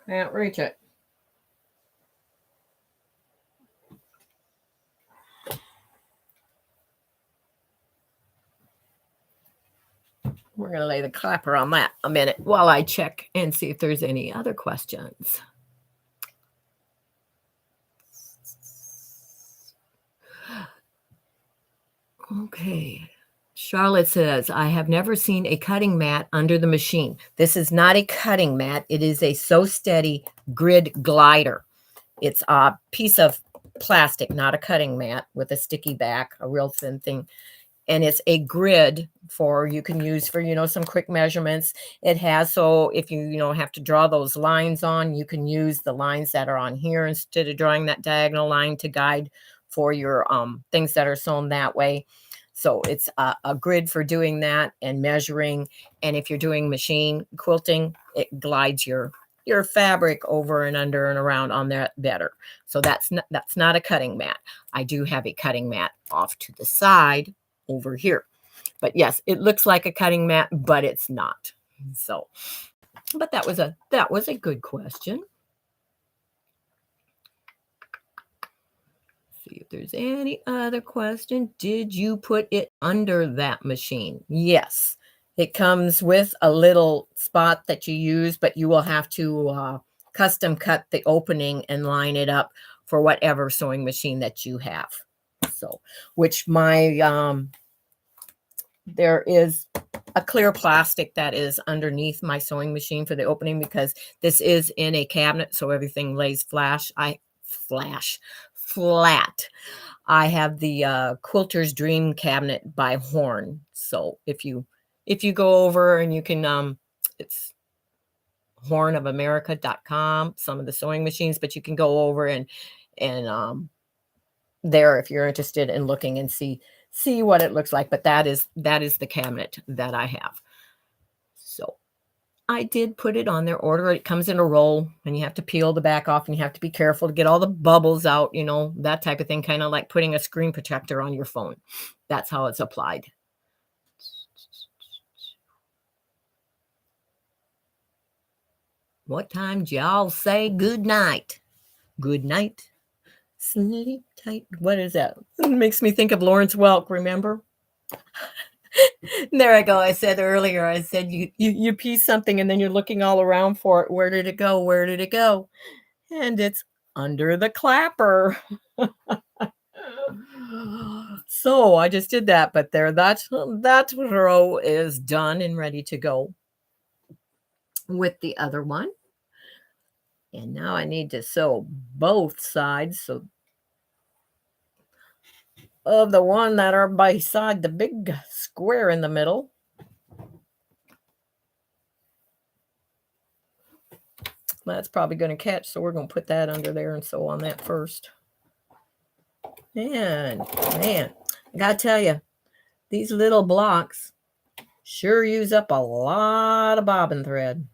Can't reach it. We're going to lay the clapper on that a minute while I check and see if there's any other questions. Okay. Charlotte says, I have never seen a cutting mat under the machine. This is not a cutting mat. It is a So Steady grid glider. It's a piece of plastic, not a cutting mat with a sticky back, a real thin thing. And it's a grid for you can use for, some quick measurements. It has, so if you have to draw those lines on, you can use the lines that are on here instead of drawing that diagonal line to guide for your things that are sewn that way. So it's a grid for doing that and measuring. And if you're doing machine quilting, it glides your fabric over and under and around on that better. So that's not a cutting mat. I do have a cutting mat off to the side over here. But yes, it looks like a cutting mat, but it's not. So, but that was a good question. See if there's any other question. Did you put it under that machine? Yes. It comes with a little spot that you use, but you will have to custom cut the opening and line it up for whatever sewing machine that you have. So, which there is a clear plastic that is underneath my sewing machine for the opening because this is in a cabinet, so everything lays flat. I have the Quilter's Dream cabinet by Horn. So if you go over and you can it's hornofamerica.com, some of the sewing machines, but you can go over and there if you're interested in looking and see what it looks like. But that is the cabinet that I have. So I did put it on their order. It comes in a roll and you have to peel the back off and you have to be careful to get all the bubbles out, that type of thing, kind of like putting a screen protector on your phone. That's how it's applied. What time do y'all say good night? Good night. Sleep tight. What is that? It makes me think of Lawrence Welk, remember? There I go. I said earlier, I said you piece something and then you're looking all around for it. Where did it go? Where did it go? And it's under the clapper. So I just did that, but there, that row is done and ready to go with the other one. And now I need to sew both sides of the one that are beside the big square in the middle. That's probably going to catch, so we're going to put that under there and sew on that first. And man, I got to tell you, these little blocks sure use up a lot of bobbin thread.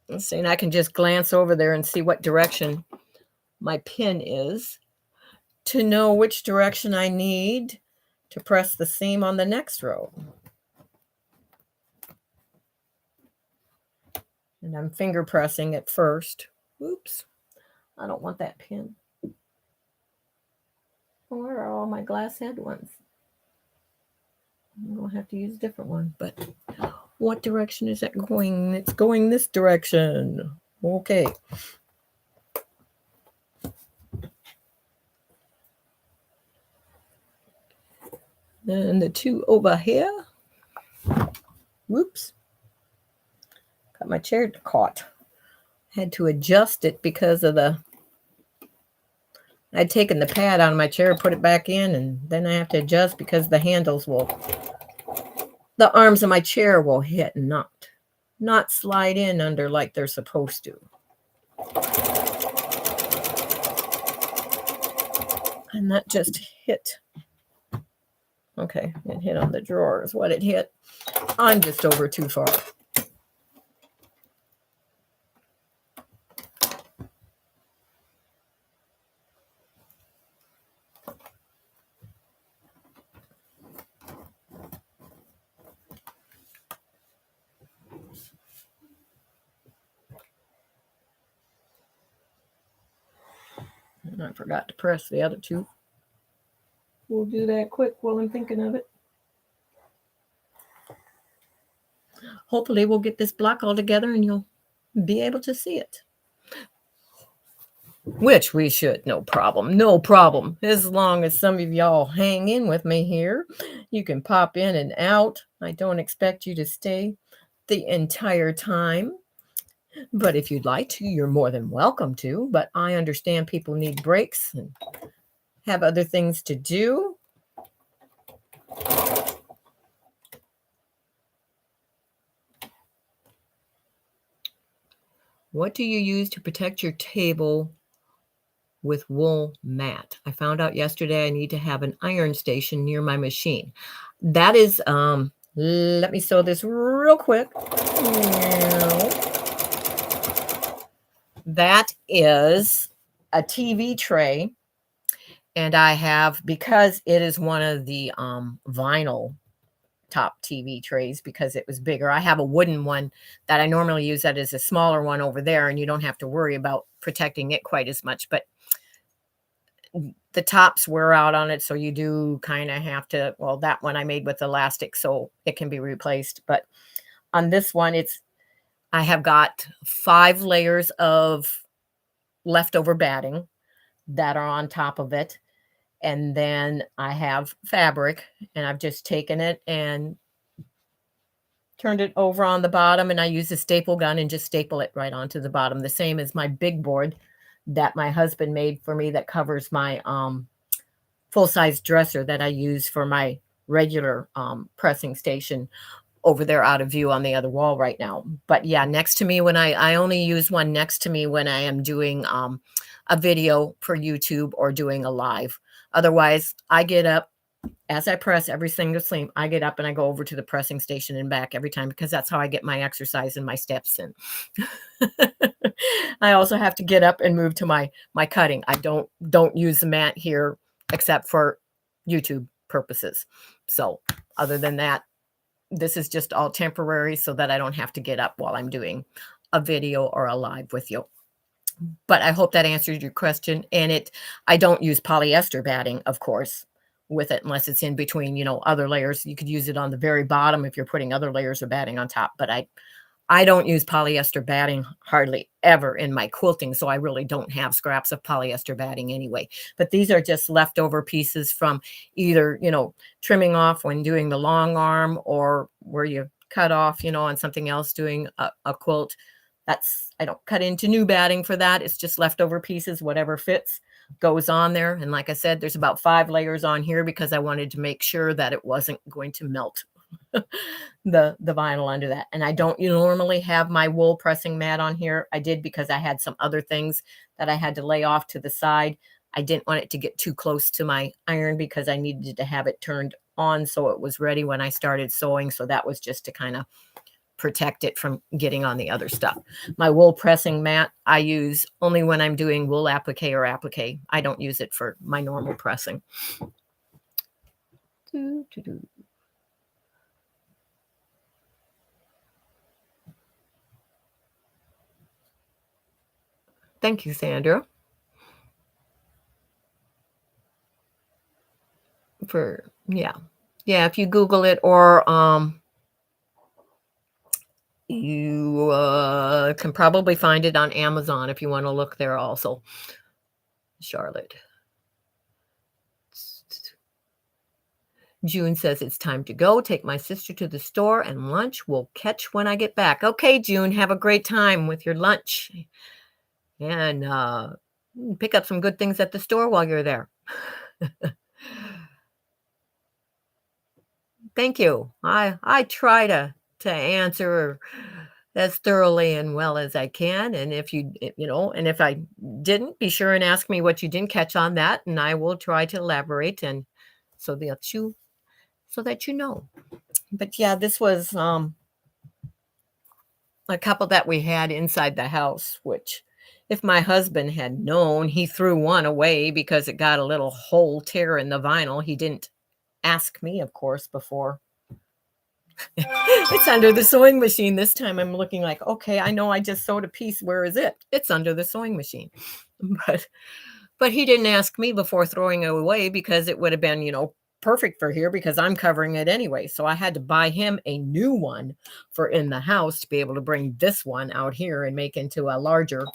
Let's see, and I can just glance over there and see what direction my pin is to know which direction I need to press the seam on the next row. And I'm finger pressing at first. Oops, I don't want that pin. Where are all my glass head ones? I'm going to have to use a different one, but what direction is that going? It's going this direction. Okay. Then the two over here. Whoops. Got my chair caught. Had to adjust it because of I'd taken the pad out of my chair, put it back in, and then I have to adjust because the handles the arms of my chair will hit and not slide in under like they're supposed to. And that just hit. Okay, it hit on the drawer is what it hit. I'm just over too far. And I forgot to press the other two. We'll do that quick while I'm thinking of it. hopefully we'll get this block all together and you'll be able to see it. Which we should, no problem, no problem. As long as some of y'all hang in with me here, you can pop in and out. I don't expect you to stay the entire time, but if you'd like to, you're more than welcome to. But I understand people need breaks and have other things to do. What do you use to protect your table with wool mat? I found out yesterday I need to have an iron station near my machine. That is, let me sew this real quick. That is a TV tray. And I have, because it is one of the vinyl top TV trays, because it was bigger. I have a wooden one that I normally use that is a smaller one over there, and you don't have to worry about protecting it quite as much. But the tops wear out on it, so you do kind of have to, well, that one I made with elastic, so it can be replaced. But on this one, I have got 5 layers of leftover batting that are on top of it. And then I have fabric, and I've just taken it and turned it over on the bottom, and I use a staple gun and just staple it right onto the bottom. The same as my big board that my husband made for me that covers my full-size dresser that I use for my regular pressing station over there out of view on the other wall right now. But yeah, next to me, when I only use one next to me when I am doing a video for YouTube or doing a live. Otherwise, I get up as I press every single seam. I get up and I go over to the pressing station and back every time, because that's how I get my exercise and my steps in. I also have to get up and move to my cutting. I don't use the mat here except for YouTube purposes. So other than that, this is just all temporary so that I don't have to get up while I'm doing a video or a live with you. But I hope that answered your question. And I don't use polyester batting, of course, with it, unless it's in between, other layers. You could use it on the very bottom if you're putting other layers of batting on top. But I don't use polyester batting hardly ever in my quilting, so I really don't have scraps of polyester batting anyway. But these are just leftover pieces from either, trimming off when doing the long arm, or where you cut off, on something else doing a quilt. I don't cut into new batting for that. It's just leftover pieces, whatever fits goes on there. And like I said, there's about 5 layers on here because I wanted to make sure that it wasn't going to melt the vinyl under that. And I don't normally have my wool pressing mat on here. I did because I had some other things that I had to lay off to the side. I didn't want it to get too close to my iron because I needed to have it turned on so it was ready when I started sewing. So that was just to kind of protect it from getting on the other stuff. My wool pressing mat I use only when I'm doing wool applique or applique. I don't use it for my normal pressing. Thank you, Sandra. Yeah, if you Google it, or you can probably find it on Amazon if you want to look there also. Charlotte. June says it's time to go. Take my sister to the store, and lunch we'll catch when I get back. Okay, June, have a great time with your lunch. And pick up some good things at the store while you're there. Thank you. I try to answer as thoroughly and well as I can. And if and if I didn't, be sure and ask me what you didn't catch on that, and I will try to elaborate, and so that you know. But yeah, this was a couple that we had inside the house, which if my husband had known, he threw one away because it got a little hole tear in the vinyl. He didn't ask me, of course, before. It's under the sewing machine. This time I'm looking like, okay, I know I just sewed a piece. Where is it? It's under the sewing machine. But he didn't ask me before throwing it away, because it would have been, perfect for here because I'm covering it anyway. So I had to buy him a new one for in the house to be able to bring this one out here and make into a larger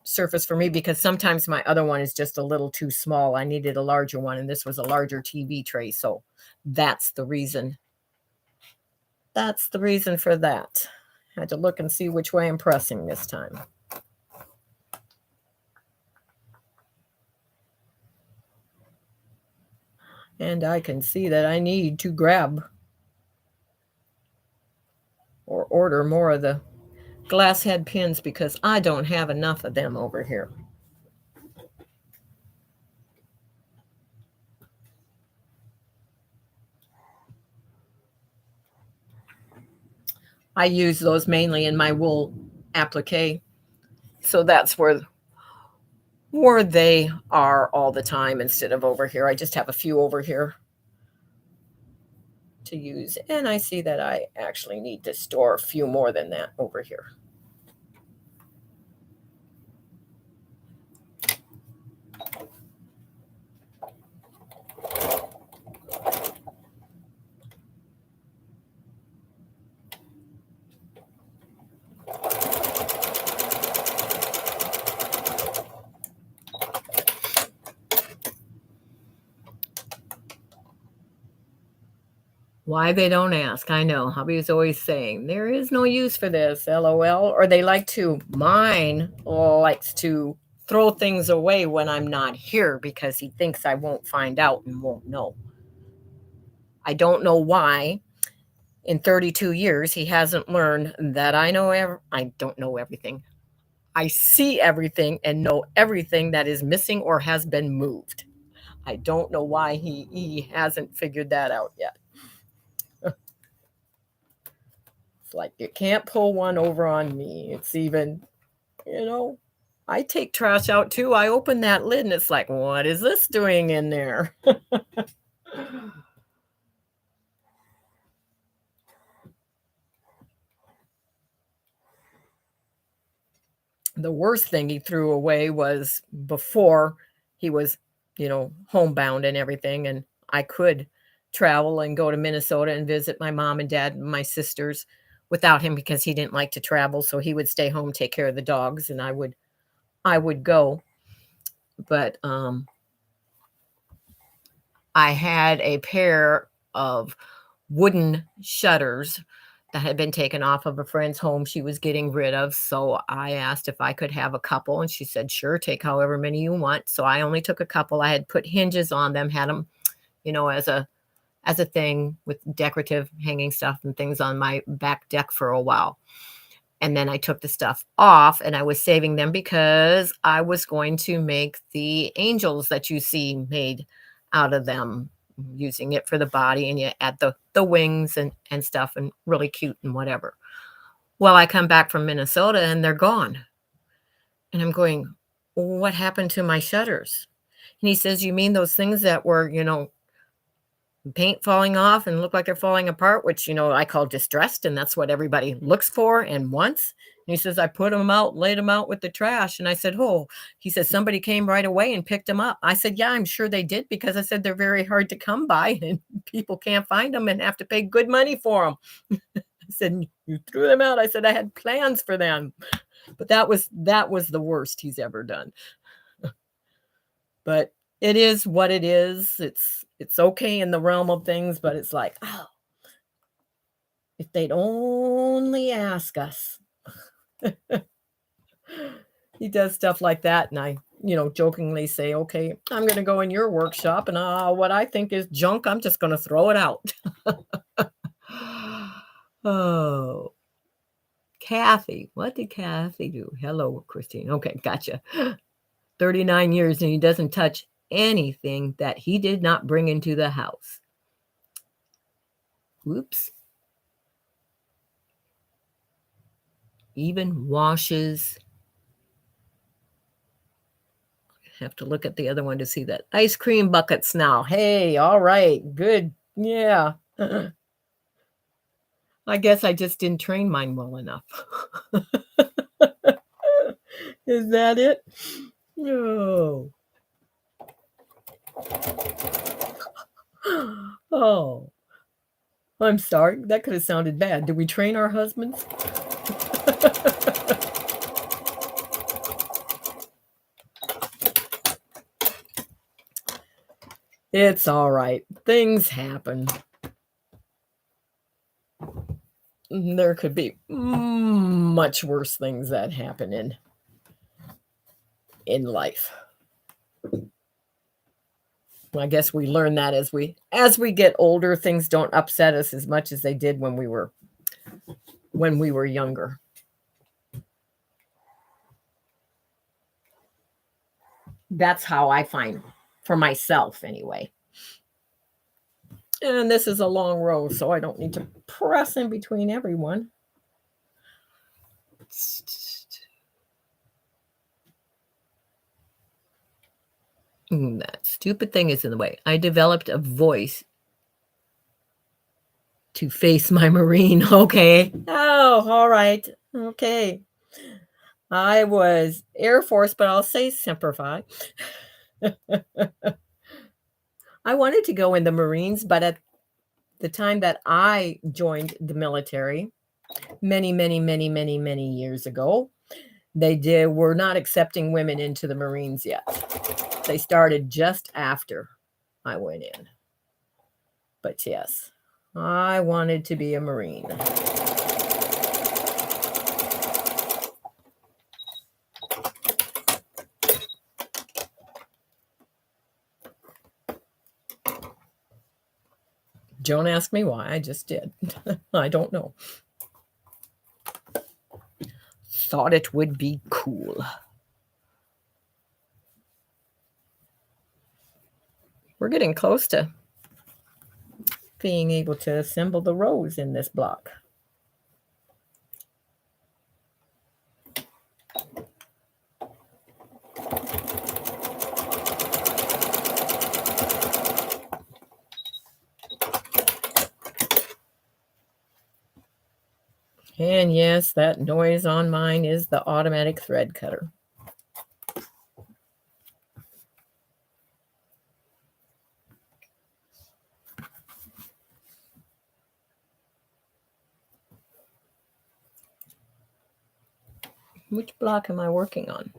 surface for me, because sometimes my other one is just a little too small. I needed a larger one, and this was a larger TV tray. So that's the reason. That's the reason for that. Had to look and see which way I'm pressing this time. And I can see that I need to grab or order more of the glass head pins because I don't have enough of them over here. I use those mainly in my wool applique. So that's where they are all the time instead of over here. I just have a few over here to use. And I see that I actually need to store a few more than that over here. Why they don't ask, I know. Hubby is always saying, there is no use for this, LOL. Or they like to, mine likes to throw things away when I'm not here because he thinks I won't find out and won't know. I don't know why. In 32 years, he hasn't learned that I don't know everything. I see everything and know everything that is missing or has been moved. I don't know why he hasn't figured that out yet. It's like you can't pull one over on me. It's even, I take trash out too. I open that lid and it's like, what is this doing in there? The worst thing he threw away was before he was, homebound and everything. And I could travel and go to Minnesota and visit my mom and dad and my sisters without him because he didn't like to travel. So he would stay home, take care of the dogs, and I would go. But I had a pair of wooden shutters that had been taken off of a friend's home she was getting rid of. So I asked if I could have a couple, and she said, sure, take however many you want. So I only took a couple. I had put hinges on them, had them, as a thing with decorative hanging stuff and things on my back deck for a while. And then I took the stuff off and I was saving them because I was going to make the angels that you see made out of them, using it for the body, and you add the wings and stuff, and really cute and whatever. Well, I come back from Minnesota and they're gone. And I'm going, what happened to my shutters? And he says, you mean those things that were, paint falling off and look like they're falling apart, which, I call distressed, and that's what everybody looks for and wants. And he says, I put them out, laid them out with the trash. And I said, oh, he says, somebody came right away and picked them up. I said, yeah, I'm sure they did, because I said, they're very hard to come by and people can't find them and have to pay good money for them. I said, you threw them out. I said, I had plans for them. But that was the worst he's ever done. But it is what it is. It's okay in the realm of things, but it's like, oh, if they'd only ask us. He does stuff like that, and I, jokingly say, okay, I'm going to go in your workshop, and what I think is junk, I'm just going to throw it out. Oh, Kathy. What did Kathy do? Hello, Christine. Okay, gotcha. 39 years, and he doesn't touch anything that he did not bring into the house. Whoops. Even washes. Have to look at the other one to see that. Ice cream buckets now. Hey, all right, good. Yeah. I guess I just didn't train mine well enough. Is that it? No. Oh, I'm sorry. That could have sounded bad. Do we train our husbands? It's all right. Things happen. There could be much worse things that happen in life. I guess we learn that as we get older, things don't upset us as much as they did when we were younger. That's how I find for myself anyway. And this is a long row, so I don't need to press in between everyone. That stupid thing is in the way. I developed a voice to face my Marine. Okay. Oh, all right. Okay. I was Air Force, but I'll say Semper Fi. I wanted to go in the Marines, but at the time that I joined the military, many, many, many, many, many years ago, they were not accepting women into the Marines yet. They started just after I went in. But yes, I wanted to be a Marine. Don't ask me why, I just did. I don't know. Thought it would be cool. We're getting close to being able to assemble the rows in this block. And yes, that noise on mine is the automatic thread cutter. Which block am I working on?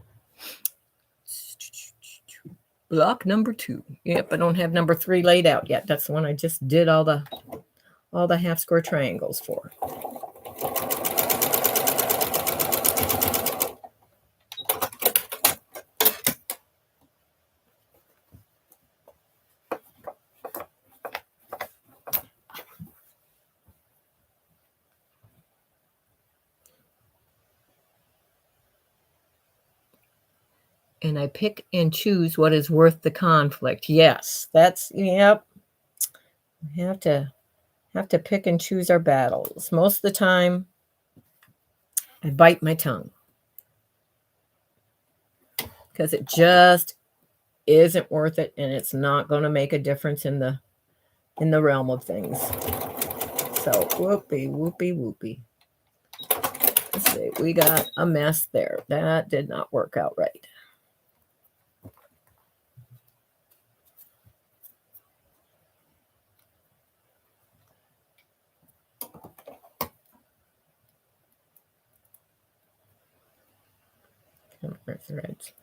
Block number 2. Yep, I don't have number 3 laid out yet. That's the one I just did all the half square triangles for. And I pick and choose what is worth the conflict. Yes, that's, yep. We have to pick and choose our battles. Most of the time, I bite my tongue because it just isn't worth it, and it's not going to make a difference in the realm of things. So whoopee. Let's see, we got a mess there. That did not work out right. Threads.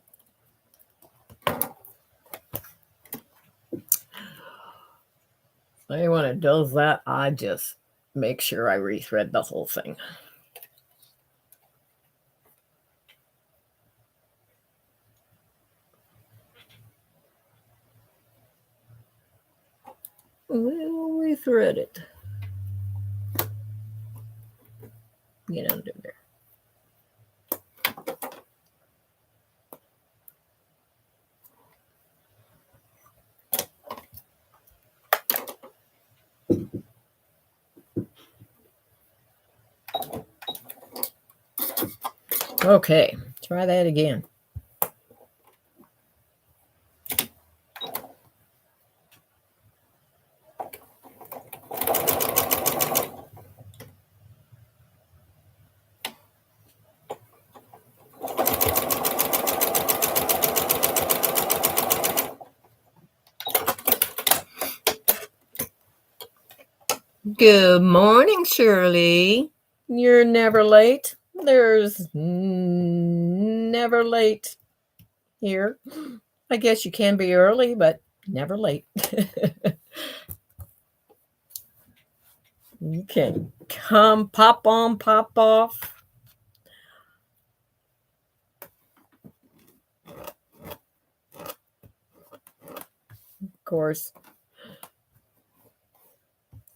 Anyone who does that, I just make sure I rethread the whole thing. We'll rethread it. Get under there. Okay, try that again. Good morning, Shirley. You're never late. There's never late here. I guess you can be early, but never late. You can come, pop on, pop off. Of course,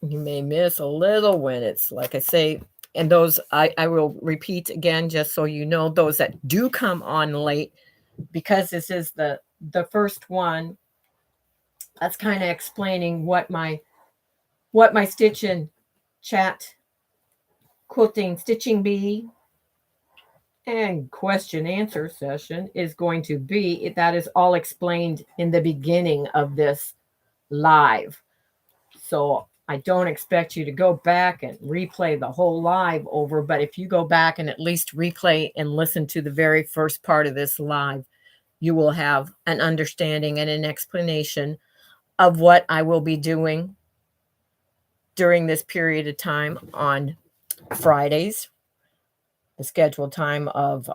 you may miss a little when it's, like I say, and those, I will repeat again, just so you know, those that do come on late, because this is the first one, that's kind of explaining what my stitch and chat quilting stitching bee and question answer session is going to be. That is all explained in the beginning of this live. So I don't expect you to go back and replay the whole live over, but if you go back and at least replay and listen to the very first part of this live, you will have an understanding and an explanation of what I will be doing during this period of time on Fridays, the scheduled time of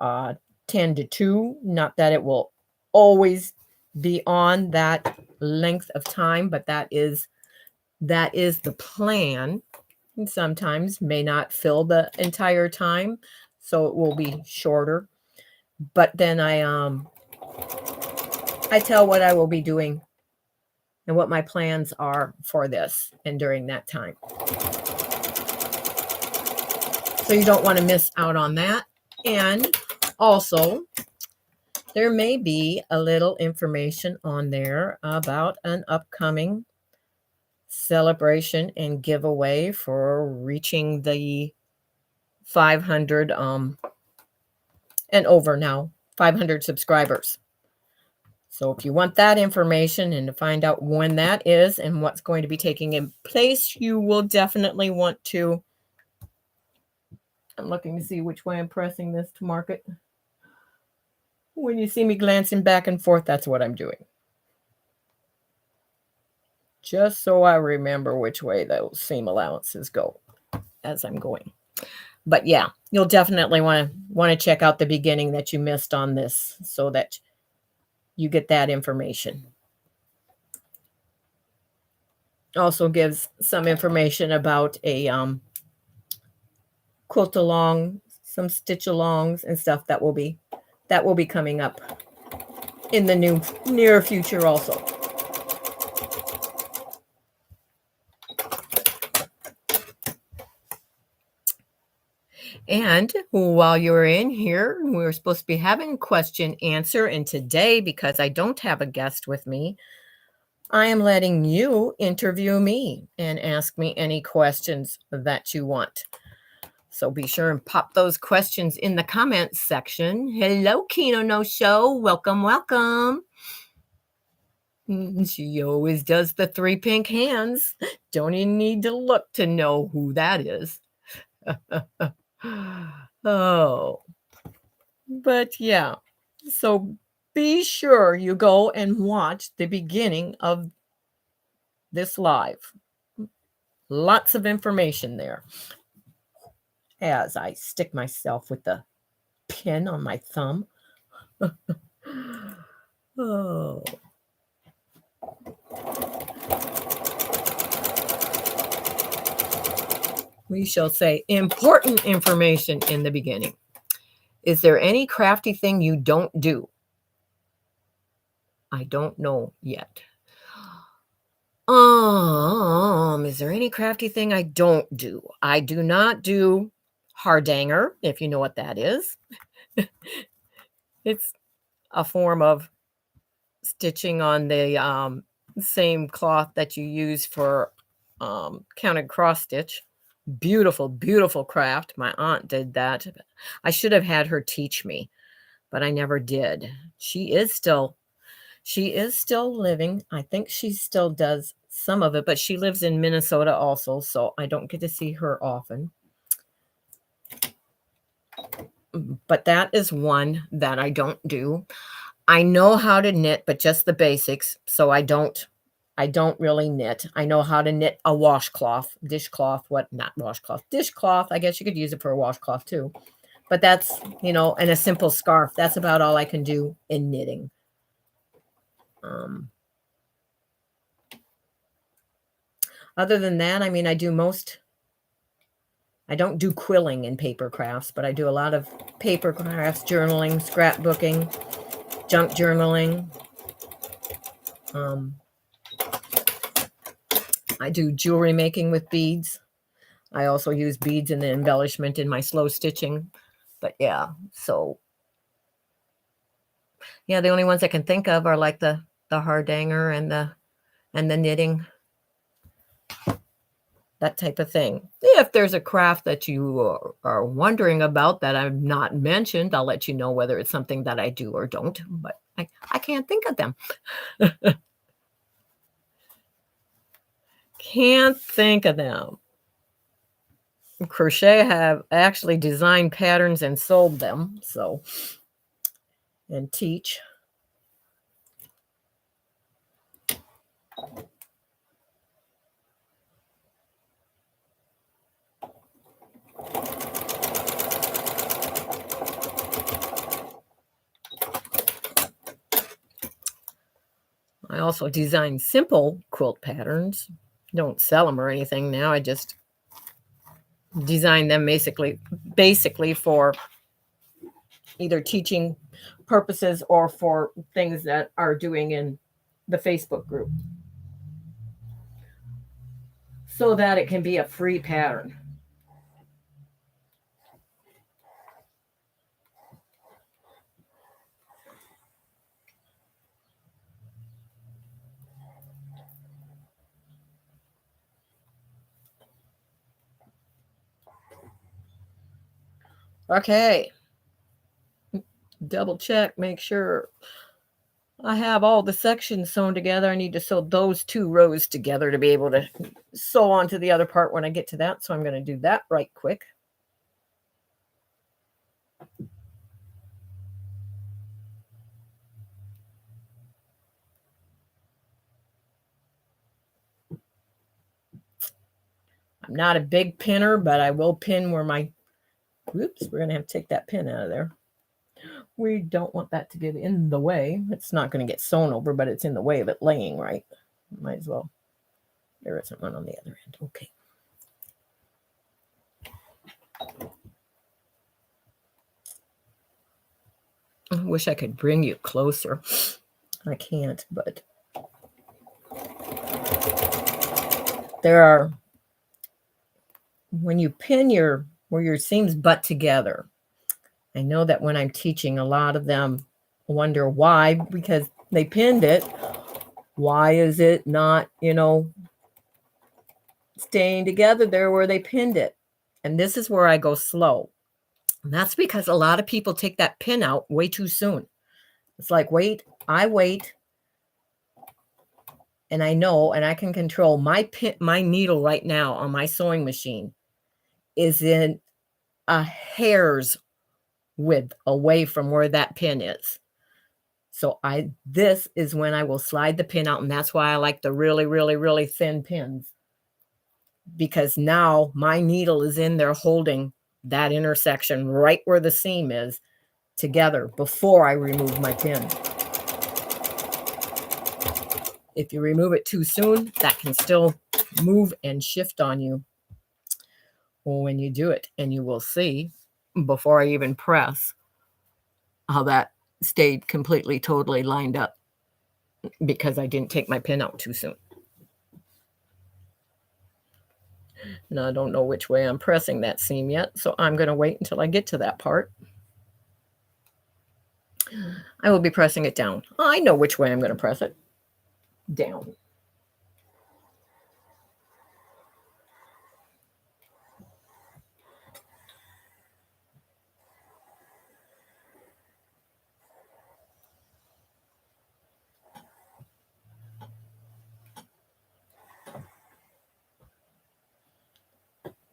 10 to 2. Not that it will always be on that length of time, but that is the plan. And sometimes may not fill the entire time, so it will be shorter. But then I tell what I will be doing and what my plans are for this and during that time. So you don't want to miss out on that. And also, there may be a little information on there about an upcoming celebration and giveaway for reaching the 500 and over now, 500 subscribers. So if you want that information and to find out when that is and what's going to be taking in place, you will definitely want to. I'm looking to see which way I'm pressing this to mark it. When you see me glancing back and forth, that's what I'm doing. Just so I remember which way those seam allowances go as I'm going. But yeah, you'll definitely want to check out the beginning that you missed on this so that you get that information. Also gives some information about a quilt along, some stitch alongs and stuff that will be coming up in the near future also. And while you're in here, we're supposed to be having question answer. And today, because I don't have a guest with me, I am letting you interview me and ask me any questions that you want. So be sure and pop those questions in the comments section. Hello, Kino No Show. Welcome, welcome. She always does the 3 pink hands. Don't even need to look to know who that is. Oh, but yeah. So be sure you go and watch the beginning of this live. Lots of information there. As I stick myself with the pin on my thumb. Oh. We shall say important information in the beginning. Is there any crafty thing you don't do? I don't know yet. Is there any crafty thing I don't do? I do not do hardanger, if you know what that is. It's a form of stitching on the same cloth that you use for counted cross stitch. Beautiful, beautiful craft. My aunt did that. I should have had her teach me, but I never did. She is still living. I think she still does some of it, but she lives in Minnesota also, so I don't get to see her often. But that is one that I don't do. I know how to knit, but just the basics, so I don't I don't really knit. I know how to knit a washcloth, dishcloth, not washcloth, dishcloth. I guess you could use it for a washcloth too. But that's, and a simple scarf. That's about all I can do in knitting. Other than that, I mean, I don't do quilling in paper crafts, but I do a lot of paper crafts, journaling, scrapbooking, junk journaling. I do jewelry making with beads. I also use beads in the embellishment in my slow stitching. But yeah, so yeah, the only ones I can think of are like the hardanger and the knitting, that type of thing. If there's a craft that you are wondering about that I've not mentioned, I'll let you know whether it's something that I do or don't, but I can't think of them. Can't think of them. Crochet, have actually designed patterns and sold them, so, and teach. I also design simple quilt patterns. Don't sell them or anything now. I just design them basically for either teaching purposes or for things that are doing in the Facebook group, so that it can be a free pattern. Okay. Double check, make sure I have all the sections sewn together. I need to sew those 2 rows together to be able to sew onto the other part when I get to that. So I'm going to do that right quick. I'm not a big pinner, but I will pin where we're going to have to take that pin out of there. We don't want that to get in the way. It's not going to get sewn over, but it's in the way of it laying right. Might as well. There isn't one on the other end. Okay. I wish I could bring you closer. I can't, but when you pin where your seams butt together, I know that when I'm teaching, a lot of them wonder why, because they pinned it. Why is it not, staying together there where they pinned it? And this is where I go slow. And that's because a lot of people take that pin out way too soon. It's like, I wait. And I know, and I can control my needle right now on my sewing machine is in a hair's width away from where that pin is. So this is when I will slide the pin out, and that's why I like the really, really, really thin pins, because now my needle is in there holding that intersection right where the seam is together before I remove my pin. If you remove it too soon, that can still move and shift on you when you do it, and you will see before I even press how that stayed completely, totally lined up because I didn't take my pin out too soon. Now I don't know which way I'm pressing that seam yet, so I'm going to wait until I get to that part. I will be pressing it down. I know which way I'm going to press it. Down.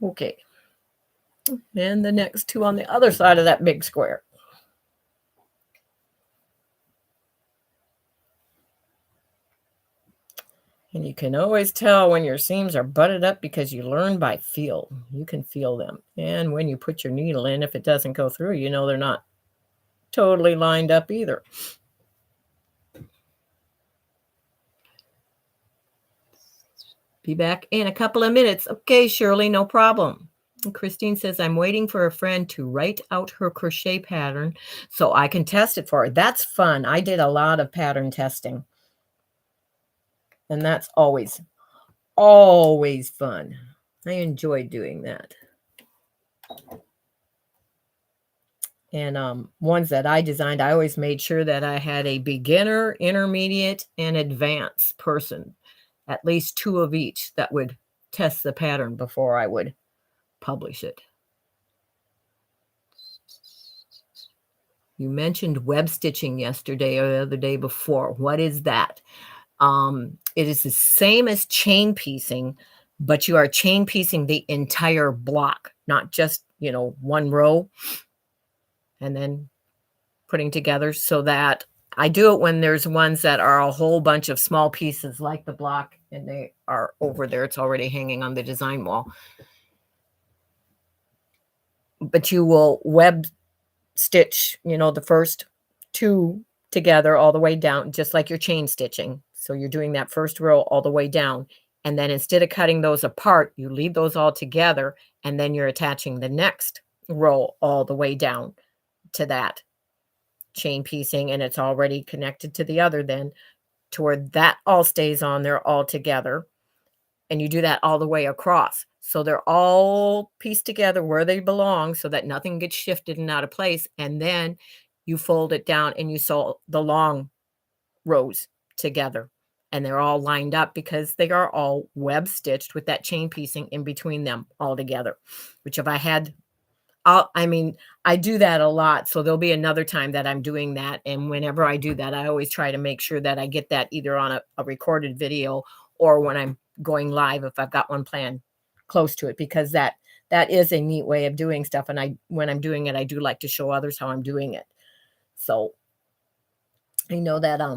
Okay. And the next 2 on the other side of that big square. And you can always tell when your seams are butted up because you learn by feel. You can feel them. And when you put your needle in, if it doesn't go through, you know they're not totally lined up either. Be back in a couple of minutes. Okay, Shirley, no problem. And Christine says, I'm waiting for a friend to write out her crochet pattern so I can test it for her. That's fun. I did a lot of pattern testing. And that's always fun. I enjoy doing that. And ones that I designed, I always made sure that I had a beginner, intermediate, and advanced person, at least 2 of each that would test the pattern before I would publish it. You mentioned web stitching yesterday or the other day before. What is that? It is the same as chain piecing, but you are chain piecing the entire block, not just, one row and then putting together, so that I do it when there's ones that are a whole bunch of small pieces like the block and they are over there. It's already hanging on the design wall. But you will web stitch, the first 2 together all the way down, just like you're chain stitching. So you're doing that first row all the way down. And then instead of cutting those apart, you leave those all together, and then you're attaching the next row all the way down to that chain piecing, and it's already connected to the other then, to where that all stays on there all together. And you do that all the way across. So they're all pieced together where they belong so that nothing gets shifted and out of place. And then you fold it down and you sew the long rows together. And they're all lined up because they are all web stitched with that chain piecing in between them all together, which if I had, I do that a lot. So there'll be another time that I'm doing that. And whenever I do that, I always try to make sure that I get that either on a recorded video or when I'm going live, if I've got one planned close to it, because that is a neat way of doing stuff. And when I'm doing it, I do like to show others how I'm doing it. So I know that I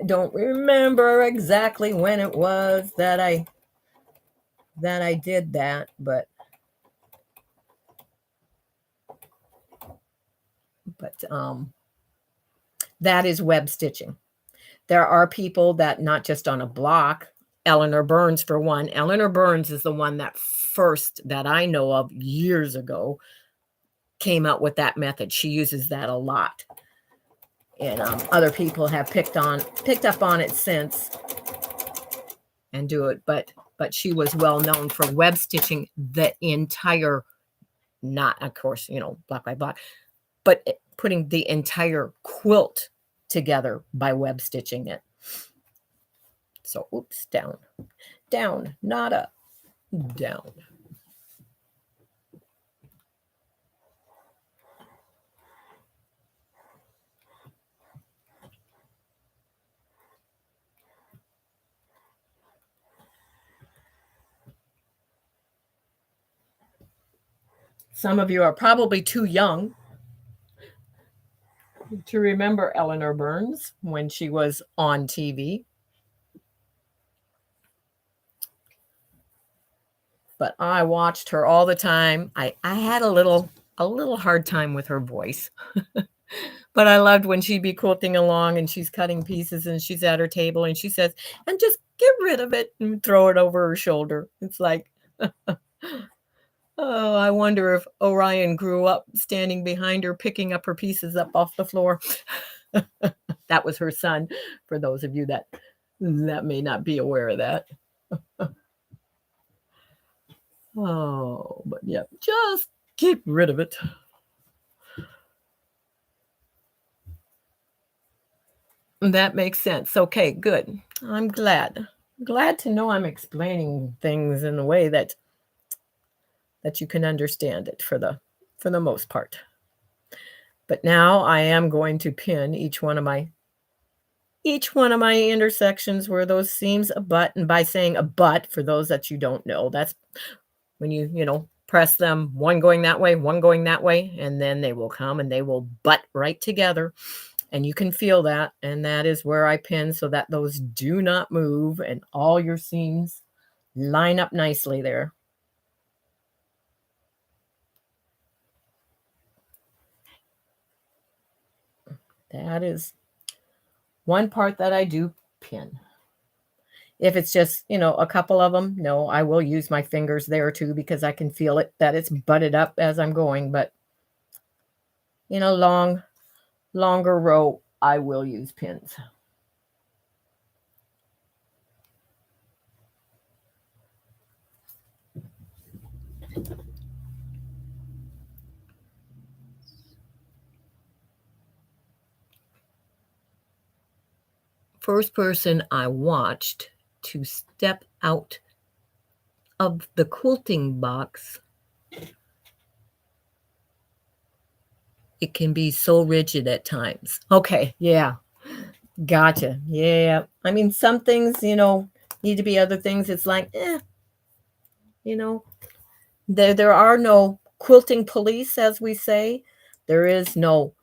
don't remember exactly when it was that I did that, but that is web stitching. There are people that not just on a block. Eleanor Burns, for one. Eleanor Burns is the one that first that I know of years ago came out with that method. She uses that a lot. And other people have picked up on it since and do it. But she was well known for web stitching the entire, not, of course, block by block, but putting the entire quilt together by web stitching it. So, oops, down, not up, down. Some of you are probably too young to remember Eleanor Burns when she was on TV. But I watched her all the time. I had a little hard time with her voice. But I loved when she'd be quilting along and she's cutting pieces and she's at her table and she says, and just get rid of it and throw it over her shoulder. It's like, oh, I wonder if Orion grew up standing behind her, picking up her pieces up off the floor. That was her son, for those of you that may not be aware of that. Oh, but yeah, just get rid of it. That makes sense. Okay, good. I'm glad to know I'm explaining things in a way that you can understand it for the most part. But now I am going to pin each one of my intersections where those seams abut. And by saying abut, for those that you don't know, that's when you press them, one going that way, one going that way, and then they will come and they will butt right together. And you can feel that, and that is where I pin so that those do not move and all your seams line up nicely there. That is one part that I do pin. If it's just, a couple of them, no, I will use my fingers there too because I can feel it that it's butted up as I'm going. But, longer row, I will use pins. First person I watched to step out of the quilting box, it can be so rigid at times. Okay, yeah, gotcha. Yeah. I mean, some things, need to be other things. It's like, you know, there are no quilting police, as we say. There is no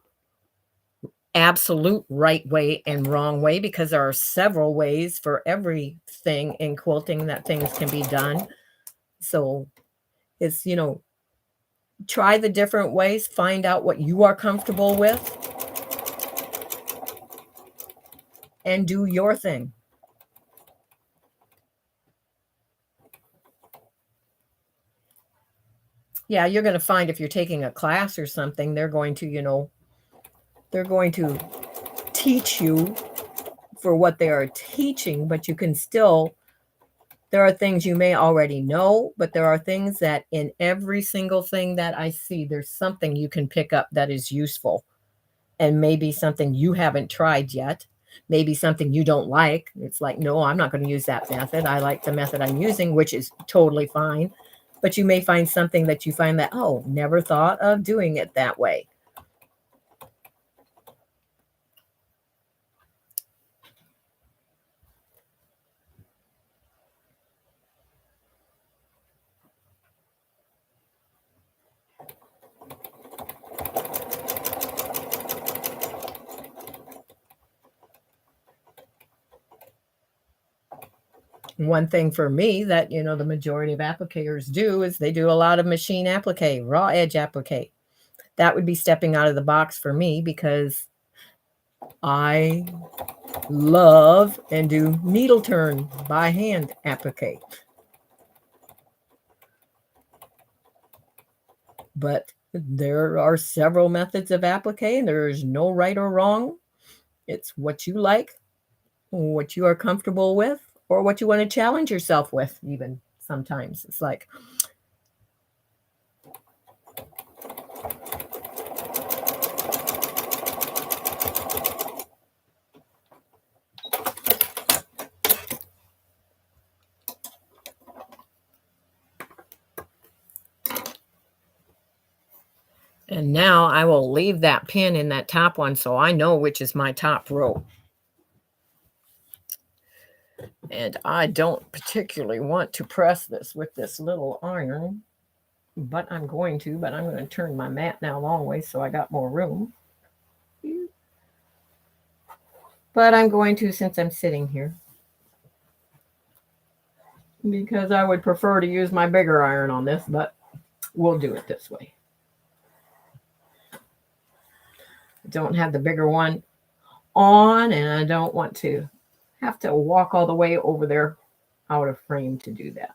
absolute right way and wrong way because there are several ways for everything in quilting that things can be done. So it's, try the different ways, find out what you are comfortable with, and do your thing. Yeah, you're going to find if you're taking a class or something, they're going to, they're going to teach you for what they are teaching, but you can still, there are things you may already know, but there are things that in every single thing that I see, there's something you can pick up that is useful and maybe something you haven't tried yet. Maybe something you don't like. It's like, no, I'm not going to use that method. I like the method I'm using, which is totally fine. But you may find something that you find that, oh, never thought of doing it that way. One thing for me that, the majority of applicators do is they do a lot of machine applique, raw edge applique. That would be stepping out of the box for me because I love and do needle turn by hand applique. But there are several methods of applique, and there is no right or wrong. It's what you like, what you are comfortable with, or what you want to challenge yourself with, even sometimes. It's like, and now I will leave that pin in that top one so I know which is my top row. And I don't particularly want to press this with this little iron, but I'm going to turn my mat now long way so I got more room. But I'm going to since I'm sitting here, because I would prefer to use my bigger iron on this, but we'll do it this way. I don't have the bigger one on, and I don't want to have to walk all the way over there out of frame to do that.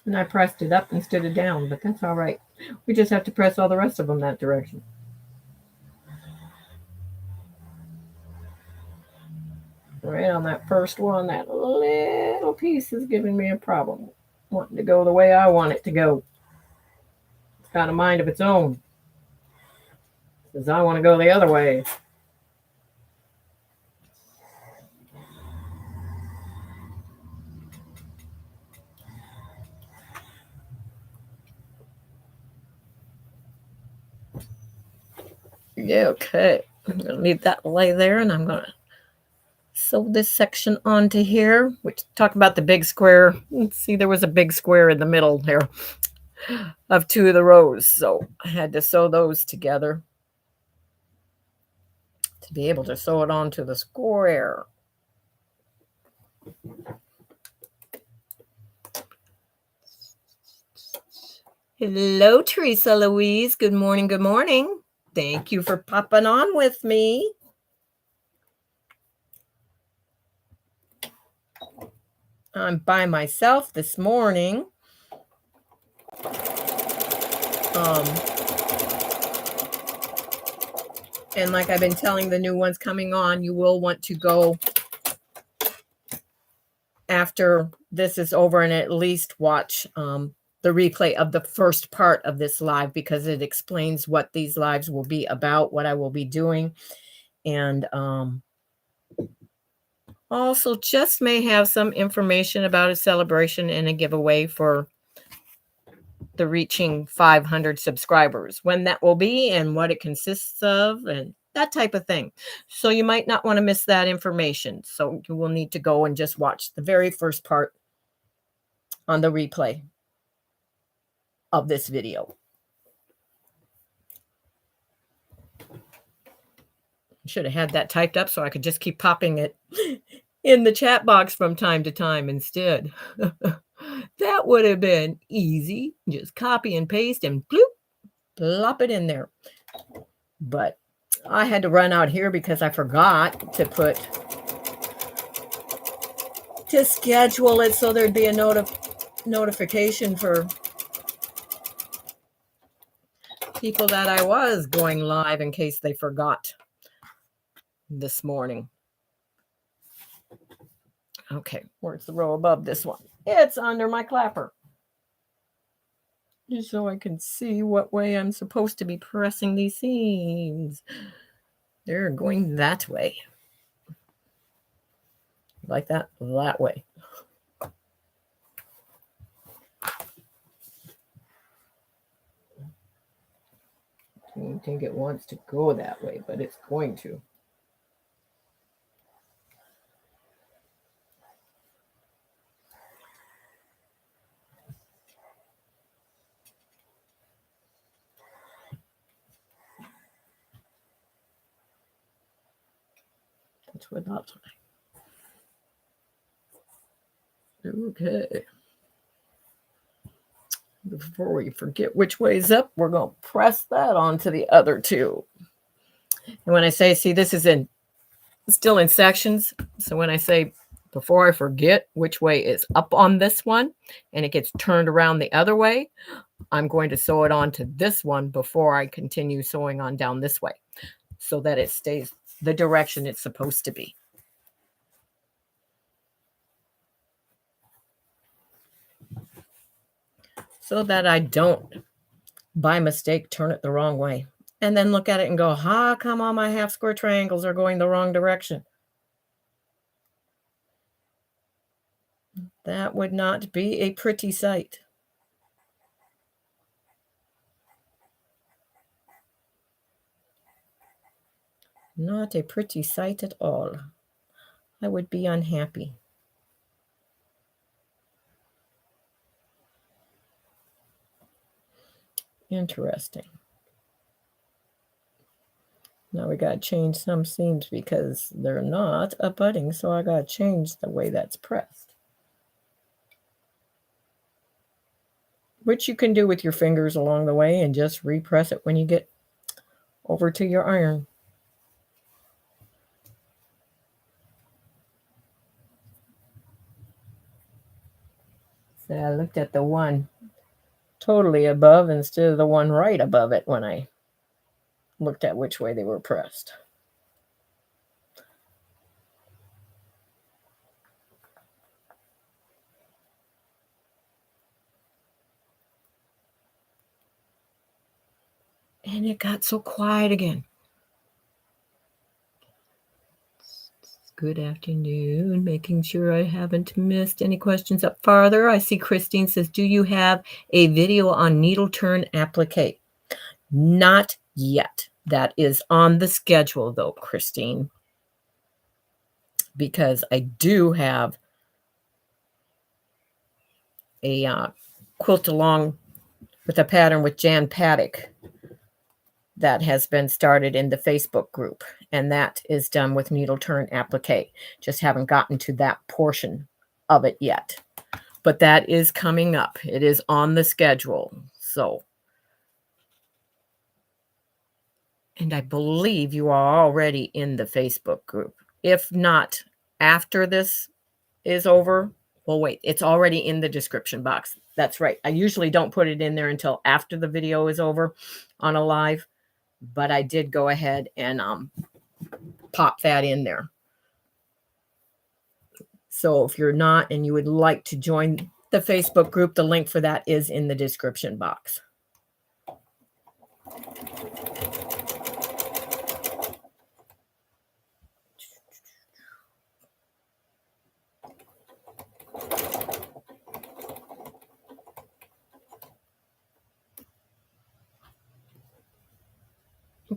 And I pressed it up instead of down, but that's all right. We just have to press all the rest of them that direction. Right on that first one, that little piece is giving me a problem. Wanting to go the way I want it to go. It's got a mind of its own. It says I want to go the other way. Yeah, okay. I'm going to leave that lay there, and I'm going to sew this section onto here, which talk about the big square. See, there was a big square in the middle there of 2 of the rows, so I had to sew those together to be able to sew it onto the square. Hello, Teresa Louise. Good morning. Good morning. Thank you for popping on with me. I'm by myself this morning. And like I've been telling the new ones coming on, you will want to go after this is over and at least watch the replay of the first part of this live, because it explains what these lives will be about, what I will be doing, and also just may have some information about a celebration and a giveaway for the reaching 500 subscribers, when that will be and what it consists of and that type of thing. So you might not want to miss that information. So you will need to go and just watch the very first part on the replay of this video. Should have had that typed up so I could just keep popping it in the chat box from time to time instead. That would have been easy. Just copy and paste and bloop, plop it in there. But I had to run out here because I forgot to schedule it so there'd be a notification for people that I was going live in case they forgot this morning. Okay, where's the row above this one? It's under my clapper. Just so I can see what way I'm supposed to be pressing these seams. They're going that way. Like that way. I don't think it wants to go that way, but it's going to. That's what that's like. Okay. Before we forget which way's up, we're going to press that onto the other two. And when I say, see, this is still in sections. So when I say, before I forget which way is up on this one and it gets turned around the other way, I'm going to sew it onto this one before I continue sewing on down this way so that it stays the direction it's supposed to be. So that I don't, by mistake, turn it the wrong way. And then look at it and go, how come all my half square triangles are going the wrong direction? That would not be a pretty sight. Not a pretty sight at all. I would be unhappy. Interesting. Now we got to change some seams because they're not abutting, so I got to change the way that's pressed. Which you can do with your fingers along the way and just repress it when you get over to your iron. So I looked at the one totally above instead of the one right above it when I looked at which way they were pressed. And it got so quiet again. Good afternoon. Making sure I haven't missed any questions up farther. I see Christine says, do you have a video on needle turn applique? Not yet. That is on the schedule though, Christine. because I do have a quilt along with a pattern with Jan Paddock that has been started in the Facebook group, and that is done with needle turn applique. Just haven't gotten to that portion of it yet, but that is coming up. It is on the schedule. So, and I believe you are already in the Facebook group. If not, after this is over, well, wait, it's already in the description box. That's right. I usually don't put it in there until after the video is over on a live, but I did go ahead and pop that in there. So if you're not and you would like to join the Facebook group, the link for that is in the description box.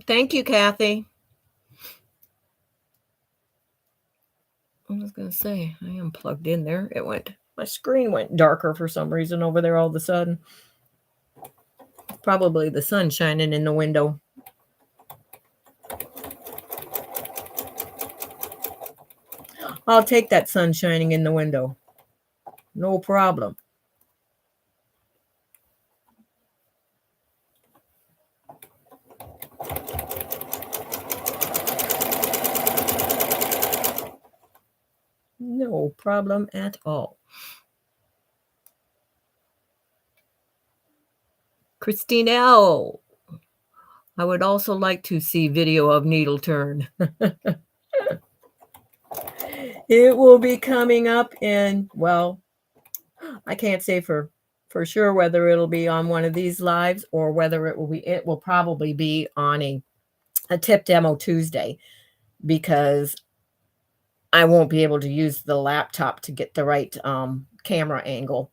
Thank you, Kathy. I was going to say, I am plugged in there. My screen went darker for some reason over there all of a sudden. Probably the sun shining in the window. I'll take that sun shining in the window. No problem. No problem at all. Christine L. I would also like to see video of needle turn. It will be coming up in, well, I can't say for sure whether it'll be on one of these lives or whether it will probably be on a tip demo Tuesday, because I won't be able to use the laptop to get the right camera angle.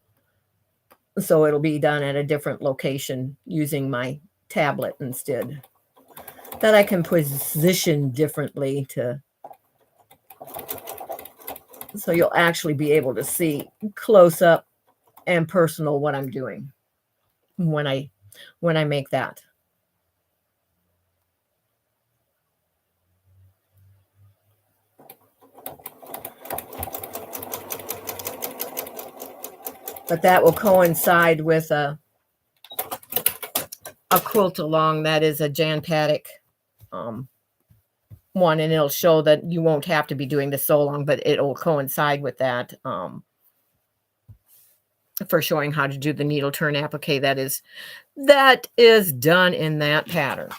So it'll be done at a different location using my tablet instead, that I can position differently so you'll actually be able to see close up and personal what I'm doing when I make that. But that will coincide with a quilt along that is a Jan Paddock one, and it'll show that you won't have to be doing the so long, but it'll coincide with that for showing how to do the needle turn applique. That is done in that pattern.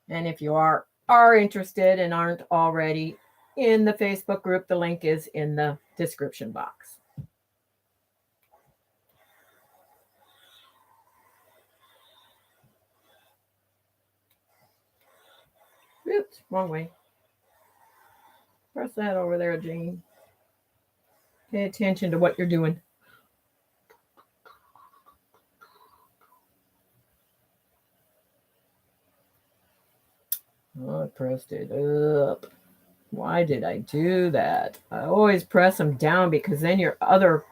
And if you are interested and aren't already in the Facebook group, the link is in the description box. Oops, wrong way. Press that over there, Jane. Pay attention to what you're doing. Oh, I pressed it up. Why did I do that? I always press them down because then your other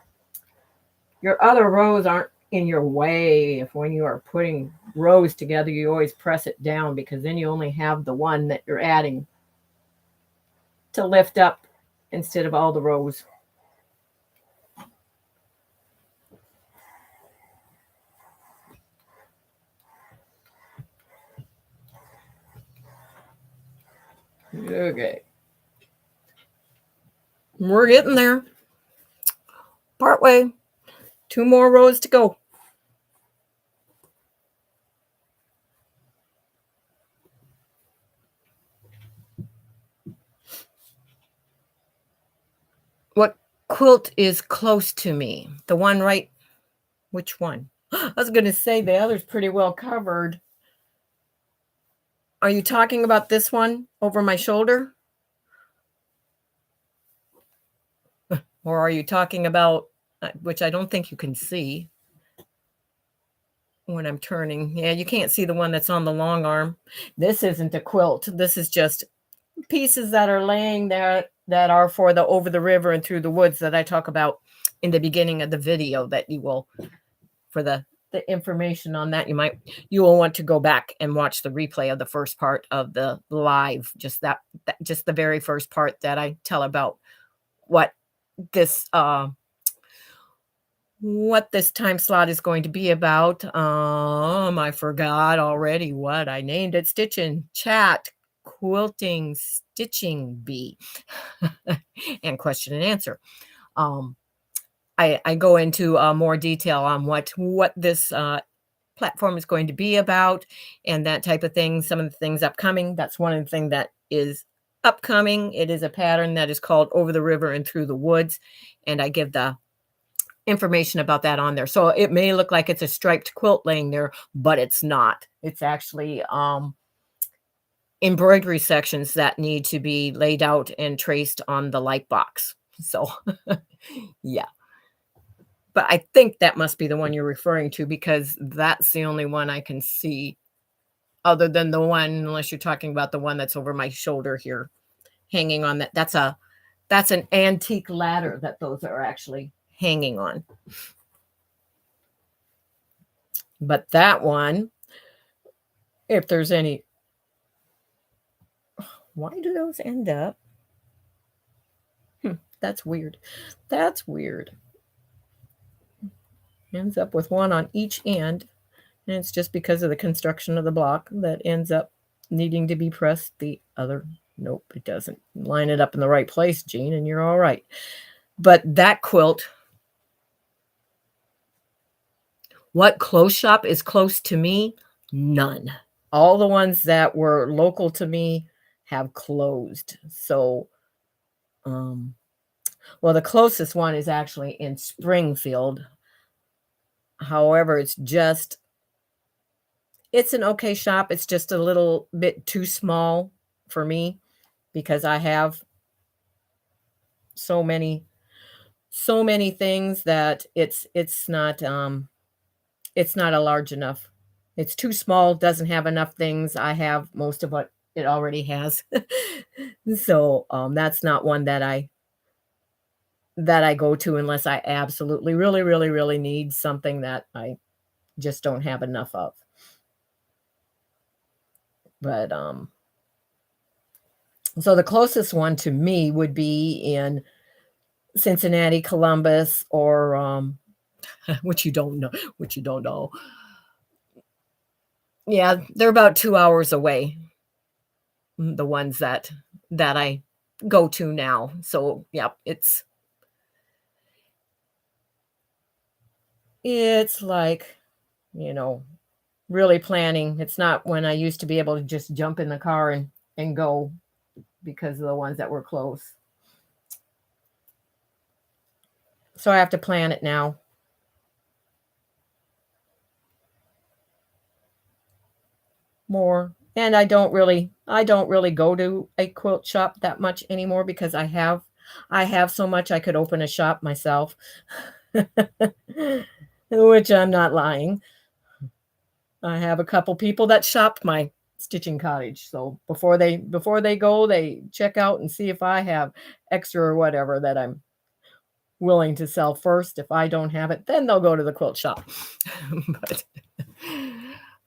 rows aren't in your way. If when you are putting rows together, you always press it down, because then you only have the one that you're adding to lift up instead of all the rows. Okay. We're getting there. Partway. 2 more rows to go. What quilt is close to me? The one right? Which one? I was going to say the other's pretty well covered. Are you talking about this one over my shoulder? Or are you talking about, which I don't think you can see when I'm turning. Yeah, you can't see the one that's on the long arm. This isn't a quilt. This is just pieces that are laying there that are for the over the river and through the woods that I talk about in the beginning of the video that you will for the information on that you will want to go back and watch the replay of the first part of the live that just the very first part that I tell about what this what this time slot is going to be about. I forgot already what I named it. Stitching chat, quilting, stitching bee, and question and answer. Um, I go into more detail on what this platform is going to be about and that type of thing. Some of the things upcoming. That's one of the things that is upcoming. It is a pattern that is called Over the River and Through the Woods, and I give the information about that on there. So it may look like it's a striped quilt laying there, but it's not. It's actually embroidery sections that need to be laid out and traced on the light box. So yeah. But I think that must be the one you're referring to because that's the only one I can see other than the one, unless you're talking about the one that's over my shoulder here, hanging on that. That's an antique ladder that those are actually hanging on. But that one, if there's any, why do those end up? That's weird. That's weird. Ends up with one on each end. And it's just because of the construction of the block that ends up needing to be pressed the other. Nope, it doesn't. Line it up in the right place, Jean, and you're all right. But that quilt, what clothes shop is close to me? None. All the ones that were local to me have closed. So, well, the closest one is actually in Springfield. However, it's an okay shop. It's just a little bit too small for me because I have so many things that it's not a large enough. It's too small, doesn't have enough things. I have most of what it already has. So, that's not one that I go to unless I absolutely really, really, really need something that I just don't have enough of. But, so the closest one to me would be in Cincinnati, Columbus, or, which you don't know, which you don't know. Yeah, they're about 2 hours away, the ones that I go to now. So, yeah, it's like, you know, really planning. It's not when I used to be able to just jump in the car and go because of the ones that were close. So I have to plan it now. More. And I don't really go to a quilt shop that much anymore because I have so much I could open a shop myself. Which I'm not lying. I have a couple people that shop my stitching cottage. So before they go, they check out and see if I have extra or whatever that I'm willing to sell first. If I don't have it, then they'll go to the quilt shop. But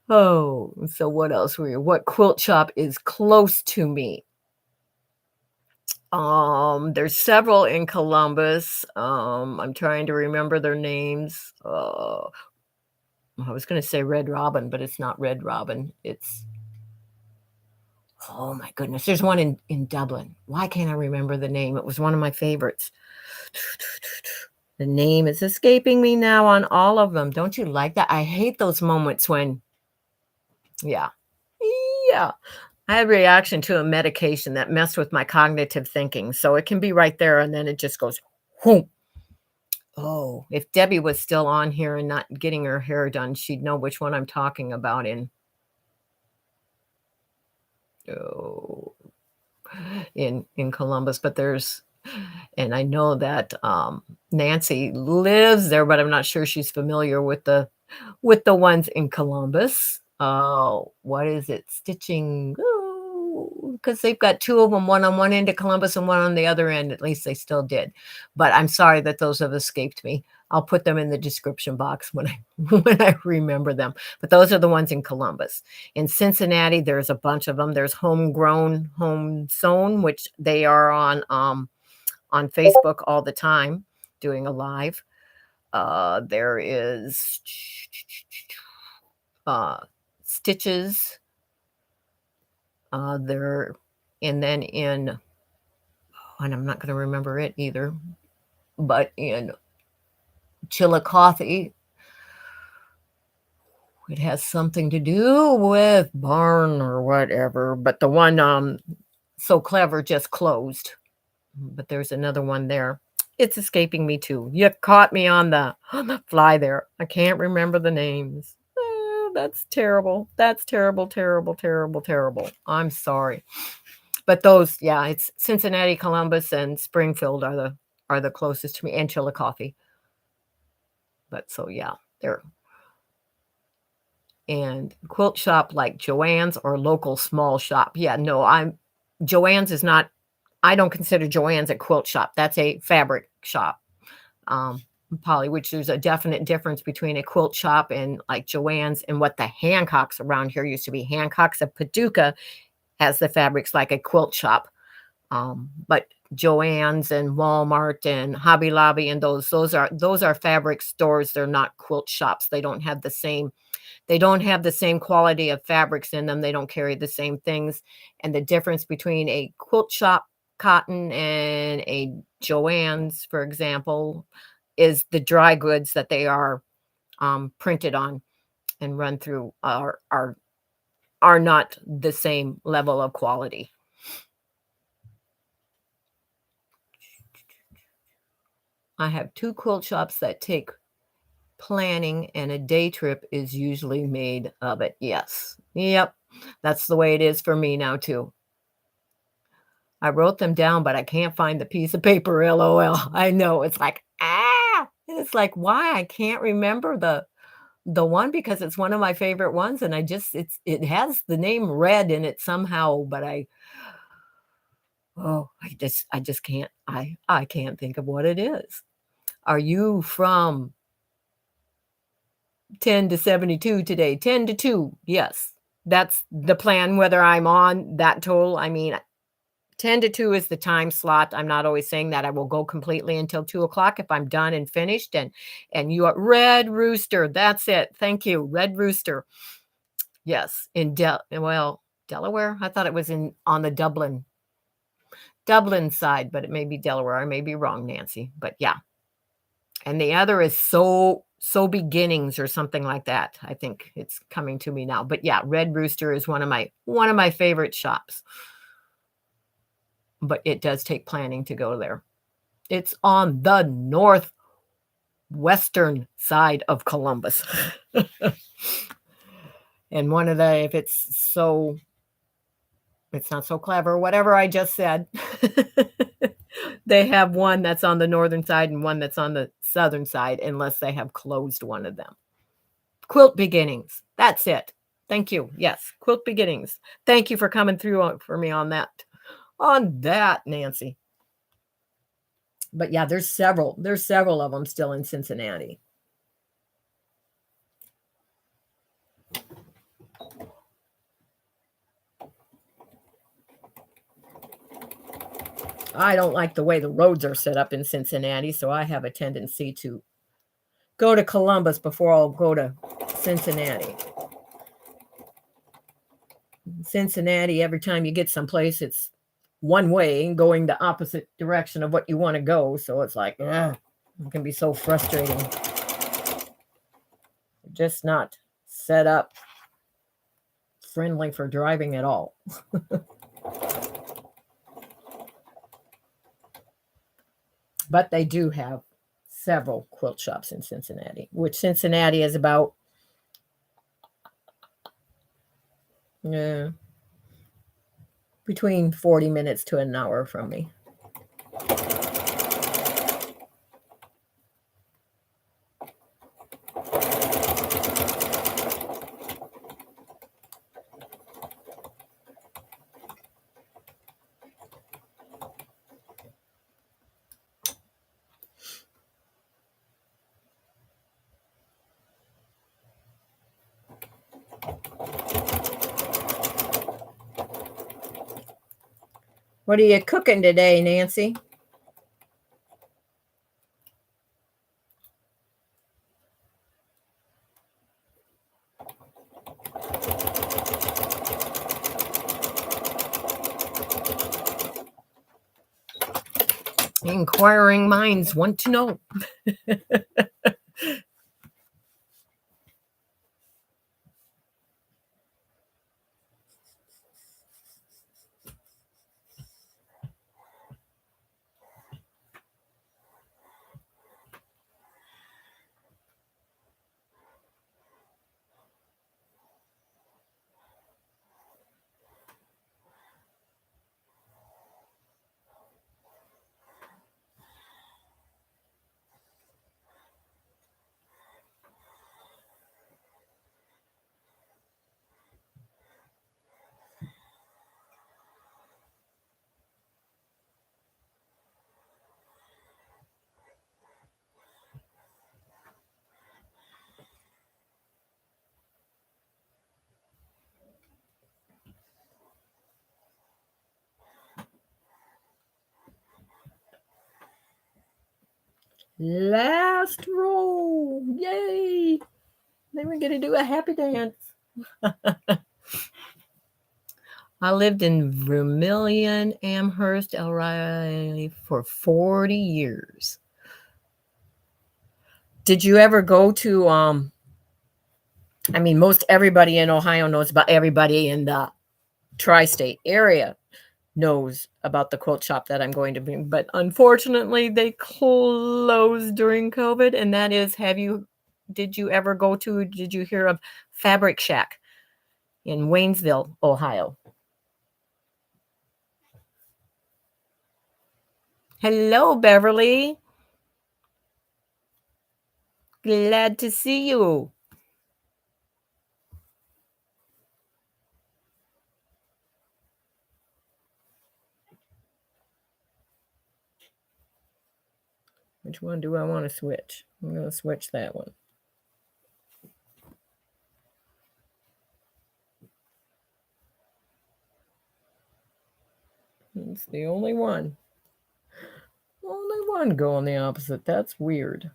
oh, so what else were you? What quilt shop is close to me? There's several in Columbus. I'm trying to remember their names. I was going to say Red Robin, but it's not Red Robin. It's oh my goodness. There's one in Dublin. Why can't I remember the name? It was one of my favorites. The name is escaping me now on all of them. Don't you like that? I hate those moments when, yeah, yeah. I had a reaction to a medication that messed with my cognitive thinking. So it can be right there and then it just goes, whoom. Oh, if Debbie was still on here and not getting her hair done, she'd know which one I'm talking about oh, in Columbus. But and I know that Nancy lives there, but I'm not sure she's familiar with the ones in Columbus. What is it? Stitching. Oh, because they've got two of them, one on one end of Columbus and one on the other end. At least they still did. But I'm sorry that those have escaped me. I'll put them in the description box when I when I remember them. But those are the ones in Columbus. In Cincinnati, there's a bunch of them. There's Homegrown, Home Sewn, which they are on Facebook all the time doing a live. There is Stitches. There, and then and I'm not going to remember it either, but in Chillicothe, it has something to do with barn or whatever. But the one So Clever just closed. But there's another one there. It's escaping me too. You caught me on the fly there. I can't remember the names. Oh, that's terrible. That's terrible, terrible, terrible, terrible. I'm sorry. But those, yeah, it's Cincinnati, Columbus, and Springfield are the closest to me, and Chillicothe. But so yeah, they're and quilt shop like Joann's or local small shop. Yeah, no, Joann's is not. I don't consider Joann's a quilt shop. That's a fabric shop. Polly, which there's a definite difference between a quilt shop and like Joann's and what the Hancocks around here used to be. Hancocks of Paducah has the fabrics like a quilt shop. But Joann's and Walmart and Hobby Lobby and those are fabric stores. They're not quilt shops. They don't have the same quality of fabrics in them. They don't carry the same things. And the difference between a quilt shop cotton and a Joann's, for example, is the dry goods that they are printed on and run through are not the same level of quality. I have 2 quilt shops that take planning, and a day trip is usually made of it. Yes. Yep. That's the way it is for me now too. I wrote them down, but I can't find the piece of paper, LOL. I know. It's like, it's like, why? I can't remember the one because it's one of my favorite ones, and it has the name Red in it somehow, but I just can't. I can't think of what it is. Are you from 10 to 72 today? 10 to 2. Yes. That's the plan, whether I'm on that total. I mean, 10 to 2 is the time slot. I'm not always saying that I will go completely until 2:00 if I'm done and finished. And you are Red Rooster. That's it. Thank you. Red Rooster. Yes. Delaware. I thought it was on the Dublin side, but it may be Delaware. I may be wrong, Nancy. But yeah. And the other is so beginnings or something like that. I think it's coming to me now. But yeah, Red Rooster is one of my favorite shops. But it does take planning to go there. It's on the northwestern side of Columbus. And if it's not so clever, whatever I just said, they have one that's on the northern side and one that's on the southern side, unless they have closed one of them. Quilt Beginnings. That's it. Thank you. Yes, Quilt Beginnings. Thank you for coming through for me on that. Nancy. But yeah, there's several of them still in Cincinnati. I don't like the way the roads are set up in Cincinnati, so I have a tendency to go to Columbus before I'll go to Cincinnati. Cincinnati, every time you get someplace, it's one way going the opposite direction of what you want to go. So it's like, it can be so frustrating. Just not set up friendly for driving at all. But they do have several quilt shops in Cincinnati, which Cincinnati is about between 40 minutes to an hour from me. What are you cooking today, Nancy? Inquiring minds want to know. Last row. Yay. Then we're going to do a happy dance. I lived in Vermilion, Amherst, El Riley for 40 years. Did you ever go to I mean, most everybody in Ohio knows about, everybody in the tri-state area knows about the quilt shop that I'm going to bring, but unfortunately they closed during COVID. And that is, did you hear of Fabric Shack in Waynesville, Ohio? Hello, Beverly. Glad to see you. Which one do I want to switch? I'm going to switch that one. It's the only one. Only one going the opposite. That's weird.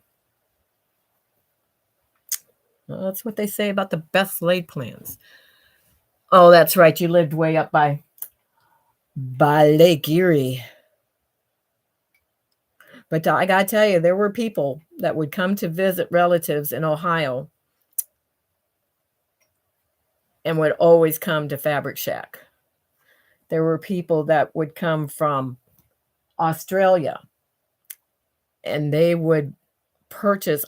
Well, that's what they say about the best laid plans. Oh, that's right. You lived way up by Lake Erie. But I got to tell you, there were people that would come to visit relatives in Ohio and would always come to Fabric Shack. There were people that would come from Australia and they would purchase,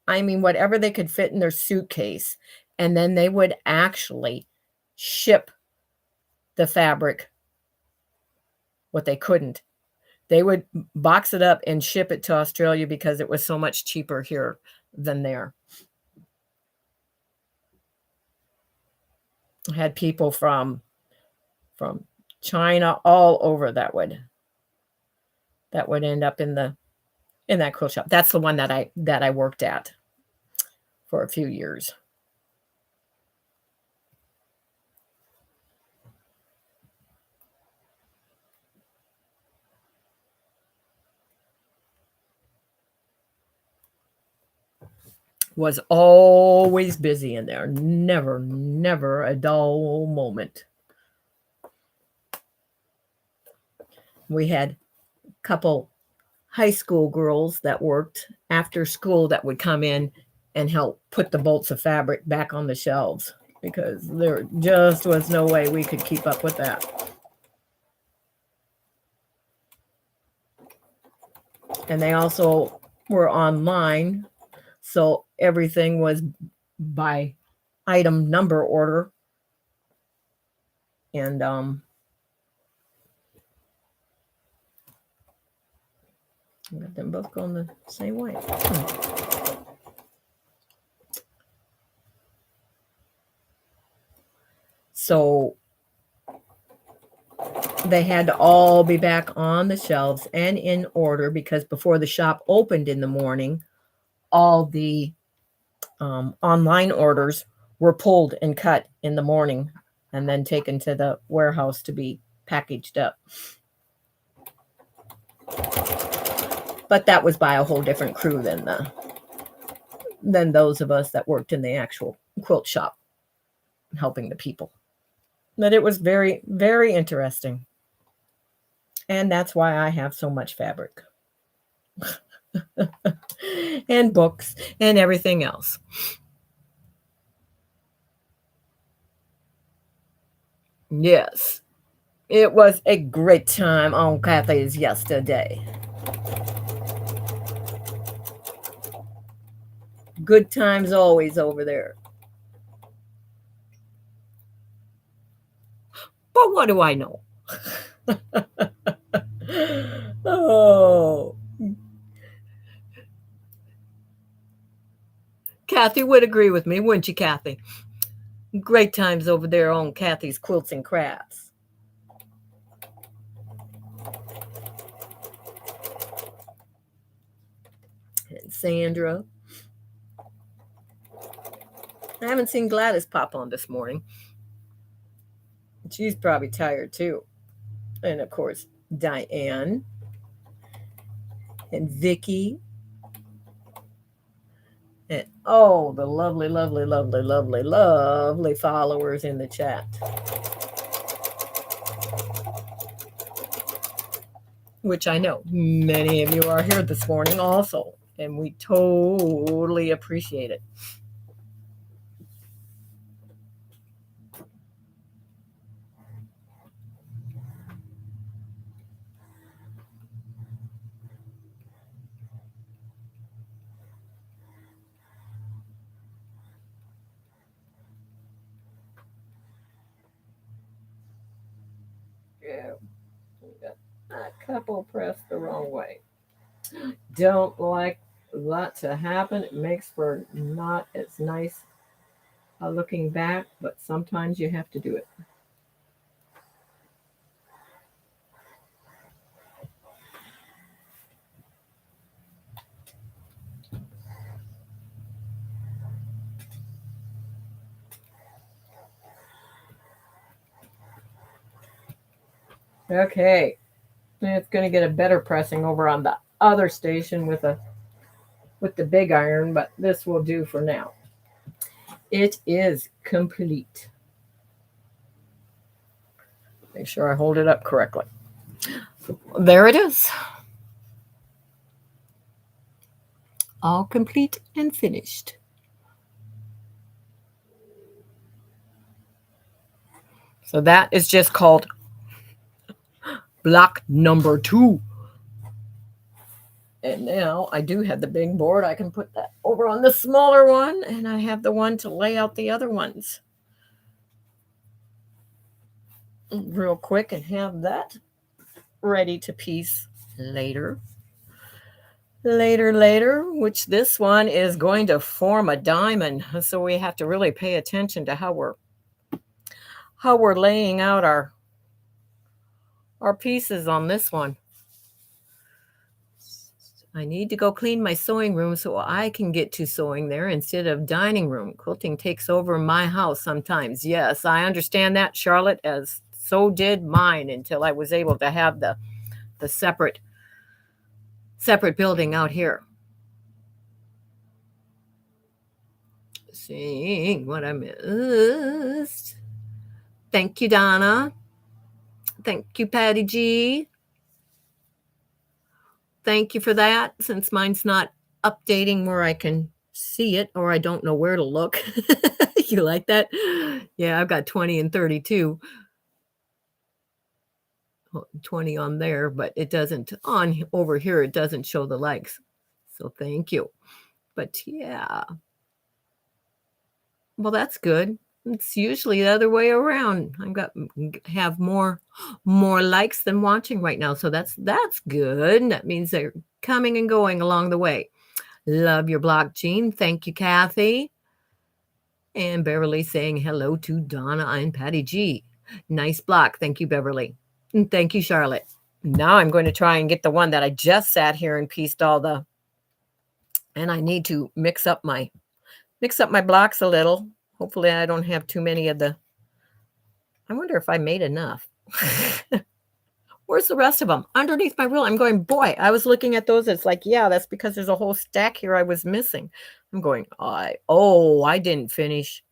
whatever they could fit in their suitcase. And then they would actually ship the fabric, what they couldn't. They would box it up and ship it to Australia because it was so much cheaper here than there. I had people from China all over that would end up in that quilt shop. That's the one that I worked at for a few years. Was always busy in there. Never a dull moment. We had a couple high school girls that worked after school that would come in and help put the bolts of fabric back on the shelves because there just was no way we could keep up with that. And they also were online, so everything was by item number order. And got them both going the same way. So they had to all be back on the shelves and in order because before the shop opened in the morning, all the online orders were pulled and cut in the morning and then taken to the warehouse to be packaged up. But that was by a whole different crew than those of us that worked in the actual quilt shop helping the people. But it was very, very interesting. And that's why I have so much fabric. And books and everything else. Yes, it was a great time on Kathy's yesterday. Good times always over there. But what do I know? Oh. Kathy would agree with me, wouldn't you, Kathy? Great times over there on Kathy's Quilts and Crafts. And Sandra. I haven't seen Gladys pop on this morning. She's probably tired too. And of course, Diane and Vicky. And oh, the lovely, lovely, lovely, lovely, lovely followers in the chat. Which I know many of you are here this morning also. And we totally appreciate it. Yeah, that couple pressed the wrong way. Don't like that to happen. It makes for not as nice looking back, but sometimes you have to do it. Okay, it's going to get a better pressing over on the other station with the big iron, but this will do for now. It is complete. Make sure I hold it up correctly. There it is. All complete and finished. So that is just called block number 2. And now I do have the big board. I can put that over on the smaller one, and I have the one to lay out the other ones real quick and have that ready to piece later, which this one is going to form a diamond. So we have to really pay attention to how we're laying out our pieces on this one. I need to go clean my sewing room so I can get to sewing there instead of dining room. Quilting takes over my house sometimes. Yes, I understand that, Charlotte, as so did mine until I was able to have the separate building out here. Seeing what I missed. Thank you, Donna. Thank you, Patty G. Thank you for that, since mine's not updating where I can see it, or I don't know where to look. You like that? Yeah, I've got 20 and 32. 20 on there, but it doesn't on over here. It doesn't show the likes. So thank you. But yeah. Well, that's good. It's usually the other way around. Have more likes than watching right now. So that's good. That means they're coming and going along the way. Love your block, Jean. Thank you, Kathy. And Beverly saying hello to Donna and Patty G. Nice block. Thank you, Beverly. And thank you, Charlotte. Now I'm going to try and get the one that I just sat here and pieced and I need to mix up my blocks a little. Hopefully I don't have too many I wonder if I made enough. Where's the rest of them? Underneath my ruler. I'm going, boy, I was looking at those. It's like, yeah, that's because there's a whole stack here I was missing. I'm going, I didn't finish.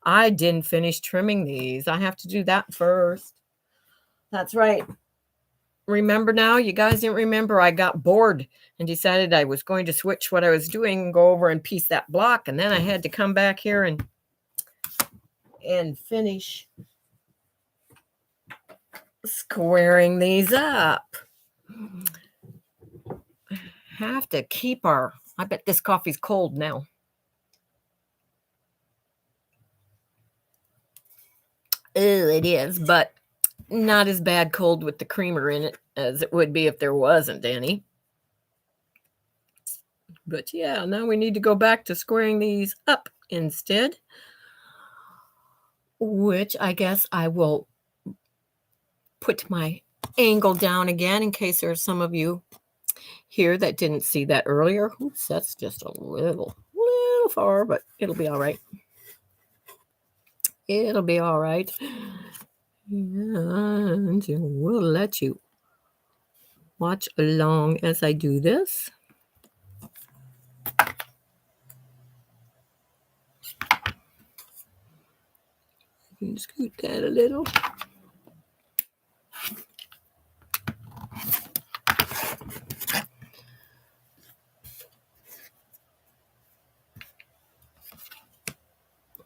I didn't finish trimming these. I have to do that first. That's right. Remember now? You guys didn't remember. I got bored and decided I was going to switch what I was doing and go over and piece that block. And then I had to come back here and finish squaring these up. Have to keep our, I bet this coffee's cold now. Oh, it is, but not as bad cold with the creamer in it as it would be if there wasn't any. But yeah, now we need to go back to squaring these up instead, which I guess I will put my angle down again in case there's some of you here that didn't see that earlier. Oops, that's just a little far, but it'll be all right. It'll be all right. And we'll let you watch along as I do this. Scoot that a little.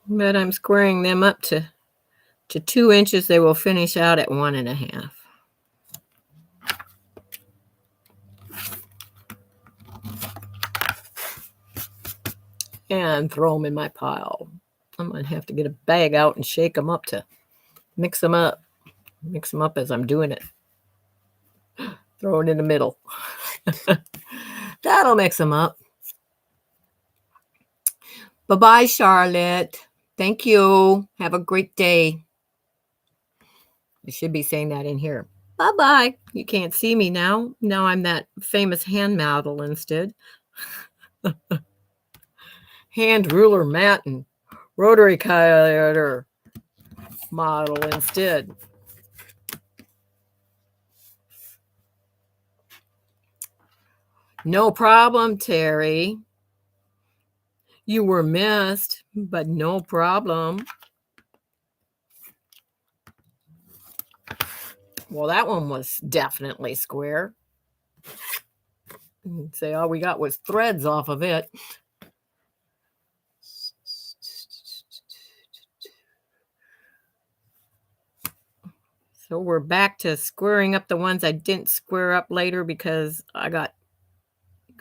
But I'm squaring them up to 2 inches. They will finish out at 1.5. And throw them in my pile. I'm going to have to get a bag out and shake them up to mix them up. Mix them up as I'm doing it. Throw it in the middle. That'll mix them up. Bye-bye, Charlotte. Thank you. Have a great day. I should be saying that in here. Bye-bye. You can't see me now. Now I'm that famous hand model instead. Hand ruler mat and rotary cutter model instead. No problem, Terry. You were missed, but no problem. Well, that one was definitely square. You'd say all we got was threads off of it. So we're back to squaring up the ones I didn't square up later because I got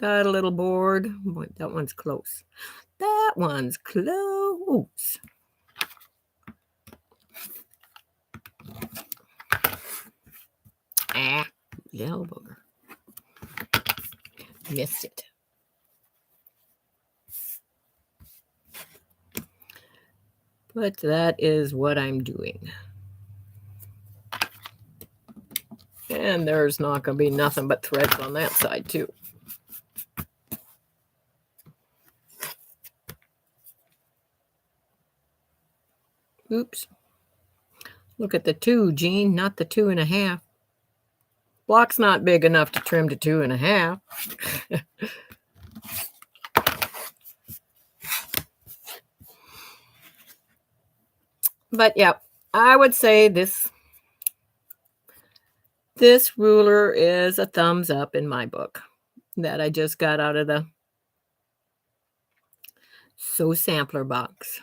a little bored. Boy, that one's close. That one's close. Little booger. Missed it. But that is what I'm doing. And there's not going to be nothing but threads on that side too. Oops. Look at the 2, Jean, not the 2.5. Block's not big enough to trim to 2.5. But yeah, I would say this ruler is a thumbs up in my book that I just got out of the Sew Sampler box.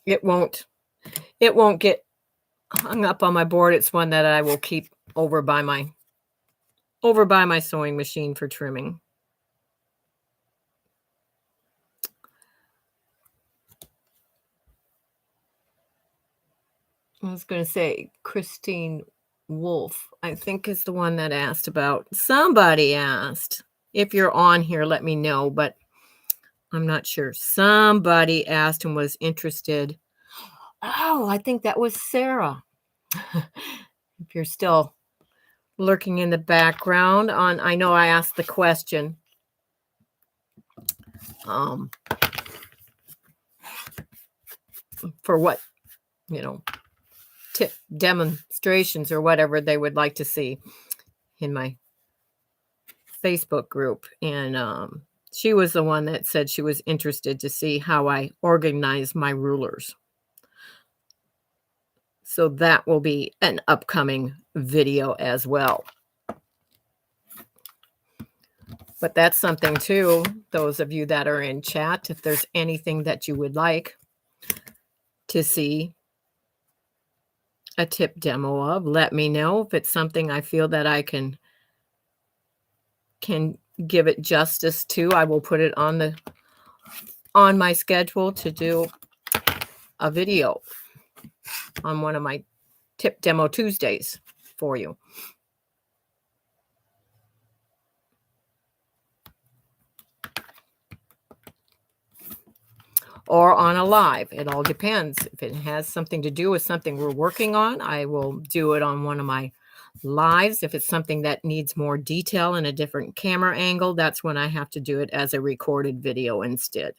It won't get hung up on my board. It's one that I will keep over by my sewing machine for trimming. I was going to say Christine Wolf, I think, is the one that asked about. Somebody asked. If you're on here, let me know, but I'm not sure. Somebody asked and was interested. Oh, I think that was Sarah. If you're still lurking in the background on, I know I asked the question. for what, tip demonstrations or whatever they would like to see in my Facebook group. And she was the one that said she was interested to see how I organize my rulers. So that will be an upcoming video as well. But that's something too, those of you that are in chat, if there's anything that you would like to see a tip demo of, let me know. If it's something I feel that I can give it justice to, I will put it on my schedule to do a video on one of my tip demo Tuesdays for you. Or on a live. It all depends. If it has something to do with something we're working on, I will do it on one of my lives. If it's something that needs more detail and a different camera angle, that's when I have to do it as a recorded video instead.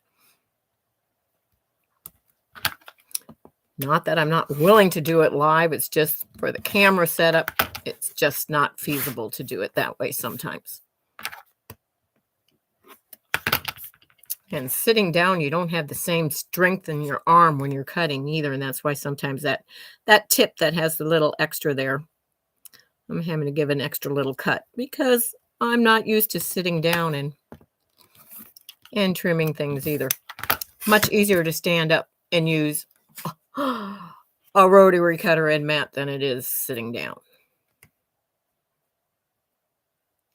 Not that I'm not willing to do it live. It's just for the camera setup, it's just not feasible to do it that way sometimes. And sitting down, you don't have the same strength in your arm when you're cutting either. And that's why sometimes that tip that has the little extra there, I'm having to give an extra little cut because I'm not used to sitting down and trimming things either. Much easier to stand up and use a rotary cutter and mat than it is sitting down.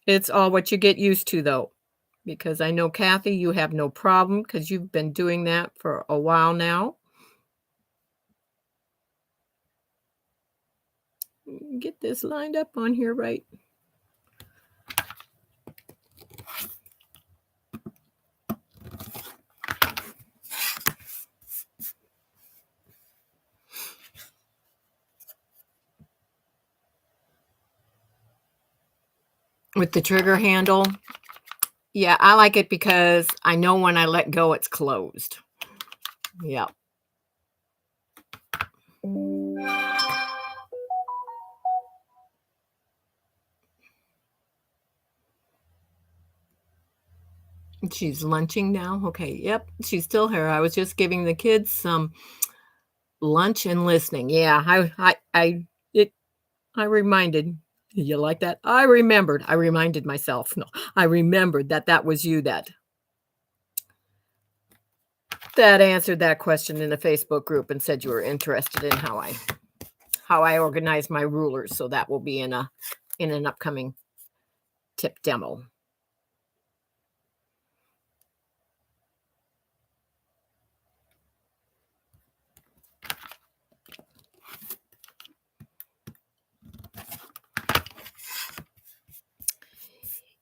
It's all what you get used to, though. Because I know, Kathy, you have no problem because you've been doing that for a while now. Get this lined up on here right. With the trigger handle, yeah, I like it because I know when I let go, it's closed. Yeah. She's lunching now. Okay. Yep. She's still here. I was just giving the kids some lunch and listening. Yeah. I reminded you like that. I reminded myself. No, I remembered that was you that answered that question in the Facebook group and said you were interested in how I organize my rulers. So that will be in an upcoming tip demo.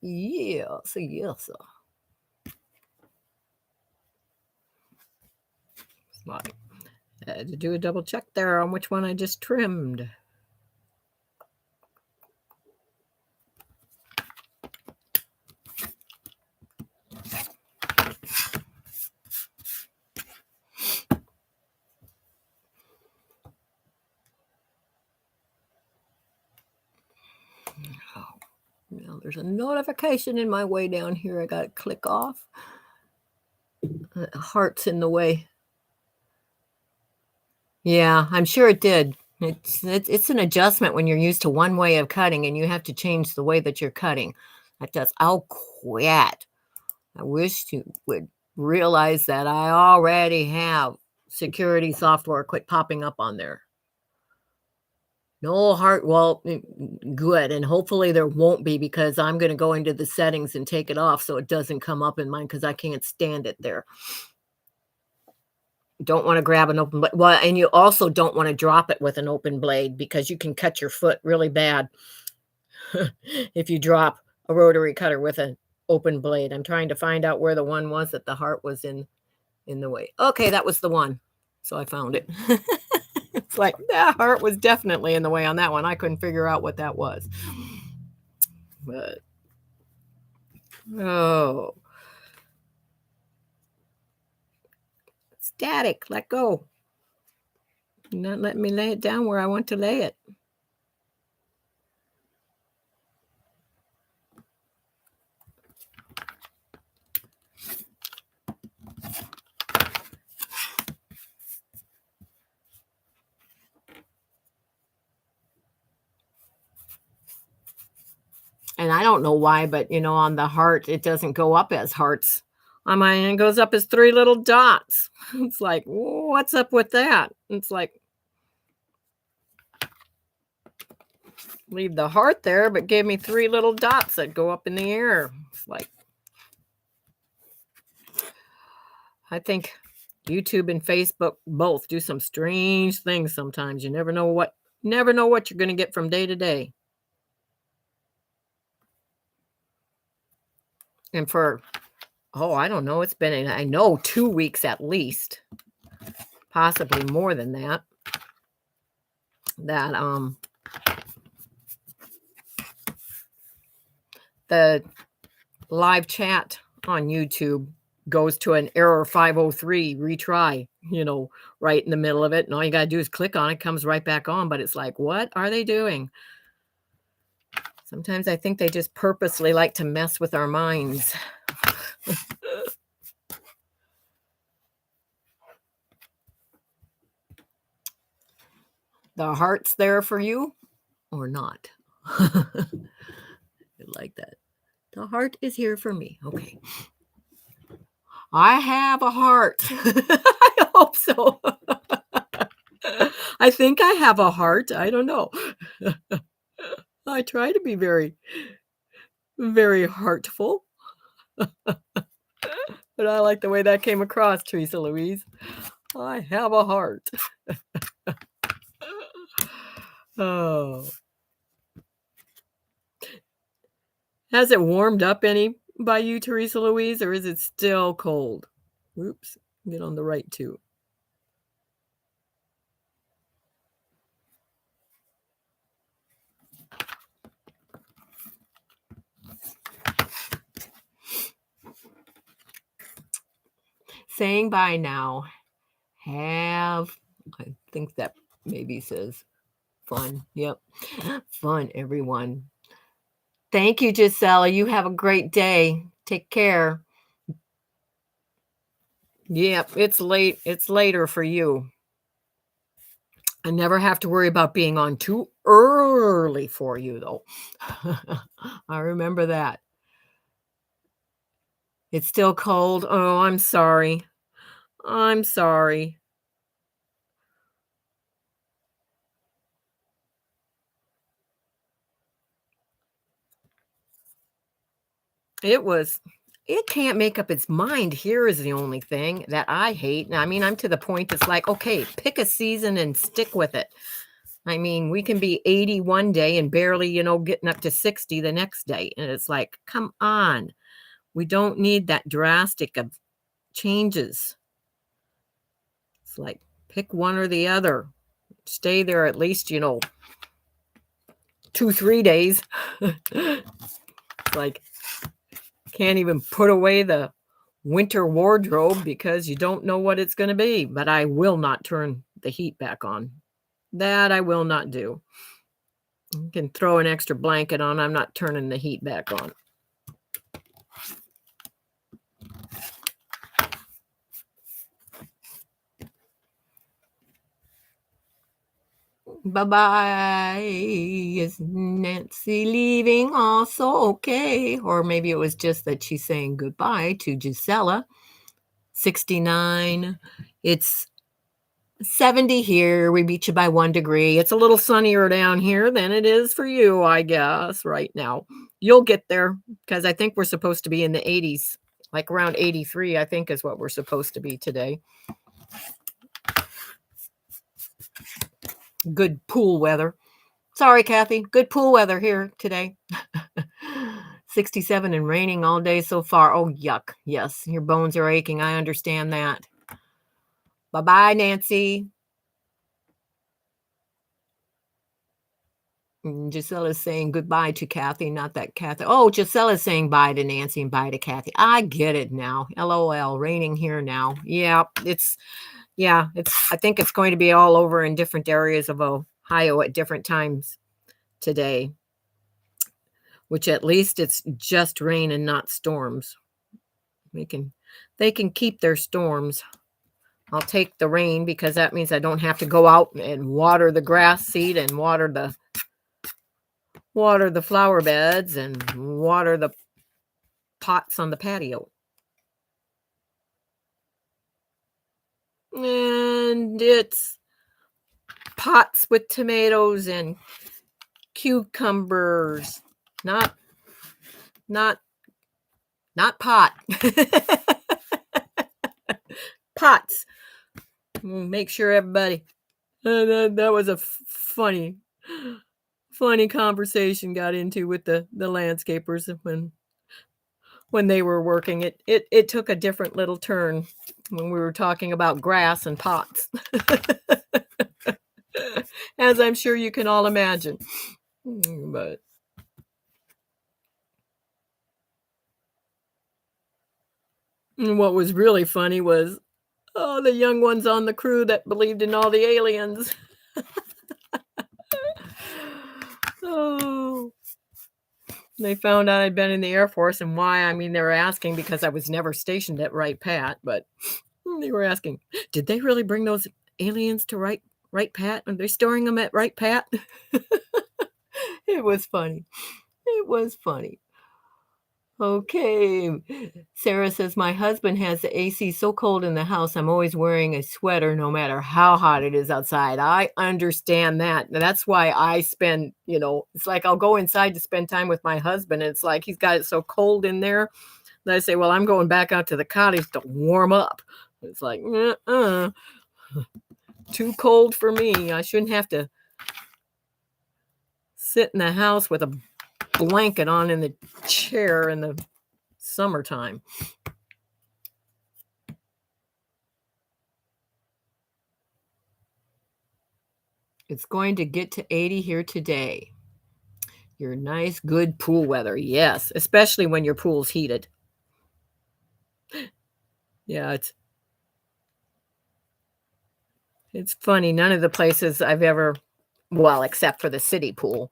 Yes. Like, I had to do a double check there on which one I just trimmed. Oh, now there's a notification in my way down here. I got to click off. Heart's in the way. Yeah, I'm sure it did. It's an adjustment when you're used to one way of cutting and you have to change the way that you're cutting. That does. I'll quit. I wish you would realize that I already have security software quit popping up on there. No heart. Well, good. And hopefully there won't be because I'm going to go into the settings and take it off so it doesn't come up in mine because I can't stand it there. Don't want to grab an open blade. Well, and you also don't want to drop it with an open blade because you can cut your foot really bad if you drop a rotary cutter with an open blade. I'm trying to find out where the one was that the heart was in the way. Okay, that was the one. So I found it. It's like that heart was definitely in the way on that one. I couldn't figure out what that was. But oh. Static, let go. Not letting me lay it down where I want to lay it. And I don't know why, but, on the heart, it doesn't go up as hearts. On mine, it goes up as 3 little dots. It's like, "What's up with that?" It's like, leave the heart there, but gave me 3 little dots that go up in the air. It's like, I think YouTube and Facebook both do some strange things sometimes. You never know what you're gonna get from day to day. And for, I don't know, it's been, I know, 2 weeks at least, possibly more than that, that, the live chat on YouTube goes to an error 503 retry, right in the middle of it. And all you got to do is click on it, comes right back on. But it's like, what are they doing? Sometimes I think they just purposely like to mess with our minds. The heart's there for you or not? I like that. The heart is here for me. Okay. I have a heart. I hope so. I think I have a heart. I don't know. I try to be very, very heartful. But I like the way that came across, Teresa Louise. I have a heart. Oh. Has it warmed up any by you, Teresa Louise, or is it still cold? Oops, get on the right too. Saying bye now. I think that maybe says fun. Yep. Fun, everyone. Thank you, Gisela. You have a great day. Take care. Yep, it's late. It's later for you. I never have to worry about being on too early for you, though. I remember that. It's still cold. Oh, I'm sorry. I'm sorry. It can't make up its mind. Here is the only thing that I hate. I mean, I'm to the point it's like, okay, pick a season and stick with it. I mean, we can be 80 one day and barely, getting up to 60 the next day. And it's like, come on. We don't need that drastic of changes. It's like, pick one or the other. Stay there at least, 2-3 days. It's like, can't even put away the winter wardrobe because you don't know what it's going to be. But I will not turn the heat back on. That I will not do. You can throw an extra blanket on. I'm not turning the heat back on. Bye-bye. Is Nancy leaving also? Okay. Or maybe it was just that she's saying goodbye to Gisela. 69. It's 70 here. We beat you by 1 degree. It's a little sunnier down here than it is for you, I guess, right now. You'll get there because I think we're supposed to be in the 80s, like around 83, I think is what we're supposed to be today. Good pool weather. Sorry, Kathy. Good pool weather here today. 67 and raining all day so far. Oh, yuck. Yes, your bones are aching. I understand that. Bye-bye, Nancy. Gisela's saying goodbye to Kathy, not that Kathy. Oh, Gisela's saying bye to Nancy and bye to Kathy. I get it now. LOL, raining here now. Yeah, Yeah, I think it's going to be all over in different areas of Ohio at different times today, which at least it's just rain and not storms. They can keep their storms. I'll take the rain because that means I don't have to go out and water the grass seed and water the flower beds and water the pots on the patio. And it's pots with tomatoes and cucumbers, not pot. Pots. Make sure everybody. That was a funny conversation got into with the landscapers when they were working. It took a different little turn when we were talking about grass and pots. As I'm sure you can all imagine. But what was really funny was the young ones on the crew that believed in all the aliens. Oh, they found out I'd been in the Air Force and why. I mean, they were asking because I was never stationed at Wright Pat, but they were asking, did they really bring those aliens to Wright Pat? Are they storing them at Wright Pat? It was funny. It was funny. Okay. Sarah says, my husband has the AC so cold in the house, I'm always wearing a sweater no matter how hot it is outside. I understand that. That's why I spend, it's like I'll go inside to spend time with my husband. And it's like he's got it so cold in there that I say, well, I'm going back out to the cottage to warm up. It's like, too cold for me. I shouldn't have to sit in the house with a blanket on in the chair in the summertime. It's going to get to 80 here today. Your nice, good pool weather. Yes, especially when your pool's heated. Yeah, it's funny. None of the places I've ever, well, except for the city pool,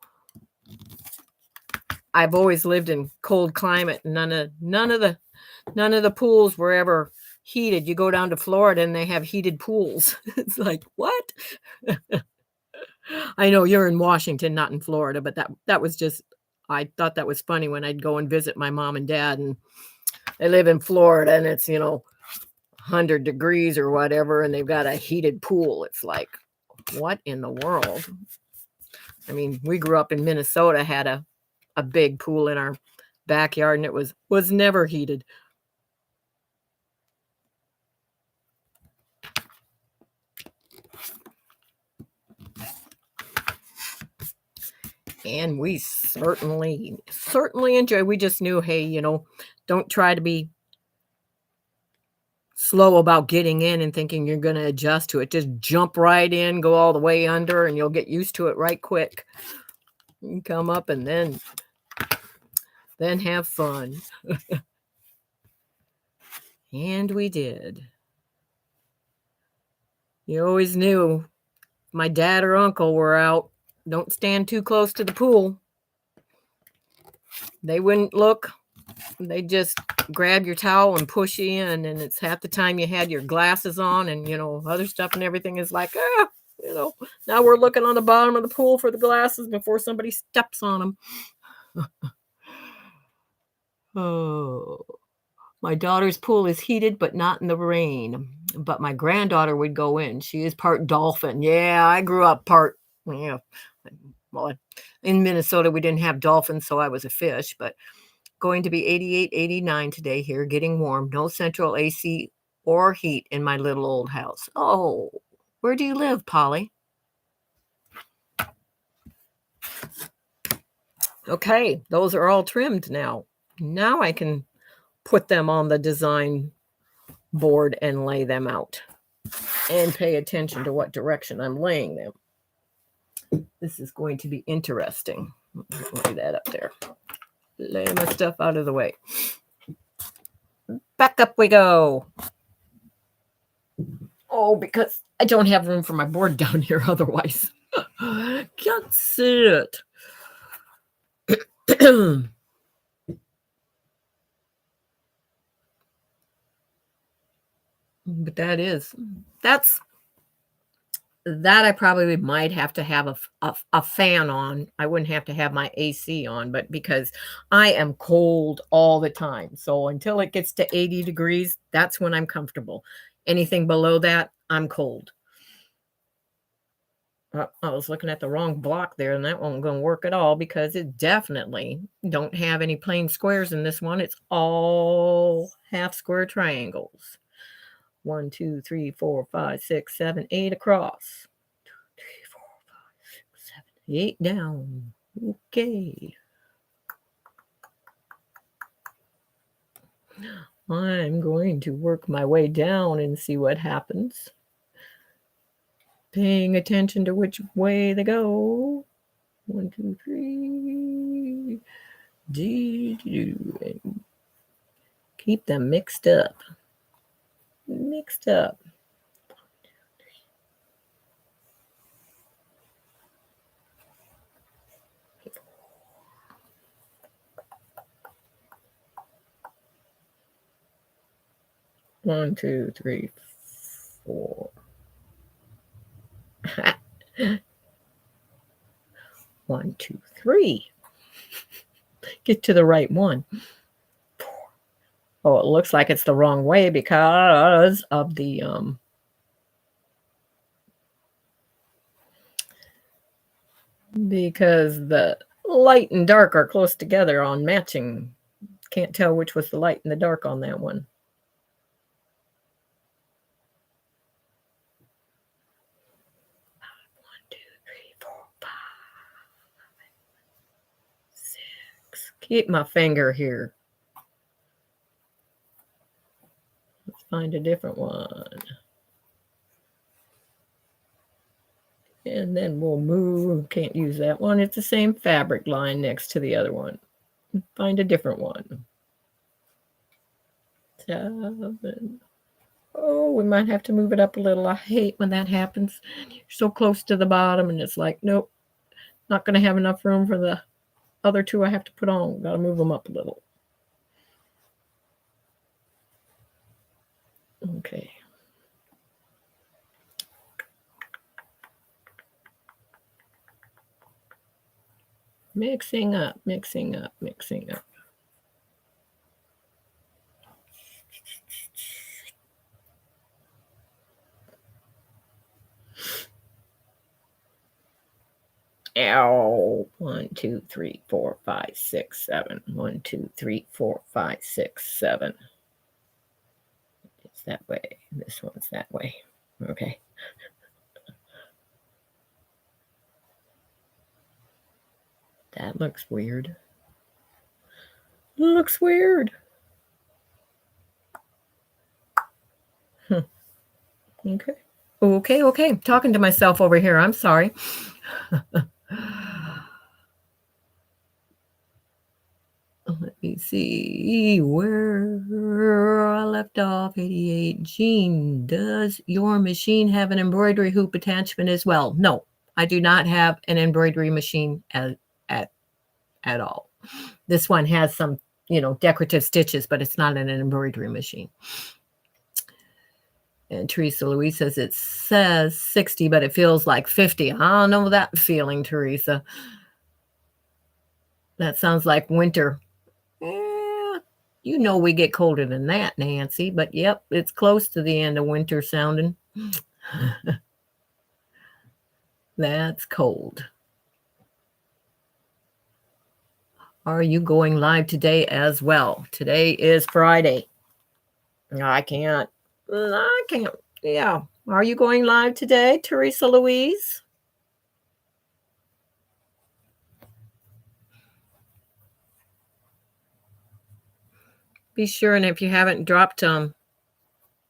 I've always lived in cold climate. None of the pools were ever heated. You go down to Florida and they have heated pools. It's like, what? I know you're in Washington, not in Florida, but that was just, I thought that was funny when I'd go and visit my mom and dad, and they live in Florida and it's, 100 degrees or whatever, and they've got a heated pool. It's like, what in the world? I mean, we grew up in Minnesota, had a big pool in our backyard, and it was never heated. And we certainly enjoy. We just knew, hey, don't try to be slow about getting in and thinking you're going to adjust to it. Just jump right in, go all the way under, and you'll get used to it right quick. You can come up and then have fun. And we did. You always knew my dad or uncle were out. Don't stand too close to the pool. They wouldn't look. They just grab your towel and push you in, and it's half the time you had your glasses on and, other stuff, and everything is like, now we're looking on the bottom of the pool for the glasses before somebody steps on them. Oh, my daughter's pool is heated, but not in the rain. But my granddaughter would go in. She is part dolphin. Yeah, I grew up part, well, in Minnesota, we didn't have dolphins, so I was a fish, but going to be 88, 89 today here, getting warm. No central AC or heat in my little old house. Oh, where do you live, Polly? Okay, those are all trimmed now. Now I can put them on the design board and lay them out and pay attention to what direction I'm laying them. This is going to be interesting. Lay that up there. Lay my stuff out of the way. Back up we go. Oh, because I don't have room for my board down here otherwise. Can't sit. But that's that I probably might have to have a fan on. I wouldn't have to have my AC on, but because I am cold all the time. So until it gets to 80 degrees, that's when I'm comfortable. Anything below that, I'm cold. I was looking at the wrong block there, and that wasn't going to work at all because it definitely don't have any plain squares in this one. It's all half square triangles. 1, 2, 3, 4, 5, 6, 7, 8 across. 2, 3, 4, 5, 6, 7, 8 down. Okay. I'm going to work my way down and see what happens. Paying attention to which way they go. 1, 2, 3. And keep them mixed up. Mixed up. One, two, three, 4. 1, 2, 3. Get to the right one. 4. Oh, it looks like it's the wrong way because of the because the light and dark are close together on matching. Can't tell which was the light and the dark on that one. 1, 2, 3, 4, 5, 6. Keep my finger here. Let's find a different one. And then we'll move. Can't use that one. It's the same fabric line next to the other one. Find a different one. 7. Oh, we might have to move it up a little. I hate when that happens. You're so close to the bottom, and it's like, nope, not going to have enough room for the other 2 I have to put on. Got to move them up a little. Okay. Mixing up, mixing up, mixing up. Ow. 1, 2, 3, 4, 5, 6, 7. 1, 2, 3, 4, 5, 6, 7. It's that way. This one's that way. Okay. That looks weird. Looks weird. Okay. Okay. Talking to myself over here. I'm sorry. Let me see where I left off. 88. Jean, does your machine have an embroidery hoop attachment as well? No, I do not have an embroidery machine at all. This one has some, decorative stitches, but it's not an embroidery machine. And Teresa Louise says it says 60, but it feels like 50. I don't know that feeling, Teresa. That sounds like winter. We get colder than that, Nancy, but yep, it's close to the end of winter sounding. That's cold. Are you going live today as well? Today is Friday. I can't. Yeah. Are you going live today, Teresa Louise? Be sure, and if you haven't dropped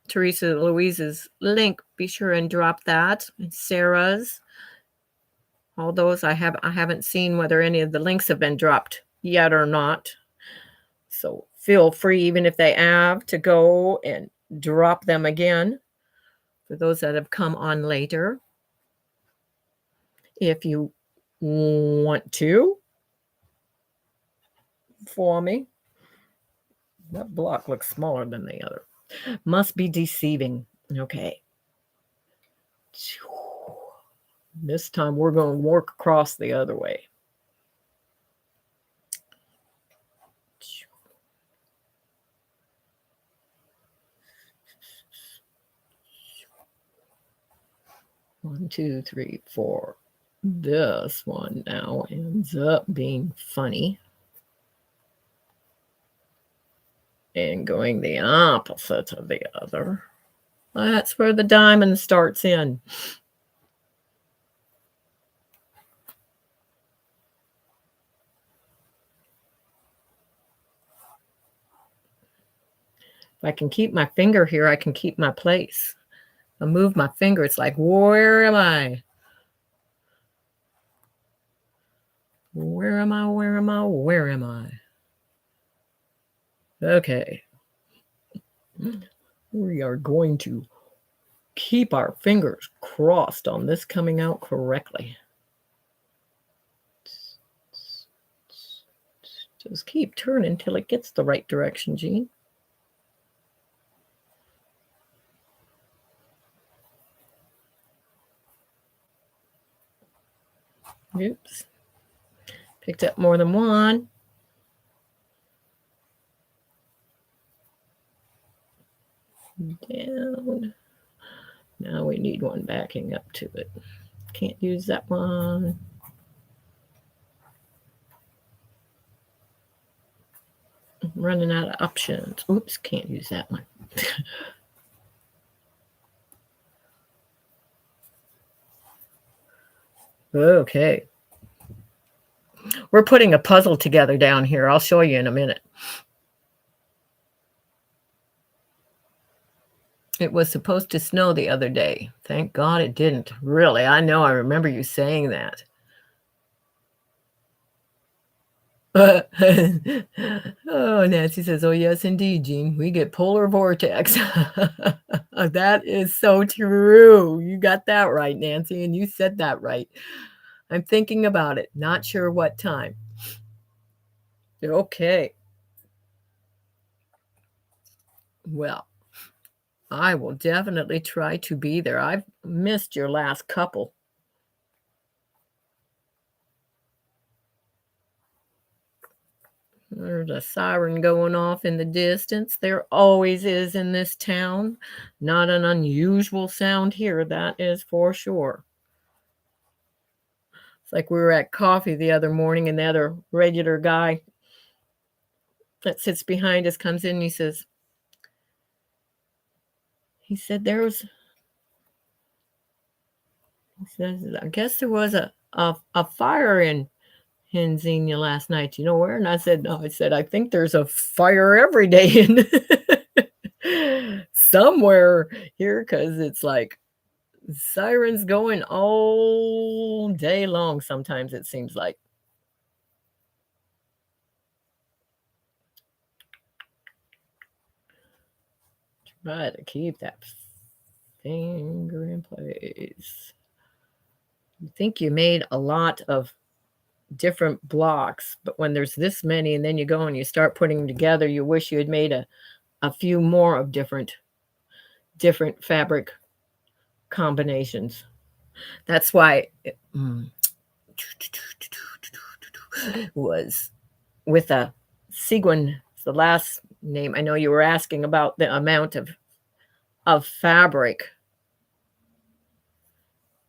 Teresa Louise's link, be sure and drop that. And Sarah's. All those I haven't seen whether any of the links have been dropped yet or not. So feel free, even if they have, to go and drop them again For those that have come on later, if you want to, for me. That block looks smaller than the other. Must be deceiving. Okay. This time we're going to work across the other way. One, two, three, four. This one now ends up being funny and going the opposite of the other. That's where the diamond starts in. If I can keep my finger here, I can keep my place. I move my finger, it's like, where am I? Where am I? Where am I? Where am I? Okay. We are going to keep our fingers crossed on this coming out correctly. Just keep turning till it gets the right direction, Jean. Oops. Picked up more than one. Down. Now we need one backing up to it. Can't use that one. I'm running out of options. Oops, can't use that one. Okay. We're putting a puzzle together down here. I'll show you in a minute. It was supposed to snow the other day. Thank God it didn't. Really, I know. I remember you saying that. Oh, Nancy says, oh, yes, indeed, Jean. We get polar vortex. That is so true. You got that right, Nancy, and you said that right. I'm thinking about it. Not sure what time. Okay. Well, I will definitely try to be there. I've missed your last couple. There's a siren going off in the distance. There always is in this town. Not an unusual sound here, that is for sure. It's like we were at coffee the other morning and the other regular guy that sits behind us comes in and he said I guess there was a fire in Xenia last night. You know where? And I said, I think there's a fire every day in somewhere here, because it's like sirens going all day long. Sometimes it seems like. Try to keep that finger in place. You think you made a lot of different blocks, but when there's this many and then you go and you start putting them together, you wish you had made a few more of different fabric combinations. That's why it was with a Seguin, the last name. I know you were asking about the amount of fabric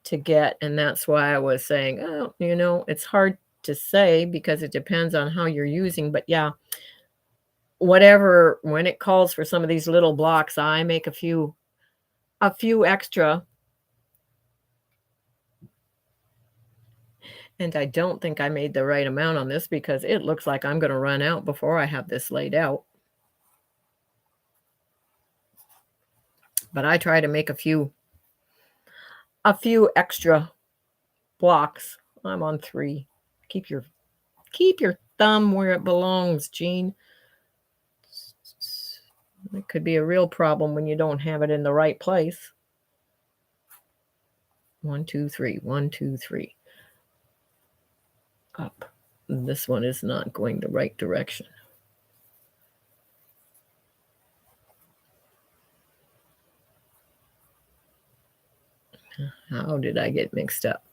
to get, and that's why I was saying, oh, it's hard to say because it depends on how you're using, but yeah, whatever, when it calls for some of these little blocks, I make a few extra. And I don't think I made the right amount on this because it looks like I'm going to run out before I have this laid out. But I try to make a few extra blocks. I'm on 3. Keep your thumb where it belongs, Jean. It could be a real problem when you don't have it in the right place. 1, 2, 3, 1, 2, 3. Up. This one is not going the right direction. How did I get mixed up?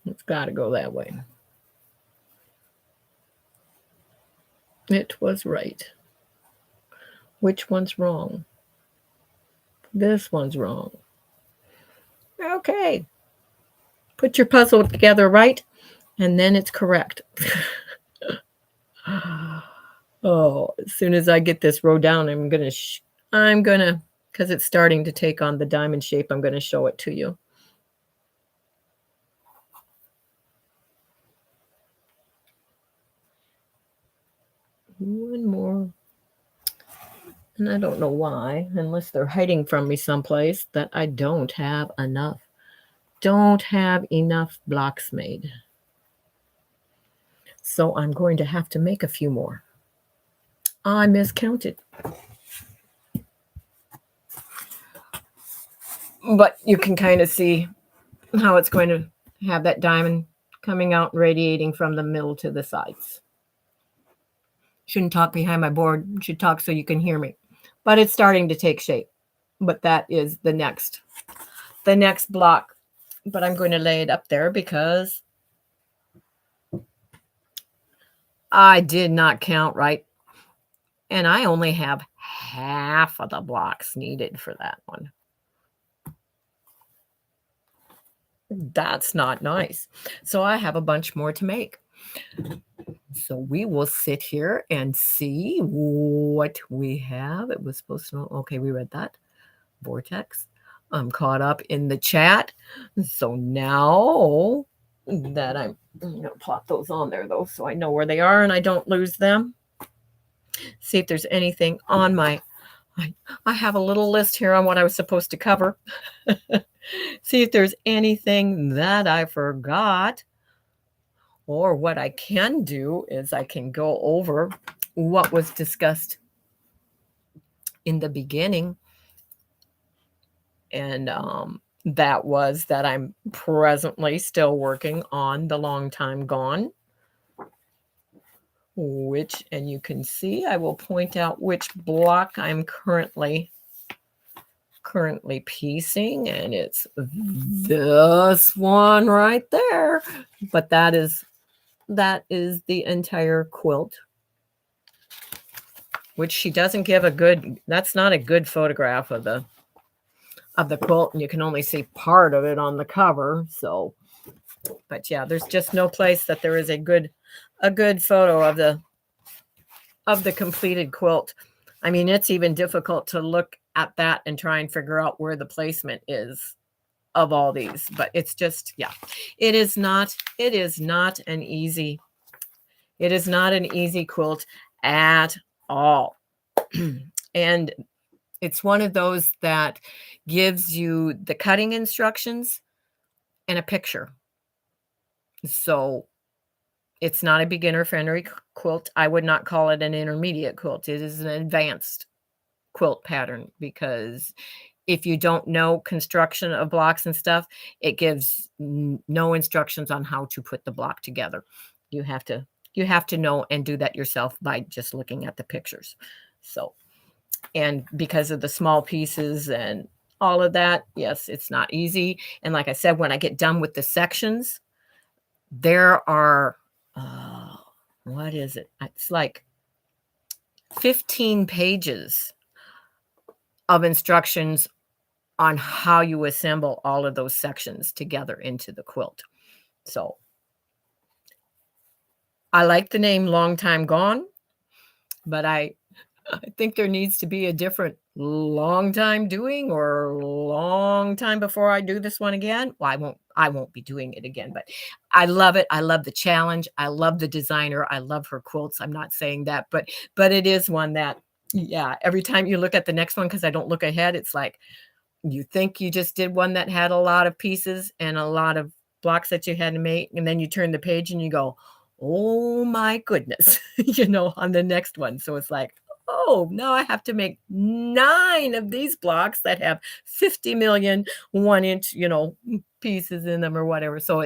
It's got to go that way. It was right. Which one's wrong? This one's wrong. Okay. Put your puzzle together right, and then it's correct. Oh, as soon as I get this row down, I'm gonna, because it's starting to take on the diamond shape, I'm gonna show it to you. One more. And I don't know why, unless they're hiding from me someplace, that I don't have enough. Don't have enough blocks made. So I'm going to have to make a few more. I miscounted. But you can kind of see how it's going to have that diamond coming out and radiating from the middle to the sides. Shouldn't talk behind my board. Should talk so you can hear me. But it's starting to take shape. But that is the next block. But I'm going to lay it up there because I did not count right. And I only have half of the blocks needed for that one. That's not nice. So I have a bunch more to make. So we will sit here and see what we have. It was supposed to, okay, we read that. Vortex. I'm caught up in the chat. So now that I'm going to plot those on there, though, so I know where they are and I don't lose them. See if there's anything on my, I have a little list here on what I was supposed to cover. See if there's anything that I forgot. Or what I can do is I can go over what was discussed in the beginning. And that was that I'm presently still working on The Long Time Gone. Which, and you can see, I will point out which block I'm currently piecing, and it's this one right there. But that is the entire quilt, which she doesn't give a good, that's not a good photograph of the quilt, and you can only see part of it on the cover. So, but yeah, there's just no place that there is a good photo of the completed quilt. I mean, it's even difficult to look at that and try and figure out where the placement is of all these. But it's just, yeah, it is not an easy quilt at all. And it's one of those that gives you the cutting instructions and a picture. So it's not a beginner-friendly quilt. I would not call it an intermediate quilt. It is an advanced quilt pattern, because if you don't know construction of blocks and stuff, it gives no instructions on how to put the block together. You have to know and do that yourself by just looking at the pictures. So, and because of the small pieces and all of that, yes, it's not easy. And like I said, when I get done with the sections, there are, what is it? It's like 15 pages of instructions on how you assemble all of those sections together into the quilt. So I like the name Long Time Gone, but I think there needs to be a different long time doing, or long time before I do this one again. Well, I won't be doing it again, but I love it. I love the challenge. I love the designer. I love her quilts. I'm not saying that, but it is one that, yeah, every time you look at the next one, because I don't look ahead, it's like you think you just did one that had a lot of pieces and a lot of blocks that you had to make, and then you turn the page and you go, oh my goodness, on the next one. So it's like, oh, now I have to make 9 of these blocks that have 50 million 1-inch, pieces in them or whatever. So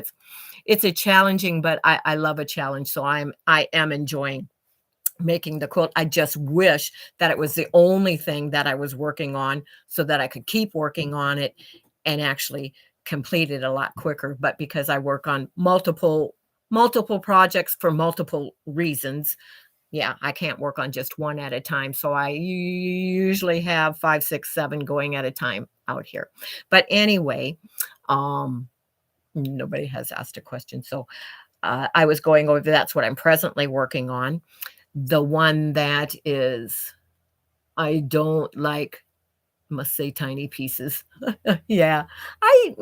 it's a challenging, but I love a challenge. So I am enjoying making the quilt. I just wish that it was the only thing that I was working on so that I could keep working on it and actually complete it a lot quicker. But because I work on multiple projects for multiple reasons, yeah, I can't work on just one at a time. So I usually have 5, 6, 7 going at a time out here. But anyway, um, nobody has asked a question. So I was going over that's what I'm presently working on. The one that is I don't like, must say tiny pieces. Yeah. I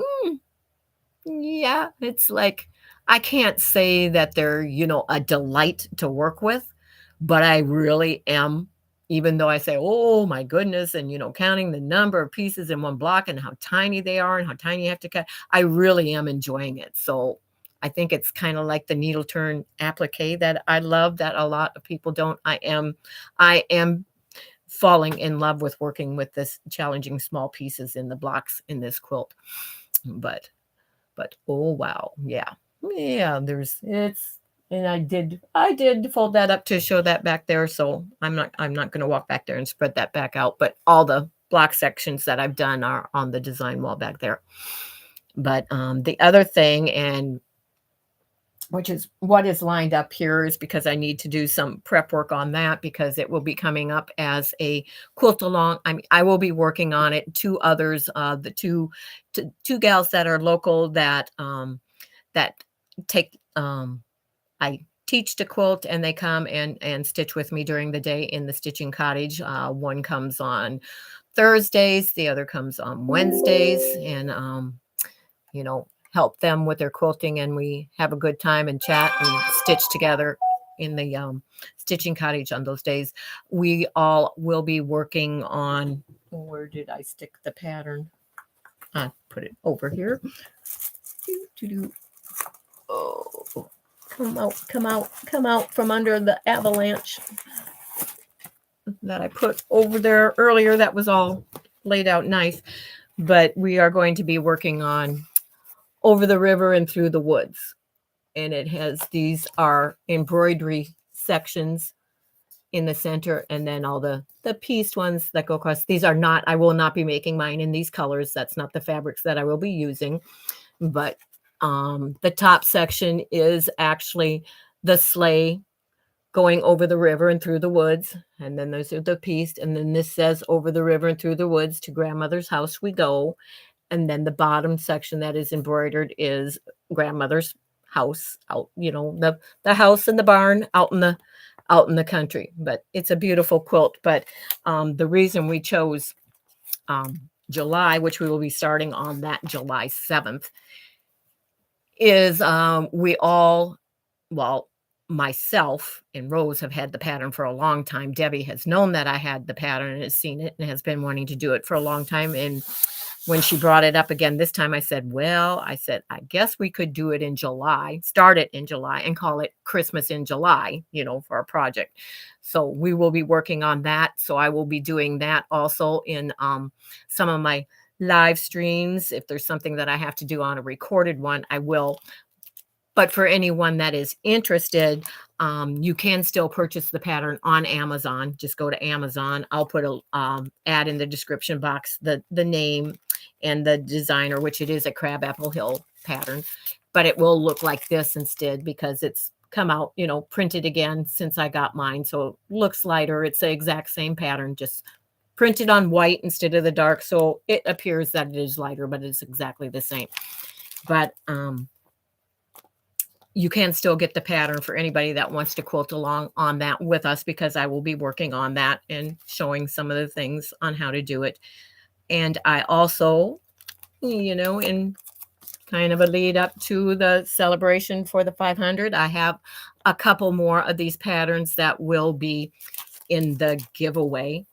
yeah, it's like I can't say that they're, a delight to work with, but I really am, even though I say, "Oh my goodness," and, counting the number of pieces in one block and how tiny they are and how tiny you have to cut, I really am enjoying it. So, I think it's kinda like the needle turn applique that I love that a lot of people don't. I am falling in love with working with this challenging small pieces in the blocks in this quilt. But oh wow, yeah. Yeah, there's it's and I did fold that up to show that back there, so I'm not gonna walk back there and spread that back out, but all the block sections that I've done are on the design wall back there. But the other thing, and which is what is lined up here, is because I need to do some prep work on that because it will be coming up as a quilt along. I mean, I will be working on it. Two others, the two gals that are local that take I teach to quilt and they come and stitch with me during the day in the stitching cottage. One comes on Thursdays, the other comes on Wednesdays, and help them with their quilting, and we have a good time and chat and stitch together in the stitching cottage on those days. We all will be working on, where did I stick the pattern? I put it over here. Oh, come out from under the avalanche that I put over there earlier. That was all laid out nice. But we are going to be working on Over the River and Through the Woods. And these are embroidery sections in the center, and then all the pieced ones that go across. I will not be making mine in these colors. That's not the fabrics that I will be using. But the top section is actually the sleigh going over the river and through the woods. And then those are the pieced. And then this says Over the River and Through the Woods, to grandmother's house we go. And then the bottom section that is embroidered is grandmother's house out, the house and the barn out in the country. But it's a beautiful quilt. But the reason we chose July, which we will be starting on that July 7th, is well, myself and Rose have had the pattern for a long time. Debbie has known that I had the pattern and has seen it and has been wanting to do it for a long time. And when she brought it up again this time, I said, I guess we could do it in July, start it in July and call it Christmas in July, for our project. So we will be working on that. So I will be doing that also in some of my live streams. If there's something that I have to do on a recorded one, I will. But for anyone that is interested, you can still purchase the pattern on Amazon. Just go to Amazon. I'll put a add in the description box the name and the designer, which it is a Crabapple Hill pattern. But it will look like this instead because it's come out, printed again since I got mine. So it looks lighter. It's the exact same pattern, just printed on white instead of the dark. So it appears that it is lighter, but it's exactly the same. But you can still get the pattern for anybody that wants to quilt along on that with us, because I will be working on that and showing some of the things on how to do it. And I also, in kind of a lead up to the celebration for the 500, I have a couple more of these patterns that will be in the giveaway.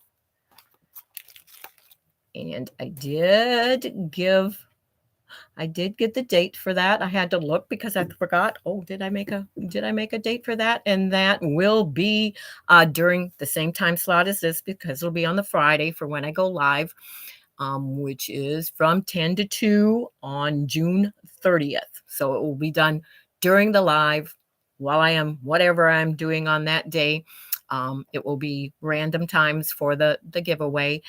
And I did give I did get the date for that. I had to look because I forgot. Oh, did I make a date for that? And that will be during the same time slot as this because it'll be on the Friday for when I go live, which is from 10 to 2 on June 30th. So it will be done during the live while I am whatever I'm doing on that day. It will be random times for the giveaway.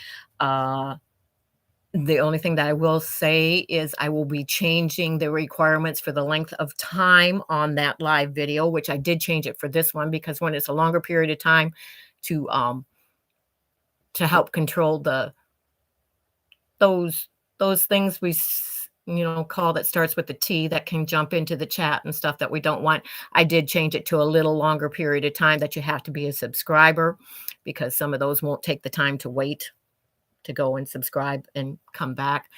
The only thing that I will say is I will be changing the requirements for the length of time on that live video, which I did change it for this one because when it's a longer period of time to um to help control those those things call that starts with the T that can jump into the chat and stuff that we don't want. I did change it to a little longer period of time that you have to be a subscriber because some of those won't take the time to wait to go and subscribe and come back.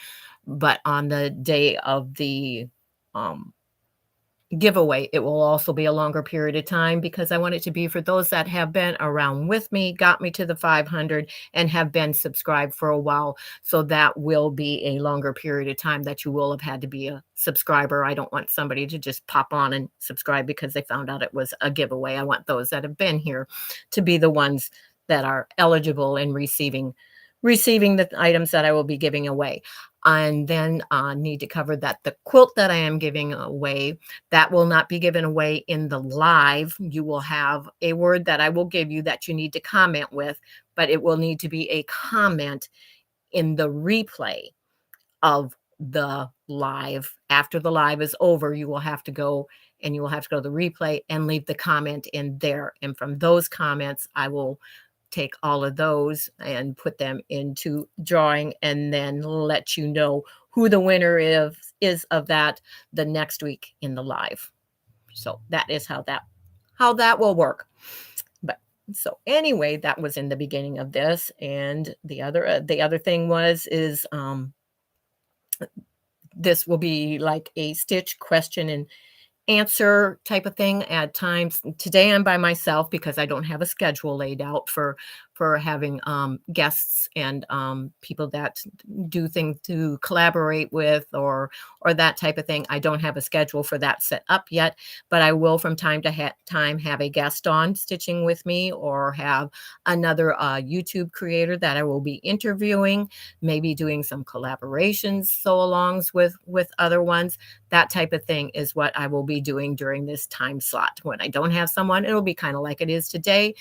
But on the day of the um, giveaway, it will also be a longer period of time because I want it to be for those that have been around with me, got me to the 500, and have been subscribed for a while. So that will be a longer period of time that you will have had to be a subscriber. I don't want somebody to just pop on and subscribe because they found out it was a giveaway. I want those that have been here to be the ones that are eligible in receiving the items that I will be giving away. And then need to cover that the quilt that I am giving away, that will not be given away in the live. You will have a word that I will give you that you need to comment with, but it will need to be a comment in the replay of the live. After the live is over, you will have to go to the replay and leave the comment in there. And from those comments, I will take all of those and put them into drawing and then let you know who the winner is of that the next week in the live. So that is how that will work. But so anyway, that was in the beginning of this, and the other thing is this will be like a stitch question and answer type of thing at times. Today I'm by myself because I don't have a schedule laid out for having guests and people that do things to collaborate with or that type of thing. I don't have a schedule for that set up yet, but I will from time to time have a guest on stitching with me or have another YouTube creator that I will be interviewing, maybe doing some collaborations so alongs with other ones. That type of thing is what I will be doing during this time slot. When I don't have someone, it'll be kind of like it is today.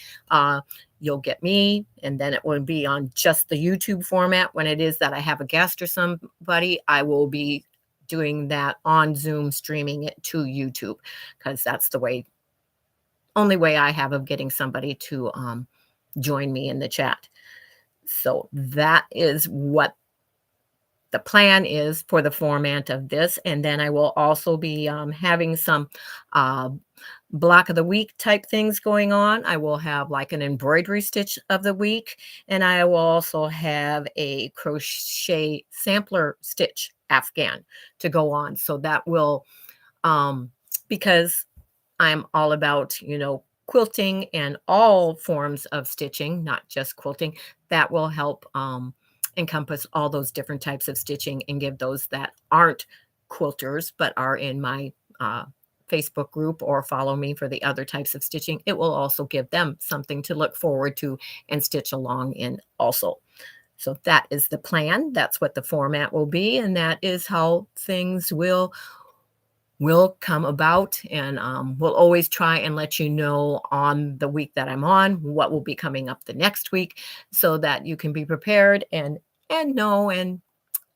You'll get me, and then it will be on just the YouTube format. When it is that I have a guest or somebody, I will be doing that on Zoom, streaming it to YouTube, because that's the only way I have of getting somebody to join me in the chat. So that is what the plan is for the format of this. And then I will also be having some block of the week type things going on. I will have like an embroidery stitch of the week, and I will also have a crochet sampler stitch afghan to go on. So that will, because I'm all about, quilting and all forms of stitching, not just quilting, that will help encompass all those different types of stitching and give those that aren't quilters but are in my Facebook group or follow me for the other types of stitching. It will also give them something to look forward to and stitch along in also. So that is the plan. That's what the format will be, and that is how things will come about. And we'll always try and let you know on the week that I'm on what will be coming up the next week so that you can be prepared and know and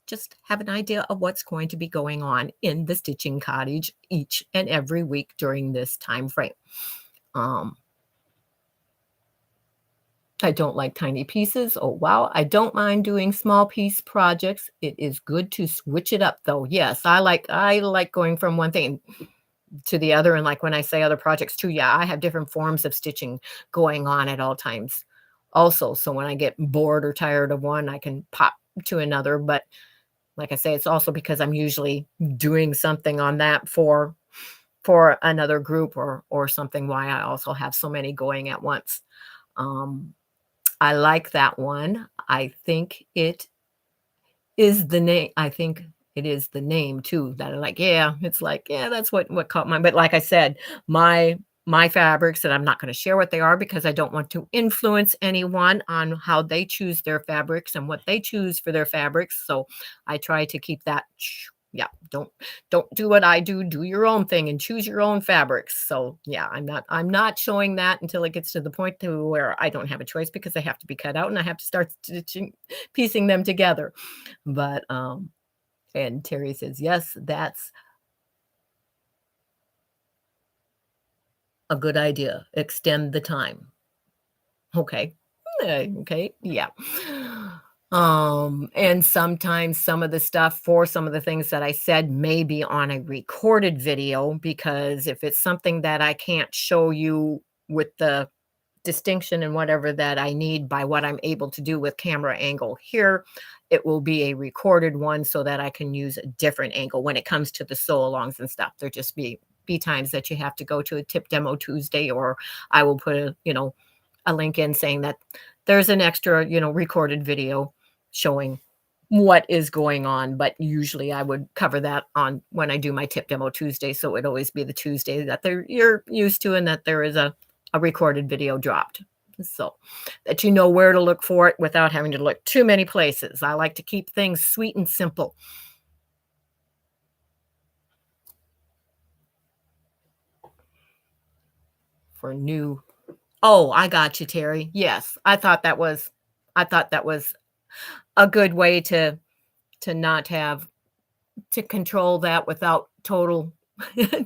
just have an idea of what's going to be going on in the Stitching Cottage each and every week during this time frame. I don't like tiny pieces. Oh, wow. I don't mind doing small piece projects. It is good to switch it up, though. Yes, I like going from one thing to the other. And like when I say other projects too, yeah, I have different forms of stitching going on at all times also. So when I get bored or tired of one, I can pop to another. But like I say, it's also because I'm usually doing something on that for another group or something, why I also have so many going at once. I like that one. I think it is the name. I think It is the name too that I like. Yeah, it's like, yeah, that's what caught my but like I said, my my fabrics, and I'm not gonna share what they are because I don't want to influence anyone on how they choose their fabrics and what they choose for their fabrics, so I try to keep that yeah, don't do what I do, do your own thing and choose your own fabrics. So, yeah, I'm not showing that until it gets to the point to where I don't have a choice because they have to be cut out and I have to start stitching piecing them together. But, and Terry says, "Yes, that's a good idea. Extend the time." Okay. Okay, yeah. And sometimes some of the stuff for some of the things that I said may be on a recorded video because if it's something that I can't show you with the distinction and whatever that I need by what I'm able to do with camera angle here, it will be a recorded one so that I can use a different angle when it comes to the sew alongs and stuff. There just be times that you have to go to a tip demo Tuesday, or I will put a link in saying that there's an extra, recorded video showing what is going on, but usually I would cover that on when I do my tip demo Tuesday, so it would always be the Tuesday that you're used to and that there is a recorded video dropped. So that you know where to look for it without having to look too many places. I like to keep things sweet and simple for new. Oh, I got you, Terry. Yes, I thought that was a good way to not have to control that without total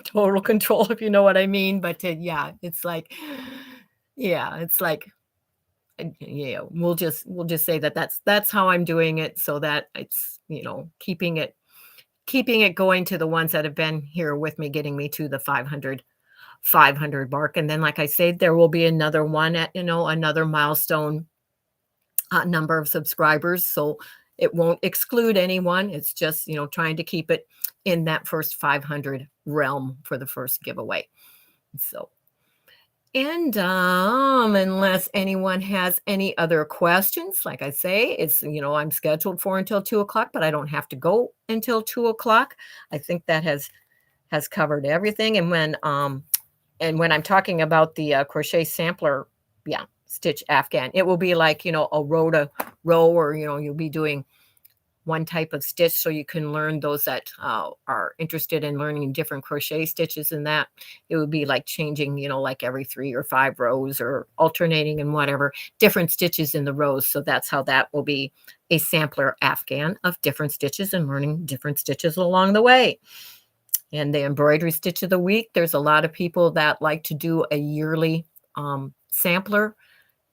total control, if you know what I mean, but to yeah, it's like yeah, it's like, yeah, we'll just say that that's how I'm doing it so that it's, keeping it going to the ones that have been here with me, getting me to the 500 mark, and then, like I said, there will be another one at, another milestone number of subscribers. So it won't exclude anyone. It's just, trying to keep it in that first 500 realm for the first giveaway. So, and unless anyone has any other questions, like I say, I'm scheduled for until 2 o'clock, but I don't have to go until 2 o'clock. I think that has covered everything. And when I'm talking about the crochet sampler, yeah, stitch Afghan, it will be like, a row to row, or, you'll be doing one type of stitch so you can learn those that are interested in learning different crochet stitches and that it would be like changing, like every 3 or 5 rows or alternating and whatever different stitches in the rows. So that's how that will be a sampler Afghan of different stitches and learning different stitches along the way. And the embroidery stitch of the week, there's a lot of people that like to do a yearly sampler,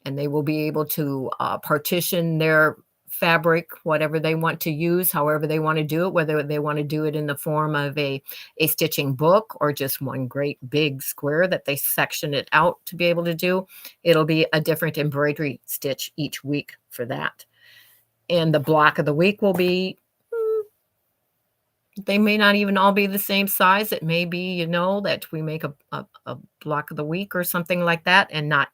and they will be able to partition their fabric, whatever they want to use, however they want to do it, whether they want to do it in the form of a stitching book or just one great big square that they section it out to be able to do. It'll be a different embroidery stitch each week for that. And the block of the week will be they may not even all be the same size. It may be, that we make a block of the week or something like that, and not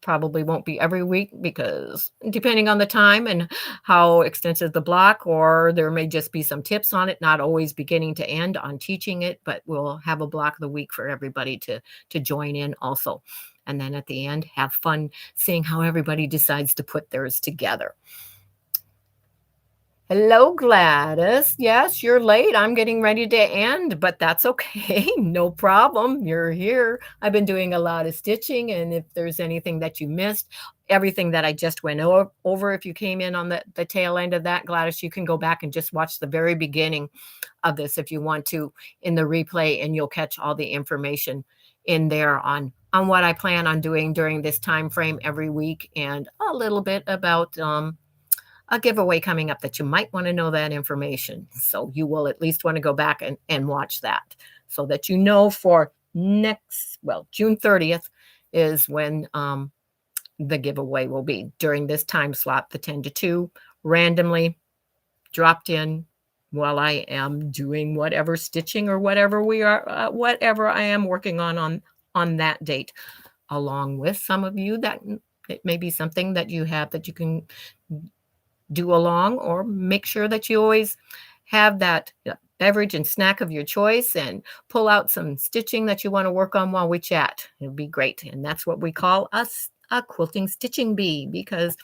probably won't be every week because depending on the time and how extensive the block, or there may just be some tips on it, not always beginning to end on teaching it, but we'll have a block of the week for everybody to join in also. And then at the end, have fun seeing how everybody decides to put theirs together. Hello, Gladys. Yes, you're late. I'm getting ready to end, but that's okay. No problem. You're here. I've been doing a lot of stitching, and if there's anything that you missed, everything that I just went over, if you came in on the tail end of that, Gladys, you can go back and just watch the very beginning of this if you want to in the replay, and you'll catch all the information in there on what I plan on doing during this time frame every week, and a little bit about a giveaway coming up that you might want to know that information. So you will at least want to go back and watch that so that for June 30th is when the giveaway will be during this time slot, the 10 to 2, randomly dropped in while I am doing whatever stitching or whatever whatever I am working on that date, along with some of you that it may be something that you have that you can do along, or make sure that you always have that beverage and snack of your choice and pull out some stitching that you want to work on while we chat. It'll be great. And that's what we call us a quilting stitching bee, because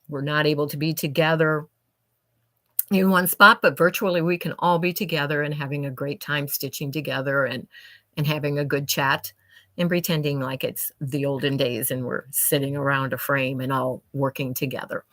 we're not able to be together in one spot, but virtually we can all be together and having a great time stitching together and having a good chat and pretending like it's the olden days and we're sitting around a frame and all working together.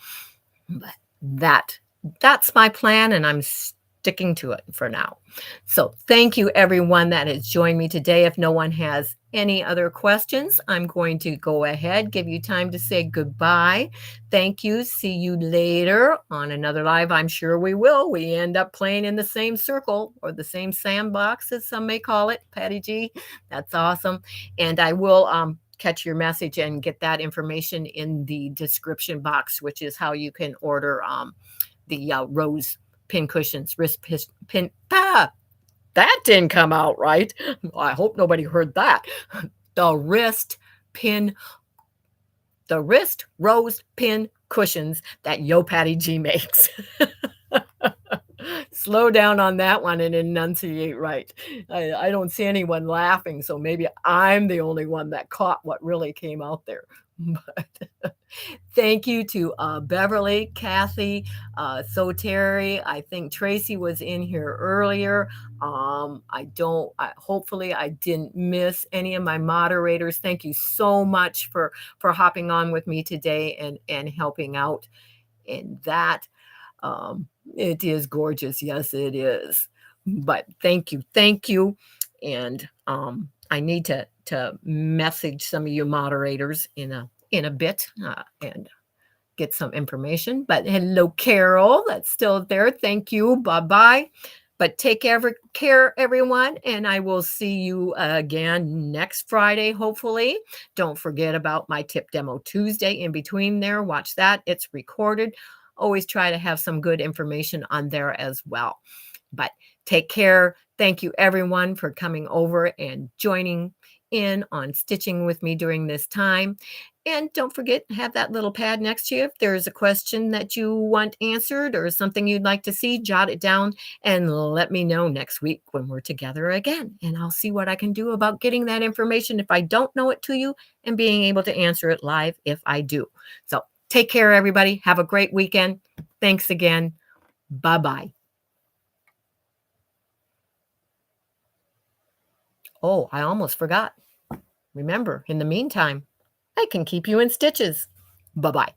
But that's my plan, and I'm sticking to it for now. So thank you everyone that has joined me today. If no one has any other questions, I'm going to go ahead, give you time to say goodbye. Thank you. See you later on another live. I'm sure we will. We end up playing in the same circle, or the same sandbox, as some may call it. Patty G, that's awesome. And I will catch your message and get that information in the description box, which is how you can order the rose pin cushions, wrist pin. That didn't come out right. I hope nobody heard that. The wrist rose pin cushions that Yo Patty G makes. Slow down on that one and enunciate right. I don't see anyone laughing, so maybe I'm the only one that caught what really came out there. But thank you to Beverly, Kathy, Terry. I think Tracy was in here earlier. Hopefully I didn't miss any of my moderators. Thank you so much for hopping on with me today and helping out in that. It is gorgeous. Yes, it is. But thank you. And I need to message some of you moderators in a bit and get some information. But hello, Carol, that's still there. Thank you. Bye-bye. But take care, everyone, and I will see you again next Friday, hopefully. Don't forget about my Tip Demo Tuesday in between there. Watch that. It's recorded. Always try to have some good information on there as well. But take care. Thank you, everyone, for coming over and joining in on stitching with me during this time. And don't forget, have that little pad next to you. If there's a question that you want answered or something you'd like to see, jot it down and let me know next week when we're together again. And I'll see what I can do about getting that information if I don't know it to you, and being able to answer it live if I do. So take care, everybody. Have a great weekend. Thanks again. Bye-bye. Oh, I almost forgot. Remember, in the meantime, I can keep you in stitches. Bye-bye.